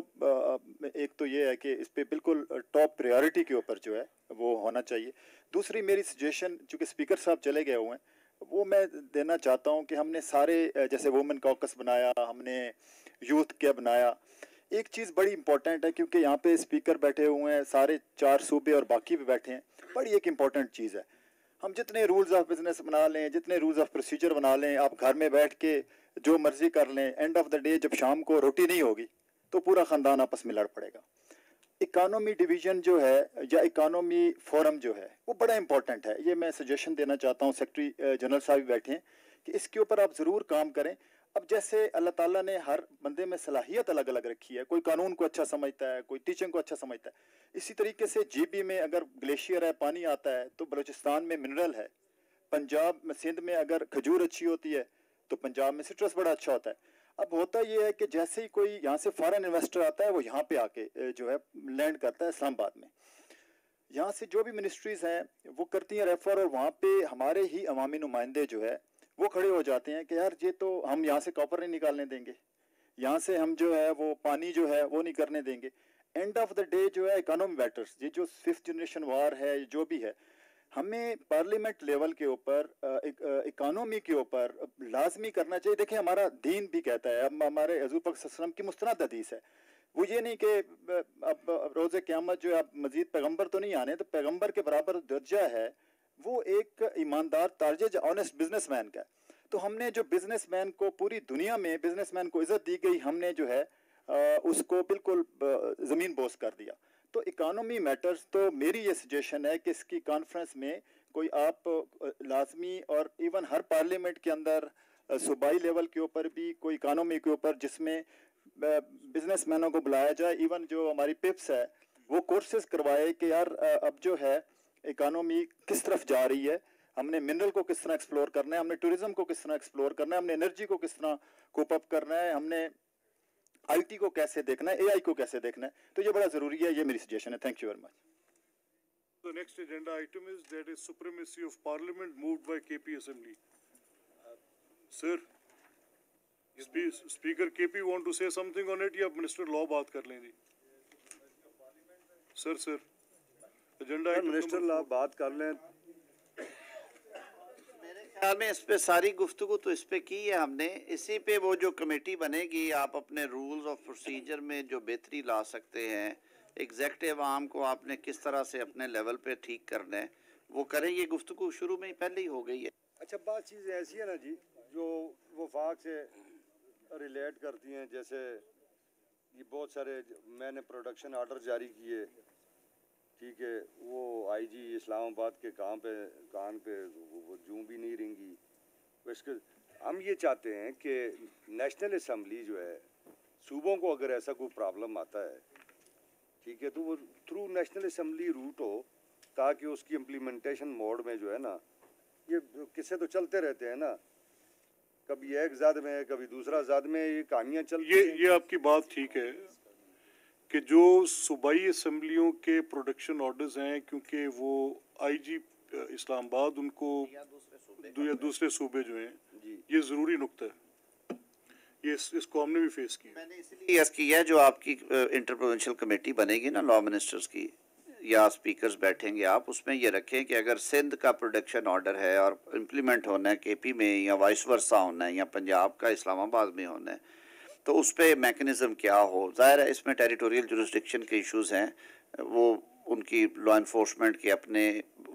S14: एक तो ये है कि इस पे बिल्कुल टॉप प्रायोरिटी के ऊपर जो है वो होना चाहिए. दूसरी मेरी सजेशन, चूँकि स्पीकर साहब चले गए हुए हैं, वो मैं देना चाहता हूँ कि हमने सारे जैसे वुमेन कॉकस बनाया, हमने यूथ क्या बनाया. एक चीज़ बड़ी इंपॉर्टेंट है, क्योंकि यहाँ पे स्पीकर बैठे हुए हैं, सारे 4 सूबे और बाकी भी बैठे हैं. बड़ी एक इम्पॉर्टेंट चीज़ है, हम जितने रूल्स ऑफ बिजनेस बना लें, जितने रूल्स ऑफ प्रोसीजर बना लें, आप घर में बैठ के जो मर्जी कर लें, एंड ऑफ द डे जब शाम को रोटी नहीं होगी तो पूरा ख़ानदान आपस में लड़ पड़ेगा. इकानमी डिवीज़न जो है या इकानमी फोरम जो है वो बड़ा इंपॉर्टेंट है. ये मैं सजेशन देना चाहता हूँ, सेक्रेटरी जनरल साहब भी बैठे हैं, कि इसके ऊपर आप ज़रूर काम करें. अब जैसे अल्लाह ताला ने हर बंदे में सलाहियत अलग अलग रखी है, कोई कानून को अच्छा समझता है, कोई टीचिंग को अच्छा समझता है. इसी तरीके से GB में अगर ग्लेशियर है, पानी आता है, तो बलूचिस्तान में मिनरल है. पंजाब में, सिंध में अगर खजूर अच्छी होती है तो पंजाब में सिट्रस बड़ा अच्छा होता है. अब होता ये है कि जैसे ही कोई यहाँ से फॉरेन इन्वेस्टर आता है वो यहाँ पे आके जो है लैंड करता है इस्लामाबाद में. यहाँ से जो भी मिनिस्ट्रीज़ हैं वो करती हैं रेफर, और वहाँ पे हमारे ही अवामी नुमाइंदे जो है वो खड़े हो जाते हैं कि यार ये तो हम यहाँ से कॉपर नहीं निकालने देंगे, यहाँ से हम जो है वो पानी जो है वो नहीं करने देंगे. एंड ऑफ द डे जो है इकोनॉमी मैटर्स, ये जो 5th जनरेशन वार है, जो भी है, हमें पार्लियामेंट लेवल के ऊपर इकोनॉमी के ऊपर लाजमी करना चाहिए. देखिए हमारा दीन भी कहता है, अब हमारे हज़ूर पाक सल्लल्लाहु अलैहि वसल्लम की मुस्तनद हदीस है, वो ये नहीं कि अब रोज़े क़यामत जो है अब मज़ीद पैगंबर तो नहीं आने, तो पैगंबर के बराबर दर्जा है वो एक ईमानदार तारज ऑनेस्ट बिजनेसमैन का. तो हमने जो बिजनेसमैन को पूरी दुनिया में बिजनेसमैन को इज़्ज़त दी गई, हमने जो है उसको बिल्कुल ज़मीन बोस कर दिया. तो इकोनॉमी मैटर्स, तो मेरी ये सजेशन है कि इसकी कॉन्फ्रेंस में कोई आप लाजमी, और इवन हर पार्लियामेंट के अंदर सूबाई लेवल के ऊपर भी कोई इकोनॉमी के ऊपर जिसमें बिजनेसमैनों को बुलाया जाए. इवन जो हमारी पिप्स है वो कोर्सेज करवाए कि यार अब जो है इकानमी किस तरफ जा रही है, हमने मिनरल को किस तरह एक्सप्लोर करना है, हमने टूरिज्म को किस तरह एक्सप्लोर करना है, हमने एनर्जी को किस तरह कोप अप करना है, हमने आईटी को कैसे देखना है, एआई को कैसे देखना है, तो ये बड़ा ज़रूरी है, ये मेरी सजेशन है. Thank you very much.
S4: The next agenda item is that is supremacy of parliament moved by KP Assembly. Sir, Speaker KP want to say something on it या Minister Law बात कर लें जी? Sir, agenda item
S11: मिनिस्टर ला बात कर लें.
S3: ख्याल में इस पे सारी गुफ्तगू तो इस पे की है हमने. इसी पे वो जो कमेटी बनेगी, आप अपने रूल्स ऑफ प्रोसीजर में जो बेहतरी ला सकते हैं, एग्जेक्टिव आर्म को आपने किस तरह से अपने लेवल पे ठीक करना है, वो करें. ये गुफ्तगू शुरू में ही पहले ही हो गई है.
S11: अच्छा, बात चीज़ ऐसी है ना जी, जो वफाक से रिलेट करती हैं. जैसे ये बहुत सारे मैंने प्रोडक्शन आर्डर जारी किए, ठीक है, वो आईजी इस्लामाबाद के कान पे वो जूं भी नहीं रेंगी. इसके हम ये चाहते हैं कि नेशनल असम्बली जो है, सूबों को अगर ऐसा कोई प्रॉब्लम आता है, ठीक है, तो वो थ्रू नेशनल असम्बली रूट हो, ताकि उसकी इम्प्लीमेंटेशन मोड में जो है ना, ये किस्से तो चलते रहते हैं ना, कभी एक ज़द में कभी दूसरा ज़द में, ये कहानियाँ चलती हैं.
S4: ये आपकी बात ठीक है कि जो सूबाई असम्बलियों के प्रोडक्शन ऑर्डर्स हैं, क्योंकि वो आईजी इस्लामाबाद उनको या दूसरे सूबे जो हैं, ये ज़रूरी नुक्ता है. ये इसको हमने भी फेस किया.
S3: मैंने इसलिए यस किया है, जो आपकी इंटर प्रोविंशियल कमेटी बनेगी ना लॉ मिनिस्टर्स की, या स्पीकर्स बैठेंगे आप, उसमें ये रखें कि अगर सिंध का प्रोडक्शन ऑर्डर है और इम्प्लीमेंट होना है केपी में, या वाइस वर्सा होना है, या पंजाब का इस्लामाबाद में होना है, तो उस पर मैकेनिज़्म क्या हो. ज़ाहिर है इसमें टेरिटोरियल जुरिस्डिक्शन के इश्यूज़ हैं, वो उनकी लॉ इन्फोर्समेंट के अपने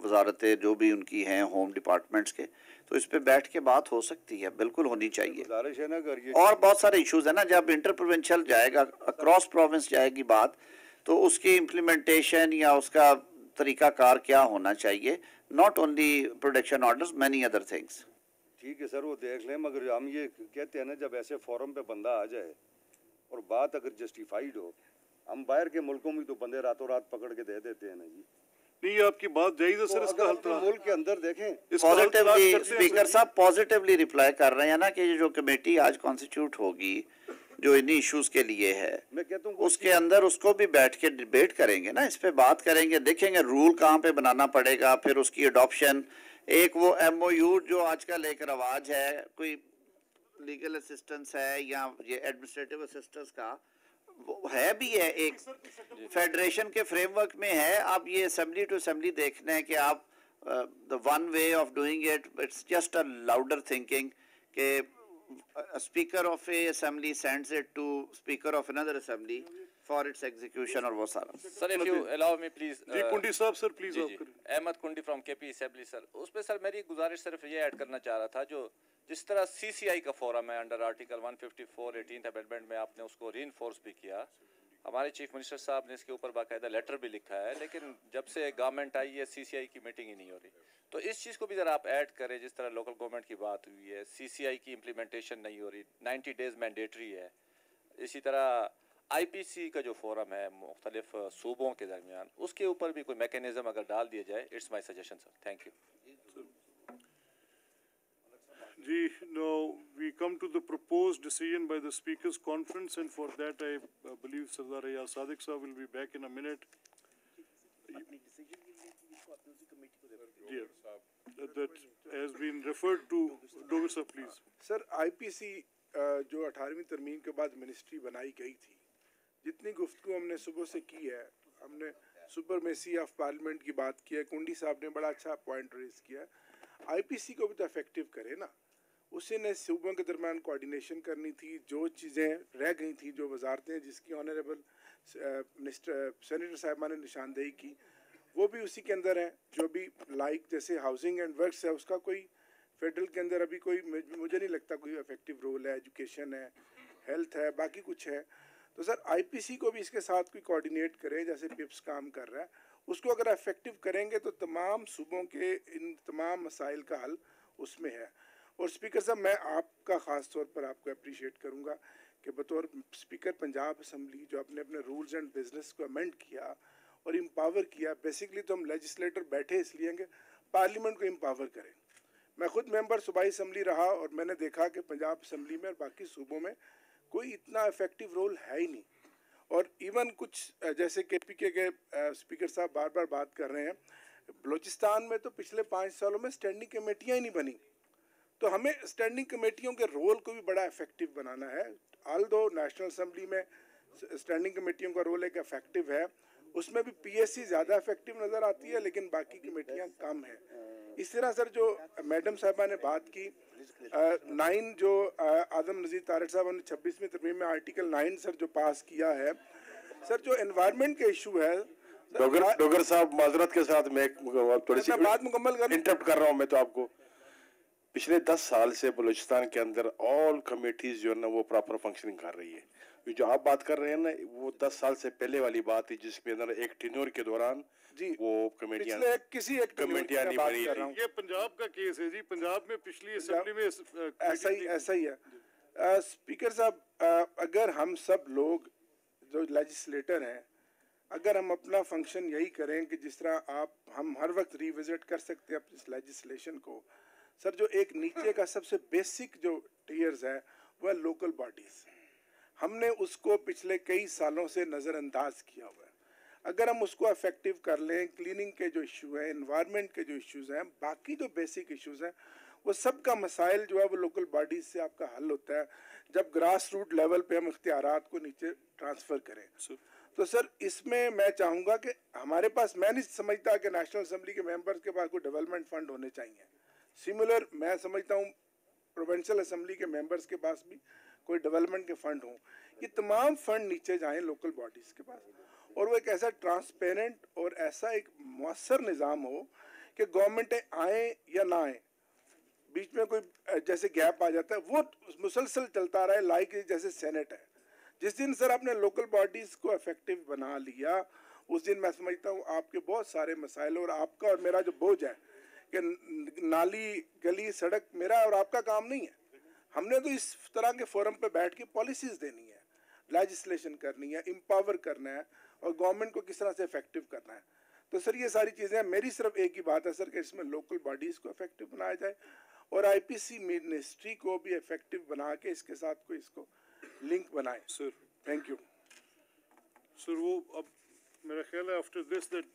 S3: वजारतें जो भी उनकी हैं, होम डिपार्टमेंट्स के, तो इस पे बैठ के बात हो सकती है, बिल्कुल होनी चाहिए. और बहुत सारे इश्यूज़ हैं ना, जब इंटर प्रोविंशियल जाएगा, अक्रॉस प्रोविंस जाएगी बात, तो उसकी इम्प्लीमेंटेशन या उसका तरीक़ाकार क्या होना चाहिए. Not only production orders, many other things.
S11: ठीक है सर, वो देख लें, मगर हम ये कहते हैं ना, जब ऐसे फोरम पे बंदा आ जाए और बात अगर जस्टिफाइड हो, हम बाहर के मुल्कों में तो बंदे रातों रात पकड़ के दे देते हैं ना जी.
S4: नहीं, आपकी बात जायज़ है सर. इसका हल
S11: मुल्क के अंदर देखें.
S3: पॉजिटिवली स्पीकर साहब पॉजिटिवली रिप्लाई कर रहे हैं ना, कि जो कमेटी आज कॉन्स्टिट्यूट होगी, जो इन्हीं इश्यूज के लिए है,
S11: मैं कहता हूँ
S3: उसके अंदर उसको भी बैठ के डिबेट करेंगे ना, इस पे बात करेंगे, देखेंगे रूल कहाँ पे बनाना पड़ेगा, फिर उसकी अडॉप्शन. एक वो MOU जो आजकल एक रवाज है, कोई लीगल असिस्टेंस है या ये एडमिनिस्ट्रेटिव असिस्टेंस का वो है भी है, एक फेडरेशन के फ्रेमवर्क में है. आप ये असेंबली टू असेंबली देखना है कि आप the one way of doing it, it's just a louder thinking कि speaker of a assembly sends it to speaker of another assembly for its execution और वो सारा.
S15: Sir if you allow me please.
S4: जी Kundi sahib sir please.
S15: Ahmad कुंडी from KP assembly sir. उस पे sir मेरी गुजारिश सिर्फ ये ऐड करना चाह रहा था, जो जिस तरह CCI का फोरम है अंडर आर्टिकल 154 18th अमेंडमेंट में, आपने उसको रीइंफोर्स भी किया. हमारे चीफ मिनिस्टर साहब ने इसके ऊपर बाकायदा लेटर भी लिखा है, लेकिन जब से गवर्नमेंट आई है CCI की मीटिंग ही नहीं हो रही. तो इस चीज़ को भी ज़रा आप ऐड करें, जिस तरह लोकल गवर्नमेंट की बात हुई है, CCI की इम्प्लीमेंटेशन नहीं हो रही, 90 डेज मैंडेटरी है. इसी तरह IPC का जो फोरम है मुख्तलिफ सूबों के दरमियान, उसके ऊपर भी कोई मैकेनिज्म अगर डाल दिया जाए, it's my suggestion sir. Thank you.
S4: जी, now we come to the proposed decision by the Speakers Conference, and for that I believe Sardar Ayaz Sadiq Sahab will be back in a minute. That has been referred to. Dogar Sahab, please.
S16: Sir IPC जो 18वीं तरमीम के बाद ministry बनाई गई थी, जितनी गुफ्तगू हमने सुबह से की है, हमने सुपरमेसी ऑफ पार्लियामेंट की बात की है, कुंडी साहब ने बड़ा अच्छा पॉइंट रेज किया है. IPC को भी तो इफेक्टिव करे ना, उसी ने सूबों के दरमियान कोऑर्डिनेशन करनी थी. जो चीज़ें रह गई थी, जो वजारतें जिसकी ऑनरेबल मिनिस्टर सेनेटर साहिबा ने निशानदेही की, वो भी उसी के अंदर है. जो भी लाइक जैसे हाउसिंग एंड वर्क्स है, उसका कोई फेडरल के अंदर अभी कोई मुझे नहीं लगता कोई इफेक्टिव रोल है. एजुकेशन है, हेल्थ है, बाकी कुछ है. तो सर IPC को भी इसके साथ कोई कोऑर्डिनेट करें, जैसे PIPS काम कर रहा है, उसको अगर इफेक्टिव करेंगे तो तमाम सूबों के इन तमाम मसाइल का हल उसमें है. और स्पीकर साहब, मैं आपका ख़ास तौर पर आपको अप्रिशिएट करूँगा कि बतौर स्पीकर पंजाब असम्बली जो आपने अपने रूल्स एंड बिजनेस को अमेंड किया और एम्पावर किया। बेसिकली तो हम लेजिस्लेटर बैठे इसलिए कि पार्लियामेंट को एम्पावर करें। मैं खुद मेंबर सूबाई असम्बली रहा और मैंने देखा कि पंजाब असम्बली में और बाकी सूबों में कोई इतना इफेक्टिव रोल है ही नहीं। और इवन कुछ जैसे KPK के स्पीकर साहब बार बार बात कर रहे हैं, बलूचिस्तान में तो पिछले 5 सालों में स्टैंडिंग कमेटियाँ ही नहीं बनी। तो हमें स्टैंडिंग कमेटियों के रोल को भी बड़ा इफेक्टिव बनाना है। ऑल्दो नेशनल असम्बली में स्टैंडिंग कमेटियों का रोल एक इफेक्टिव है, उसमें भी PSC ज़्यादा इफेक्टिव नज़र आती है, लेकिन बाकी कमेटियाँ कम हैं। इस तरह सर जो मैडम साहबा ने बात की 9 जो आदम नज़ीर तारिक साहब ने 26वीं तरमीम में आर्टिकल 9 सर जो पास किया है, सर जो एनवायरनमेंट के इशू है।
S6: डॉक्टर साहब माजरत के साथ मैं थोड़ी सी
S16: बात मुकम्मल कर
S6: इंटरप्ट कर रहा हूँ। मैं तो आपको पिछले 10 साल से बलूचिस्तान के अंदर ऑल कमेटीज जो है ना वो प्रॉपर फंक्शनिंग कर रही है। ये जो आप बात कर रहे हैं ना वो 10 साल से पहले वाली बात है, जिसके अंदर एक टेन्योर के दौरान
S16: जी
S6: वो कमेटियां
S16: किसी एक
S6: कमेटियां नहीं बनी।
S4: ये पंजाब का केस है जी, पंजाब में पिछली असेंबली में
S16: ऐसा ही है। स्पीकर साहब, अगर हम सब लोग जो लेजिस्लेटर हैं, अगर हम अपना फंक्शन यही करें कि जिस तरह हम हर वक्त रिविजिट कर सकते हैं अपनी लेजिस्लेशन को, सर जो एक नीचे का सबसे बेसिक जो टीयर्स है वह लोकल बॉडीज़, हमने उसको पिछले कई सालों से नज़रअंदाज किया हुआ है। अगर हम उसको इफेक्टिव कर लें, क्लीनिंग के जो इशू हैं, एनवायरनमेंट के जो इश्यूज़ हैं, बाकी जो बेसिक इश्यूज़ हैं, वो सब का मसाइल जो है वो लोकल बॉडीज़ से आपका हल होता है जब ग्रास रूट लेवल पे हम इख्तियारात को नीचे ट्रांसफ़र करें। तो सर इसमें मैं चाहूँगा कि हमारे पास, मैं नहीं समझता कि नेशनल असम्बली के मेंबर्स के पास कोई डेवलपमेंट फ़ंड होने चाहिए। सिमिलर मैं समझता हूँ प्रोविंशियल असम्बली के मेंबर्स के पास भी कोई डेवलपमेंट के फ़ंड हों। ये तमाम फ़ंड नीचे जाएं लोकल बॉडीज़ के पास, और वो एक ऐसा ट्रांसपेरेंट और ऐसा एक मौसर निज़ाम हो कि गवर्नमेंटें आएँ या ना आएँ, बीच में कोई जैसे गैप आ जाता है वो मुसलसल चलता रहे, लाइक जैसे सेनेट है। जिस दिन सर आपने लोकल बॉडीज़ को इफेक्टिव बना लिया, उस दिन मैं समझता हूँ आपके बहुत सारे मसाइल, और आपका और मेरा जो बोझ है कि नाली गली सड़क मेरा और आपका काम नहीं है। हमने तो इस तरह के फोरम पे बैठ के पॉलिसीज़ देनी है, लेजिस्लेशन करनी है, एम्पावर करना है, और गवर्नमेंट को किस तरह से इफेक्टिव करना है। तो सर ये सारी चीज़ें, मेरी सिर्फ एक ही बात है सर कि इसमें लोकल बॉडीज़ को इफेक्टिव बनाया जाए और IPC मिनिस्ट्री को भी इफेक्टिव बना के इसके साथ कोई इसको लिंक बनाए।
S4: Sir
S16: thank you
S4: sir. वो अब मेरा ख्याल है आफ्टर दिस दैट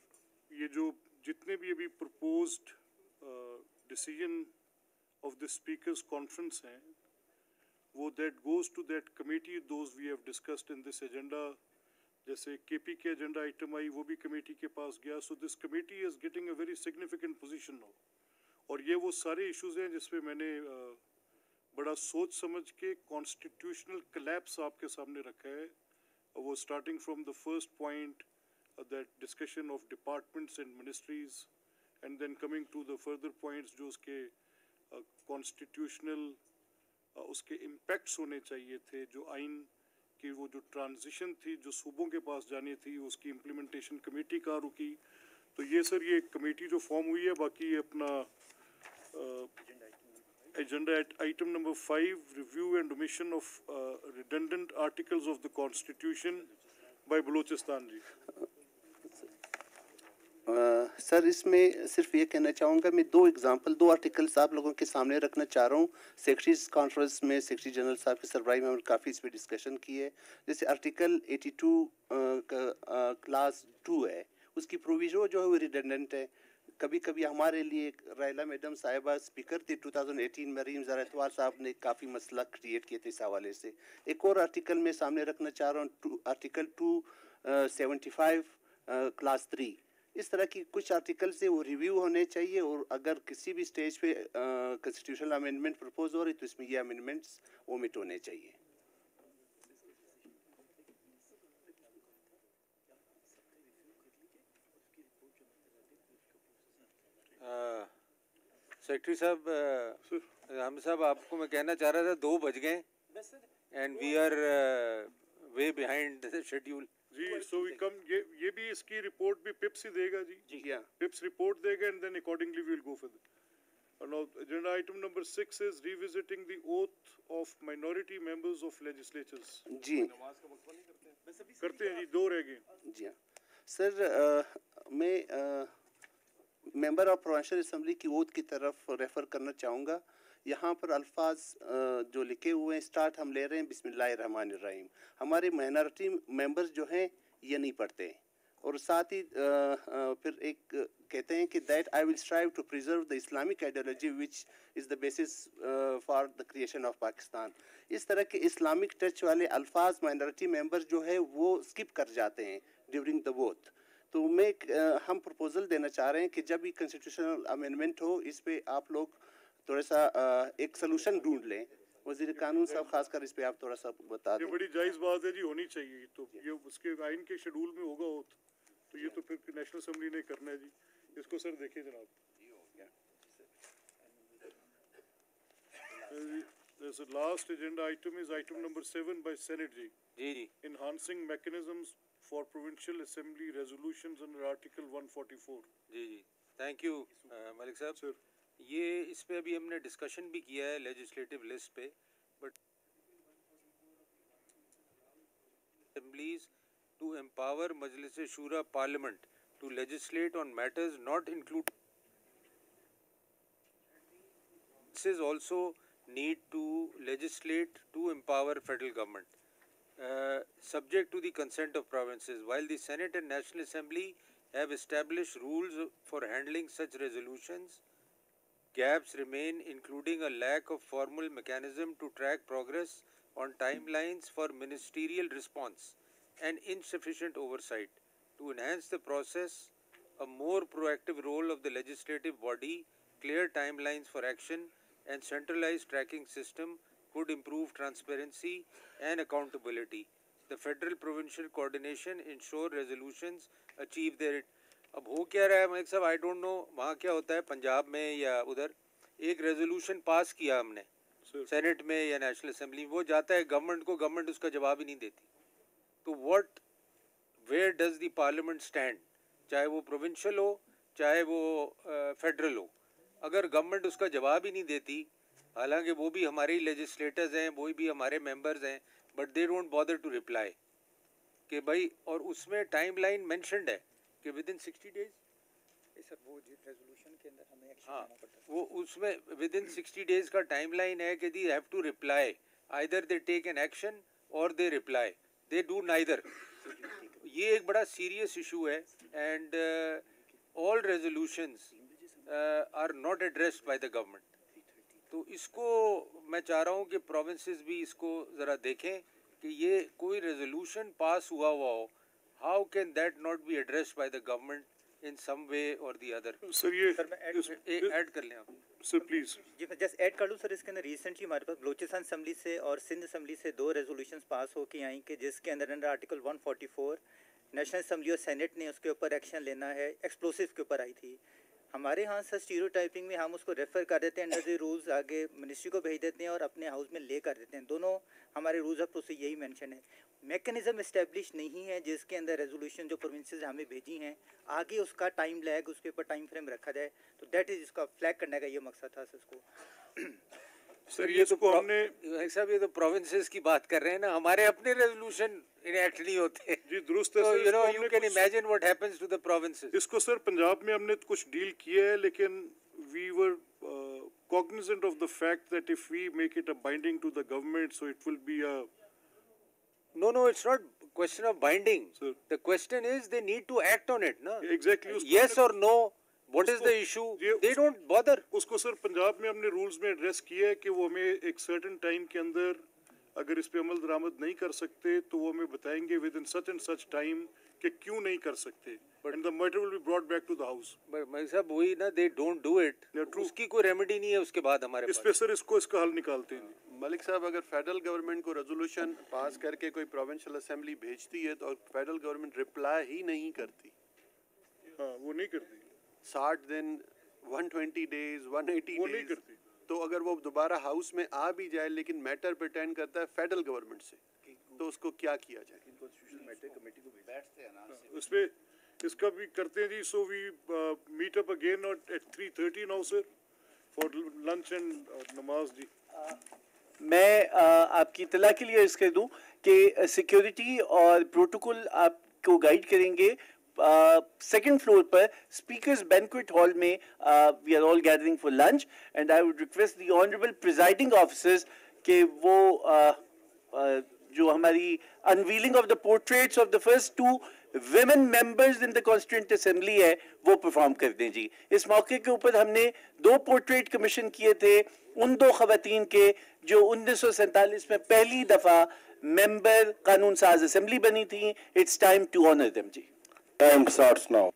S4: ये जो जितने भी अभी proposed decision of the speakers conference हैं वो that goes to that committee, those we have discussed in this agenda. जैसे KP के एजेंडा आइटम आई वो भी कमेटी के पास गया। So this committee is getting a very significant position now, और ये वो सारे इश्यूज हैं जिसपे मैंने बड़ा सोच समझ के कॉन्स्टिट्यूशनल कोलैप्स आपके सामने रखा है। वो starting from the first point that discussion of departments and ministries, and then coming to the further points जो उसके कॉन्स्टिट्यूशनल उसके इम्पैक्ट्स होने चाहिए थे, जो आइन की वो जो ट्रांजिशन थी जो सूबों के पास जानी थी, उसकी इम्प्लीमेंटेशन कमेटी कहाँ रुकी। तो ये सर ये कमेटी जो फॉर्म हुई है, बाकी अपना agenda item number 5, review and omission of redundant articles of the constitution by Balochistan ji.
S12: Sir इसमें सिर्फ ये कहना चाहूँगा, मैं 2 एग्जांपल 2 आर्टिकल्स आप लोगों के सामने रखना चाह रहा हूँ। सेक्रेटरीज कॉन्फ्रेंस में सेक्रेटरी जनरल साहब के सरबराही में काफ़ी इस पर डिस्कशन की है। जैसे आर्टिकल 82 का क्लास 2 है, उसकी प्रोविजन जो है वो रिडंडेंट है। कभी कभी हमारे लिए रायला मैडम साहिबा स्पीकर थी 2018 में, रीम ज़रा साहब ने काफ़ी मसला क्रिएट किए थे इस हवाले से। एक और आर्टिकल मैं सामने रखना चाह रहा हूँ, आर्टिकल 275 क्लास 3। इस तरह की कुछ आर्टिकल से वो रिव्यू होने चाहिए, और अगर किसी भी स्टेज पे कॉन्स्टिट्यूशनल अमेंडमेंट प्रपोज हो रही तो इसमें ये अमेंडमेंट्स ओमिट होने चाहिए।
S7: सेक्रेटरी साहब, हम साहब आपको मैं कहना चाह रहा था 2 बज गए and we are way behind the schedule
S4: जी। सो वी कम, ये भी इसकी रिपोर्ट भी पिप्स ही देगा जी। पिप्स रिपोर्ट देगा and then accordingly we will go for the now agenda item number 6 is revisiting the oath of minority members of legislatures.
S12: जी
S4: करते हैं जी, 2 रह गए
S12: जी हाँ सर मैं मेंबर ऑफ प्रोविंशियल असेंबली की ओथ की तरफ रेफ़र करना चाहूँगा। यहाँ पर अल्फाज जो लिखे हुए हैं, स्टार्ट हम ले रहे हैं बिस्मिल्लाहिर्रहमानिर्रहीम। हमारे माइनॉरिटी मेंबर्स जो हैं ये नहीं पढ़ते हैं, और साथ ही फिर एक कहते हैं कि that I will strive to preserve the Islamic ideology which is the basis for the creation of Pakistan. इस तरह के इस्लामिक टच वाले अल्फाज माइनॉरिटी मेंबर्स जो है वो स्किप कर जाते हैं ड्यूरिंग द वोट। तो मैं हम प्रपोजल देना चाह रहे हैं कि जब भी कॉन्स्टिट्यूशनल अमेंडमेंट हो, इस पे आप लोग थोड़ा सा एक सलूशन ढूंढ लें। वज़ीर कानून साहब खासकर इस पे आप थोड़ा सा बता दें।
S4: ये बड़ी जायज़ बात है जी, होनी चाहिए। तो ये उसके आइन के शेड्यूल में होगा हो, तो ये तो फिर नेशनल असेंबली ने करना है जी। इसको सर देखिए जनाब। The last agenda item is item number 7 by Senate ji.
S7: जी।
S4: Enhancing mechanisms for provincial assembly resolutions under Article 144.
S7: जी। थैंक यू मलिक साहब।
S4: सर
S7: ये इस पे अभी हमने डिस्कशन भी किया है लेजिस्लेटिव लिस्ट पे, but assemblies to empower Majlis Shura Parliament to legislate on matters not included. This is also need to legislate to empower federal government, subject to the consent of provinces. While the Senate and National Assembly have established rules for handling such resolutions, gaps remain, including a lack of formal mechanism to track progress on timelines for ministerial response and insufficient oversight. To enhance the process, a more proactive role of the legislative body, clear timelines for action, and centralized tracking system could improve transparency and accountability. The federal provincial coordination ensure resolutions achieve their. अब हो क्या रहा है मलिक साहब, I don't know वहाँ क्या होता है पंजाब में या उधर। एक रेजोल्यूशन पास किया हमने सेनेट में या नेशनल असेंबली, वो जाता है गवर्नमेंट को, गवर्नमेंट उसका जवाब ही नहीं देती। तो what where does the parliament stand, चाहे वो प्रोविंशियल हो चाहे वो फेडरल हो, अगर गवर्नमेंट उसका जवाब ही नहीं देती, हालांकि वो भी हमारे लेजिस्लेटर्स हैं, वो भी हमारे मेंबर्स हैं, but they don't bother to reply कि भाई, और उसमें टाइमलाइन मेंशन्ड है कि विद इन 60 डेज।
S17: सर वो रेजोल्यूशन के अंदर हमें एक्शन
S7: हाँ,
S17: लेना पड़ता है।
S7: वो उसमें विद इन 60 डेज का टाइमलाइन है कि they have to reply, either they take an action or they reply, they do neither. ये एक बड़ा सीरियस इशू है, and all resolutions are not addressed by the government. तो इसको मैं चाह रहा हूँ कि प्रोविंसेस भी इसको ज़रा देखें कि ये कोई रेजोल्यूशन पास हुआ हो, how can that not be addressed by the government in some way or the other.
S4: Sir ये
S7: ऐड कर लें आप
S4: सर प्लीज।
S17: जी मैं जस्ट ऐड कर लूँ सर। इसके अंदर रिसेंटली हमारे पास बलूचिस्तान असेंबली से और सिंध असेंबली से 2 रेजोल्यूशंस पास हो के आई कि जिसके अंदर आर्टिकल 144 नेशनल असेंबली और सेनेट ने उसके ऊपर एक्शन लेना है, एक्सप्लोसिव के ऊपर आई थी। हमारे यहाँ सर स्टीरियोटाइपिंग में हम उसको रेफ़र कर देते हैं, अंडर द रूल्स आगे मिनिस्ट्री को भेज देते हैं और अपने हाउस में ले कर देते हैं। दोनों हमारे रूल्स ऑफ प्रोसीजर यही मेंशन है। मैकेनिज्म इस्टेब्लिश नहीं है जिसके अंदर रेजोल्यूशन जो प्रोविंसेस हमें भेजी हैं आगे उसका टाइम लैग, उसके ऊपर टाइम फ्रेम रखा जाए। तो दैट इज़ इसका फ्लैग करने का ये मकसद था सर इसको।
S7: सर ये तो हमने साहब ये तो प्रोविंसेस की बात कर रहे हैं ना, हमारे अपने रेजोल्यूशन इनएक्ट नहीं होते
S4: जी। दुरुस्त है।
S7: You know you can imagine what happens to the provinces.
S4: इसको सर पंजाब में हमने कुछ डील किया है, लेकिन we were cognizant of the fact that if we make it a binding to the government, so it will be a
S7: no it's not question of binding sir. The question is they need to act on it na,
S4: exactly
S7: yes or no, what is the issue, they don't bother।
S4: उसको sir Punjab में हमने rules में address किया है कि वो हमें एक सर्टेन टाइम के अंदर अगर इस पे अमल दरामद नहीं कर सकते तो वो हमें बताएंगे within such and such time कि क्यों नहीं कर सकते, and the matter will be brought back to the house.
S7: But मैं साहब वही ना, दे डोंट डू इट, उसकी कोई रेमेडी नहीं है उसके बाद हमारे
S4: इस पे सर इसका हल निकालते हैं।
S5: मलिक साहब अगर फेडरल गवर्नमेंट को रेजोल्यूशन पास करके कोई प्रोविंशियल असेंबली भेजती है तो फेडरल गवर्नमेंट रिप्लाई ही नहीं करती,
S4: हाँ वो नहीं करती,
S5: 60 दिन 120 डेज 180
S4: वो नहीं करती।
S5: तो अगर वो दोबारा हाउस में आ भी जाए लेकिन मैटर प्रिटेंड करता है फेडरल गवर्नमेंट से, तो उसको क्या किया जाए?
S3: कॉन्स्टिट्यूशनल मैटर कमेटी को बैठते हैं ना
S4: उस पे इसका भी करते हैं जी। So we meet up again at 3:30 now sir for lunch and नमाज जी।
S18: मैं आपकी इत्तला के लिए इसके दूं कि सिक्योरिटी और प्रोटोकॉल आपको गाइड करेंगे सेकंड फ्लोर पर स्पीकर्स बैंक्वेट हॉल में we are all gathering for lunch and I would request the honourable presiding officers कि वो जो हमारी unveiling of the portraits of the first 2 women members in the Constituent Assembly है वो perform कर दें जी। इस मौके के ऊपर हमने 2 पोर्ट्रेट कमीशन किए थे उन 2 खवातीन के जो 1947 में पहली दफा मेंबर कानून साज असेंबली बनी थी। It's time to honour them जी।
S6: Time starts now.